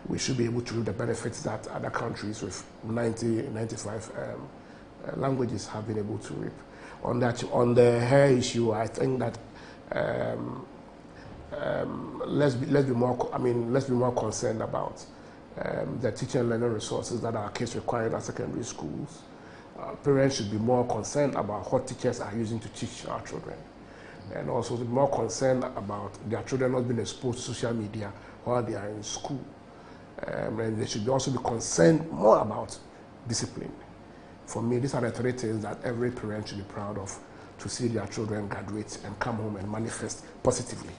we should be able to reap the benefits that other countries with 95 languages have been able to reap. On the hair issue, I think that let's be more concerned about the teaching and learning resources that our kids require in our secondary schools. Parents should be more concerned about what teachers are using to teach our children, and also be more concerned about their children not being exposed to social media while they are in school. And they should also be concerned more about discipline. For me, these are the three things that every parent should be proud of, to see their children graduate and come home and manifest positively.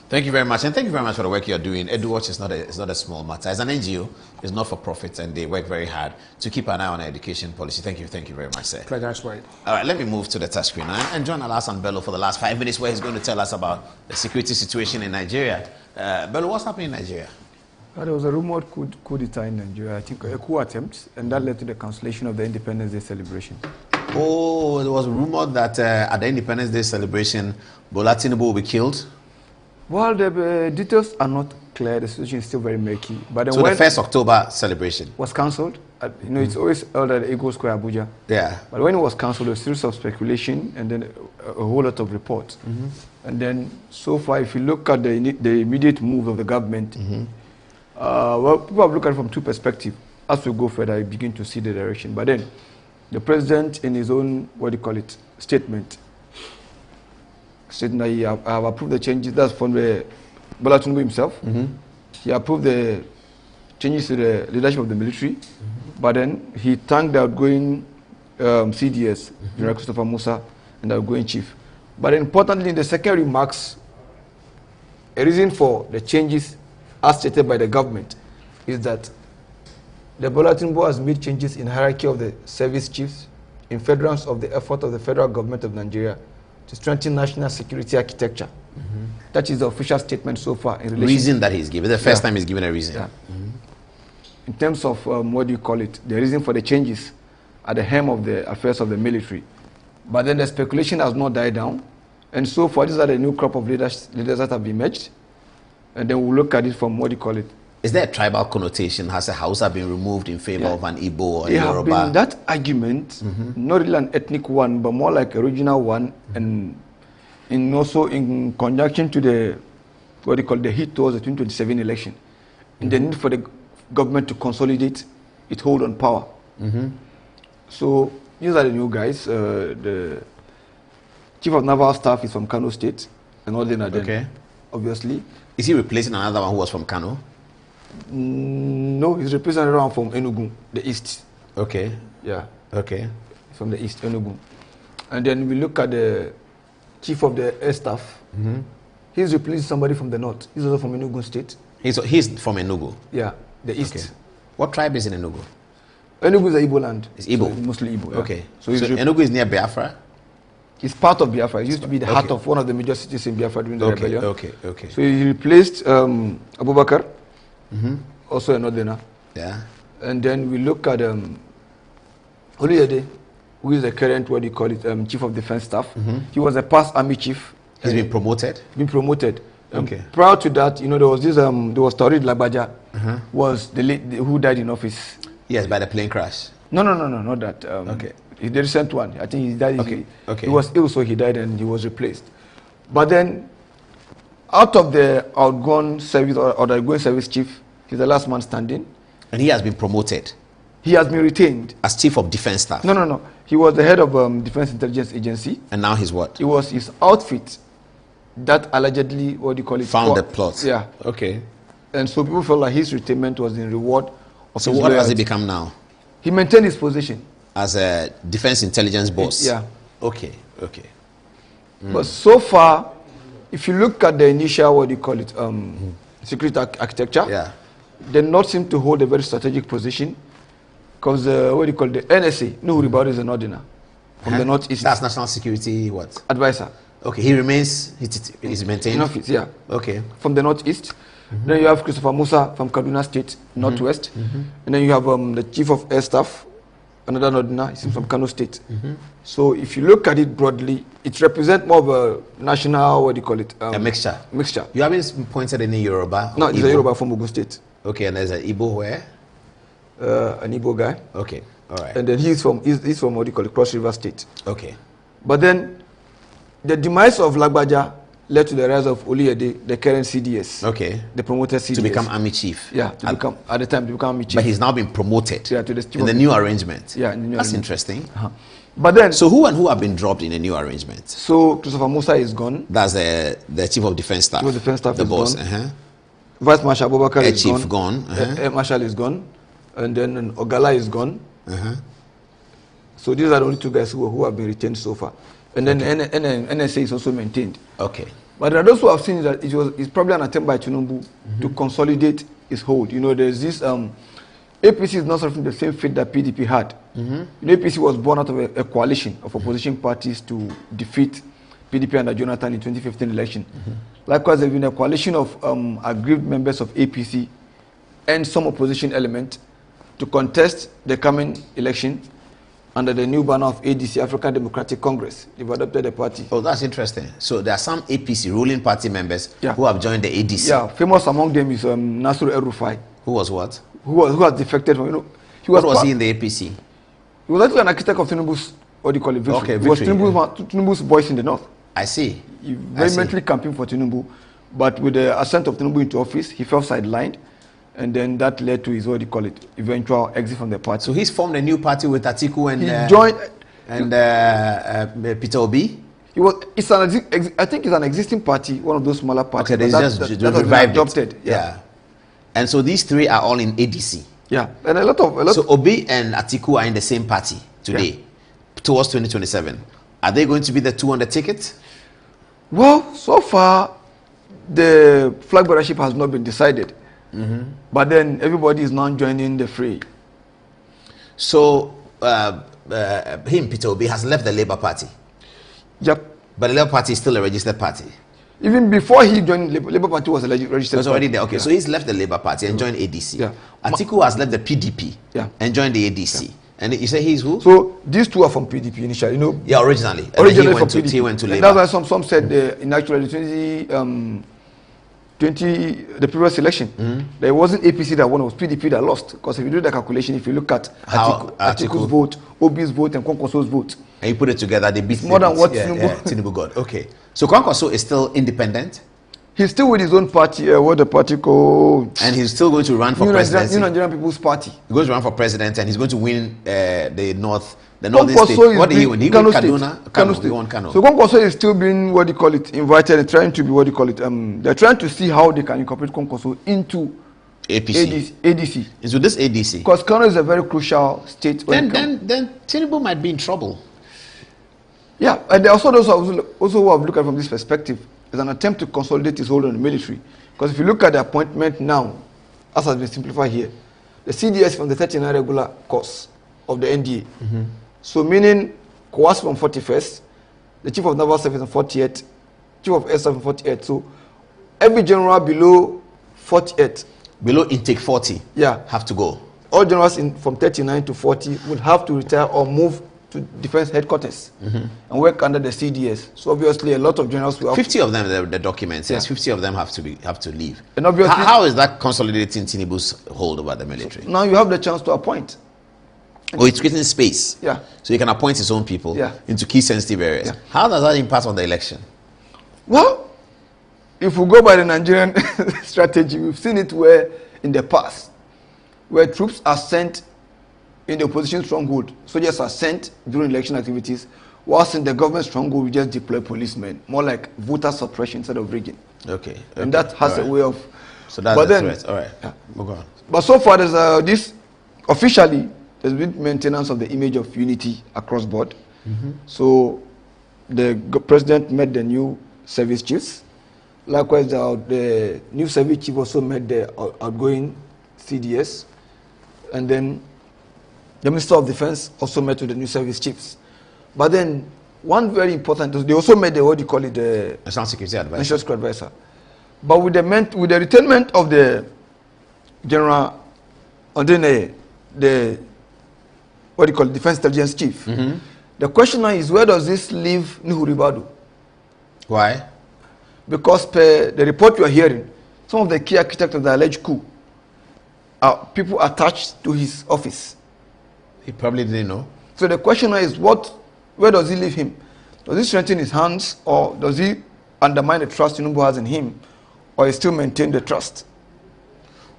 Thank you very much, and thank you very much for the work you're doing. EduWatch is not a small matter. As an NGO, it's not for profit, and they work very hard to keep an eye on education policy. Thank you very much, sir. Pleasure, Ismail. All right, let me move to the touch screen and join Alassane Bello for the last 5 minutes, where he's going to tell us about the security situation in Nigeria. Bello, what's happening in Nigeria? There was a rumored coup d'etat in Nigeria, I think a coup attempt, and that led to the cancellation of the Independence Day celebration. Oh, there was rumored that at the Independence Day celebration, Bola Tinubu will be killed. Well, the details are not clear. The situation is still very murky. But then so the 1st October celebration was cancelled. It's always held at Eagle Square, Abuja. Yeah. But when it was cancelled, there was a series of speculation and then a whole lot of reports. And then so far, if you look at the immediate move of the government, well, people have looked at it from two perspectives. As we go further, you begin to see the direction. But then the president, in his own, statement, said that he have approved the changes. That's from the Bola Tinubu himself. He approved the changes to the leadership of the military, but then he thanked the outgoing CDS, General Christopher Musa, and the outgoing chief. But importantly, in the second remarks, a reason for the changes as stated by the government is that the Bola Tinubu has made changes in hierarchy of the service chiefs in furtherance of the effort of the federal government of Nigeria to strengthen national security architecture. That is the official statement so far. In relation reason that he's given. The first time he's given a reason. Yeah. In terms of, the reason for the changes at the helm of the affairs of the military. But then the speculation has not died down. And so far, these are the new crop of leaders that have been merged. And then we'll look at it from, Is there a tribal connotation? Has a Hausa been removed in favor of an Igbo or There Yoruba? have been that argument, not really an ethnic one, but more like a regional one, and also in conjunction to the the heat towards the 2027 election, and the need for the government to consolidate its hold on power. So these are the new guys. The chief of naval staff is from Kano State, and all the obviously. Is he replacing another one who was from Kano? No, he's replacing another one from Enugu, the east. Okay. Yeah. Okay. From the east, Enugu. And then we look at the chief of the air staff. He's replacing somebody from the north. He's also from Enugu State. He's from Enugu? Yeah, the east. Okay. What tribe is in Enugu? Enugu is the Igbo land. It's Igbo? So it's mostly Igbo, yeah. Okay. So Enugu is near Biafra? It's part of Biafra. It used to be the heart of one of the major cities in Biafra during the rebellion. Okay. So he replaced Abubakar, also a northerner. Yeah. And then we look at Oluyede, who is the current, chief of defense staff. He was a past army chief. He's been promoted? Promoted. Okay. Prior to that, there was this, there was Taurid Lagbaja, was who died in office. Yes, by the plane crash. No, not that. Okay. The recent one. I think he died. Okay. He was ill, so he died and he was replaced. But then, out of the outgoing service or the outgoing service chief, he's the last man standing. And he has been promoted? He has been retained. As chief of defense staff? No. He was the head of Defense Intelligence Agency. And now he's what? It was his outfit that allegedly, what do you call it? Found the plot. Yeah. Okay. And so people felt like his retainment was in reward of So his what has loyalty. he become now? He maintained his position. As a defense intelligence boss? Yeah. Okay. But so far, if you look at the initial, what do you call it, security architecture, they not seem to hold a very strategic position because, what do you call it, the NSA, Nuhu Ribadu is an ordiner from the Northeast. That's National Security what? Advisor. Okay, he remains, he's maintained? In office, yeah. Okay. From the Northeast. Then you have Christopher Musa from Kaduna State, Northwest. And then you have the Chief of Air Staff, another Nordina, he's from Kano State. So if you look at it broadly, it represents more of a national, what do you call it? A mixture. Mixture. You haven't pointed any Yoruba? No, it's a Yoruba from Ogun State. Okay, and there's an Igbo where? An Igbo guy. Okay, all right. And then he's from what do you call it? Cross River State. Okay. But then the demise of Lagbaja led to the rise of Oluyede, the current CDS. Okay. The promoted CDS. To become army chief. Yeah, at the time to become army chief. But he's now been promoted. Yeah, to the chief in the new arrangement. Yeah, in the new That's arrangement. interesting. But then, so who and who have been dropped in the new arrangement? So Christopher Musa is gone. That's the chief of defense staff. Chief of defense staff the is boss. gone. Vice Marshal Abubakar is gone. Chief gone. Air Marshal is gone, and then Ogala is gone. So these are the only two guys who have been retained so far. And then NSA is also maintained. Okay. But there are those who have seen that it's probably an attempt by Tinubu to consolidate his hold. You know, there's this APC is not suffering the same fate that PDP had. You know, APC was born out of a coalition of opposition parties to defeat PDP under Jonathan in 2015 election. Likewise, there's been a coalition of aggrieved members of APC and some opposition element to contest the coming election under the new banner of ADC, African Democratic Congress. They've adopted the party. Oh, that's interesting. So there are some APC ruling party members who have joined the ADC. Yeah, famous among them is Nasru El-Rufai. Who was what? Who has defected from, What was he in the APC? He was actually an architect of Tinubu's, what do you call it, victory. Okay, He was victory, Tinubu's voice in the north. I see. He vehemently campaigned for Tinubu, but with the ascent of Tinubu into office, he felt sidelined. And then that led to his, what do you call it, eventual exit from the party. So he's formed a new party with Atiku and he joined Peter Obi. I think it's an existing party, one of those smaller parties. Okay, they just revived adopted. It. Yeah. And so these three are all in ADC. Yeah, and a lot. So Obi and Atiku are in the same party today, towards 2027. Are they going to be the two on the ticket? Well, so far, the flag bearership has not been decided. But then everybody is now joining the fray. So Peter Obi, has left the Labour Party. Yep. But the Labour Party is still a registered party. Even before he joined Labour Party was a registered. It was already there. Okay, Yeah. so he's left the Labour Party and joined ADC. Yeah. Atiku has left the PDP and joined the ADC. Yeah. And you say he's who? So these two are from PDP initially, you know. Yeah, originally. And Originally then from PDP. He went to Labour. That's why some said in actually the previous election, there wasn't APC that won, it was PDP that lost. Because if you do the calculation, if you look at Atiku's vote, Obi's vote, and Kwankwaso's vote, and you put it together, they beat more than what Tinubu got. Okay. So Kwankwaso is still independent? He's still with his own party, what the party called. And he's still going to run for presidency? New Nigerian People's Party. He's going to run for president and he's going to win the northern state. What did he win? He won Kaduna? Kano State. He won Kano. So Kwankwaso is still being, what do you call it, invited and trying to be, what do you call it, they're trying to see how they can incorporate Kwankwaso into ADC. Into this ADC? Because Kano is a very crucial state. Then Tinubu might be in trouble. Yeah, and there are also those who have looked at it from this perspective. It's an attempt to consolidate his hold on the military. Because if you look at the appointment now, as has been simplified here, the CDS from the 39 regular course of the NDA. So meaning Kwas from 41st, the Chief of Naval Service from 48th, Chief of Air Staff from 48th. So every general below 48th. Below intake 40? Yeah. Have to go. All generals from 39 to 40 would have to retire or move to defense headquarters and work under the CDS. So obviously a lot of generals will have 50 of them, the documents, yes, 50 of them have to leave. And obviously, how is that consolidating Tinubu's hold over the military? Now you have the chance to appoint. Oh, it's creating space. Yeah. So he can appoint his own people into key sensitive areas. Yeah. How does that impact on the election? Well, if we go by the Nigerian strategy, we've seen it where in the past, where troops are sent in the opposition stronghold, soldiers are sent during election activities. whilst in the government stronghold, we just deploy policemen, more like voter suppression instead of rigging. Okay. And that has a way of. So that's the threat. All right. Yeah. Go on. But so far, there's this officially there's been maintenance of the image of unity across board. So the president met the new service chiefs. Likewise, the new service chief also met the outgoing CDS, and then the Minister of Defense also met with the new service chiefs. But then one very important, they also met the what do you call it, the National Security Advisor. National Security Advisor. But with the retainment of the general, and then the what do you call it, Defense Intelligence Chief. The question now is, where does this leave Nuhu Ribadu? Why? Because per the report you are hearing, some of the key architects of the alleged coup are people attached to his office. He probably didn't know. So the question now is, where does he leave him? Does he strengthen his hands, or does he undermine the trust Tinubu has in him, or he still maintain the trust?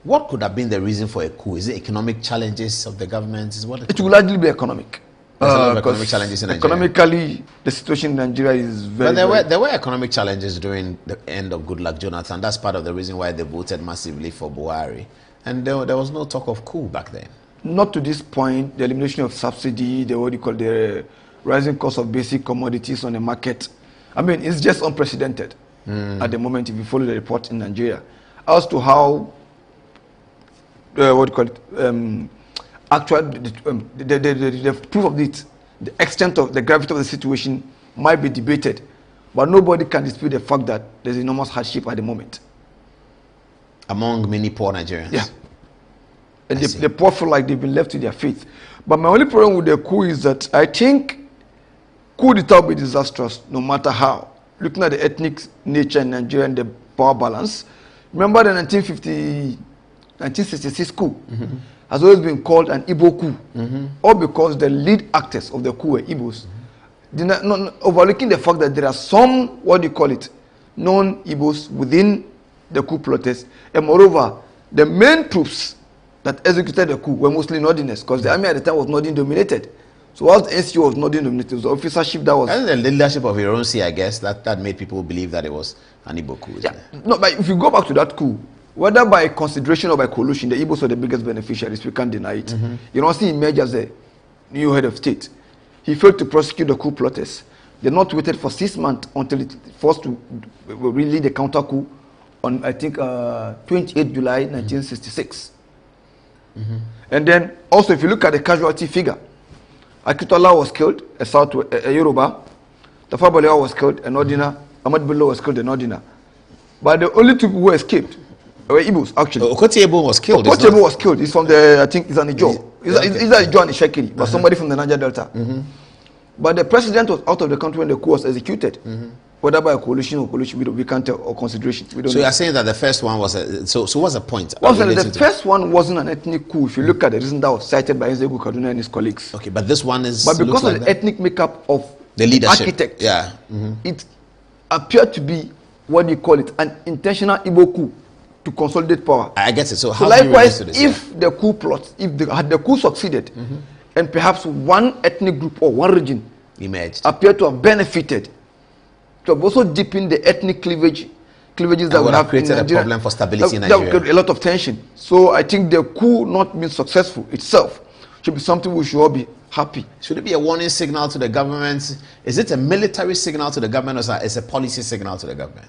What could have been the reason for a coup? Is it economic challenges of the government? It will largely be economic. There's a lot of economic challenges in Nigeria. Economically, the situation in Nigeria is very. But there were economic challenges during the end of Goodluck Jonathan. That's part of the reason why they voted massively for Buhari. And there was no talk of coup back then. Not to this point. The elimination of subsidy, the rising cost of basic commodities on the market. I mean, it's just unprecedented at the moment if you follow the report in Nigeria. As to how, actually, the proof of it, the extent of the gravity of the situation might be debated, but nobody can dispute the fact that there's enormous hardship at the moment. Among many poor Nigerians? Yeah. And the poor feel like they've been left to their fate. But my only problem with the coup is that I think coup d'etat will be disastrous no matter how. Looking at the ethnic nature in Nigeria and the power balance. Remember the 1966 coup has always been called an Igbo coup. All because the lead actors of the coup were Igbos. Overlooking the fact that there are some, non-Igbos within the coup plotters. And moreover, the main troops that executed the coup were mostly Northerners, because the army at the time was Northern dominated. So whilst the NCO was Northern dominated, it was the officership that was... And the leadership of Ironsi, I guess, that made people believe that it was an Igbo coup. Yeah. No, but if you go back to that coup, whether by consideration or by collusion, the Igbos were the biggest beneficiaries. We can't deny it. Ironsi emerged as the new head of state. He failed to prosecute the coup plotters. They not waited for 6 months until it forced to really lead the counter coup on, I think, 28 July 1966. And then, also, if you look at the casualty figure, Akitola was killed, a Yoruba. Tafawa Balewa was killed, a Northerner. Ahmad Bello was killed, a Northerner. But the only two who escaped were Igbos, actually. Okotiebo was killed. Okotiebo was killed. He's from the, I think, he's an Ijo. He's an Ijo and Ishekiri, but somebody from the Niger Delta. But the president was out of the country when the coup was executed. Whether by a coalition or coalition, we can't tell, or consideration. We don't so know. you're saying that the first one was so what's the point? The first one wasn't an ethnic coup. If you look at the reason that was cited by Ezegu Kaduna and his colleagues. Okay, but this one is. But because of the ethnic makeup of the leadership, architect, it appeared to be what do you call it, an intentional Igbo coup to consolidate power. I get it. So how likewise, if the coup plot, had the coup succeeded, and perhaps one ethnic group or one region emerged, appeared to have benefited, to have also deepened the ethnic cleavages that would have created a problem for stability in Nigeria. That would create a lot of tension. So I think the coup not being successful itself should be something we should all be happy. Should it be a warning signal to the government? Is it a military signal to the government, or is it a policy signal to the government?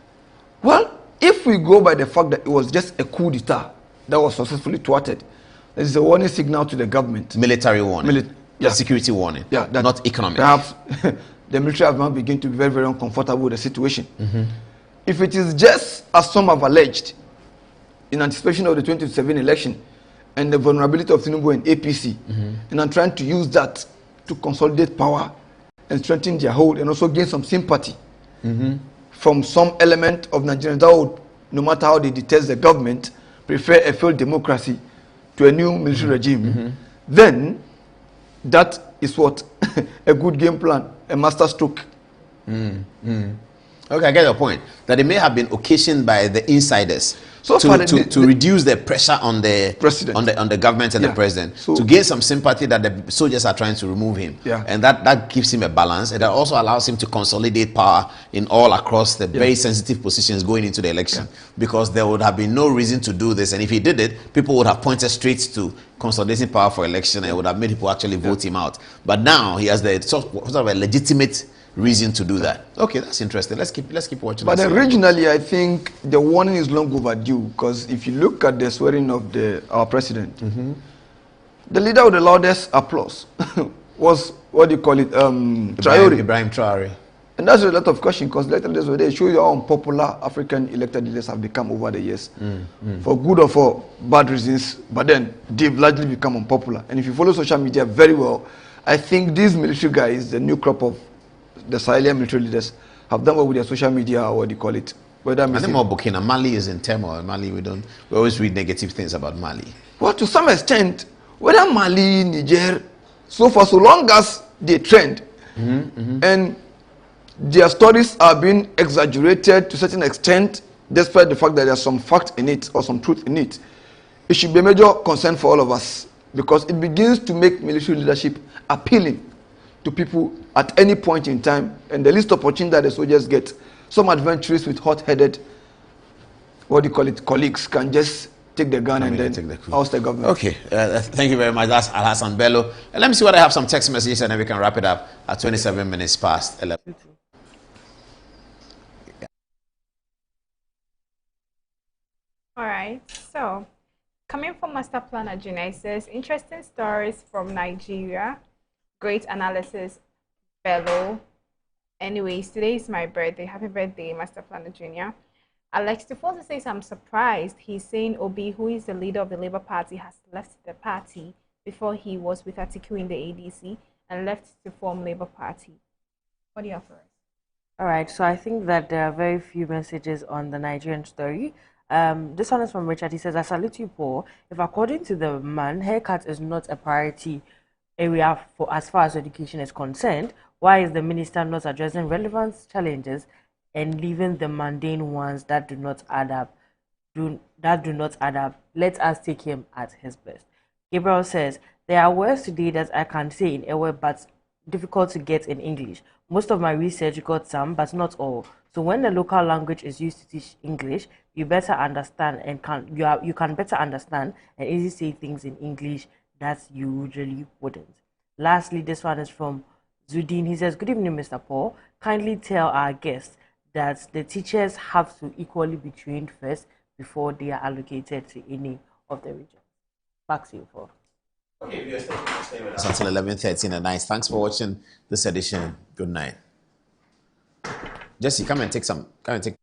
Well, if we go by the fact that it was just a coup d'etat that was successfully thwarted, there is a warning signal to the government. Military warning. Security warning. Yeah, not economic. Perhaps the military have now begun to be very, very uncomfortable with the situation. If it is just, as some have alleged, in anticipation of the 2027 election and the vulnerability of Tinubu and APC, and I'm trying to use that to consolidate power and strengthen their hold and also gain some sympathy from some element of Nigerians that would, no matter how they detest the government, prefer a failed democracy to a new military regime, then that is what a good game plan, a master stroke. Okay, I get your point. That it may have been occasioned by the insiders So to reduce the pressure on the president, on the government and the president, so, to gain some sympathy that the soldiers are trying to remove him, and that gives him a balance, and that also allows him to consolidate power in all across the very sensitive positions going into the election, because there would have been no reason to do this, and if he did it, people would have pointed straight to consolidating power for election, and it would have made people actually vote him out. But now he has the sort of a legitimate reason to do that. Okay, that's interesting. Let's keep watching. But originally, I think the warning is long overdue, because if you look at the swearing of our president, the leader with the loudest applause was, what do you call it, Traore. Ibrahim Traore. And that's a lot of question, because elected leaders, they show you how unpopular African elected leaders have become over the years, for good or for bad reasons. But then they've largely become unpopular. And if you follow social media very well, I think these military guys, the new crop of the Sahelian military leaders, have done well with their social media, or what do you call it? Whether I think more Burkina. Mali is in turmoil. Mali, we always read negative things about Mali. Well, to some extent, whether Mali, Niger, so far, so long as they trend, and their stories are being exaggerated to a certain extent, despite the fact that there's some fact in it or some truth in it, it should be a major concern for all of us, because it begins to make military leadership appealing to people at any point in time, and the least opportunity that the soldiers get, some adventurous with hot-headed, what do you call it, colleagues can just take the gun and then oust the government. Okay, thank you very much. That's Alhassan Bello. Let me see what I have, some text messages, and then we can wrap it up at 27 minutes past 11. All right, so coming from Master Planner Junior, it says interesting stories from Nigeria. Great analysis, Bello. Anyways, today is my birthday. Happy birthday, Master Planner Junior. Alex Tifosi says, I'm surprised. He's saying Obi, who is the leader of the Labour Party, has left the party before he was with Atiku in the ADC and left to form Labour Party. What do you have for us? All right, so I think that there are very few messages on the Nigerian story. This one is from Richard. He says, I salute you, Paul. If according to the man, haircut is not a priority area for as far as education is concerned, why is the minister not addressing relevant challenges and leaving the mundane ones that do not add up? Let us take him at his best. Gabriel says, there are words today that I can say in Ewe but difficult to get in English. Most of my research got some, but not all. So when the local language is used to teach English, you better understand and you can better understand and easily say things in English that you usually wouldn't. Lastly, this one is from Zudin. He says, good evening, Mr. Paul. Kindly tell our guests that the teachers have to equally be trained first before they are allocated to any of the regions. Back to you, Paul. Okay, we are staying with us until 11:13 at night. Thanks for watching this edition. Good night. Jesse, come and take some. Come and take.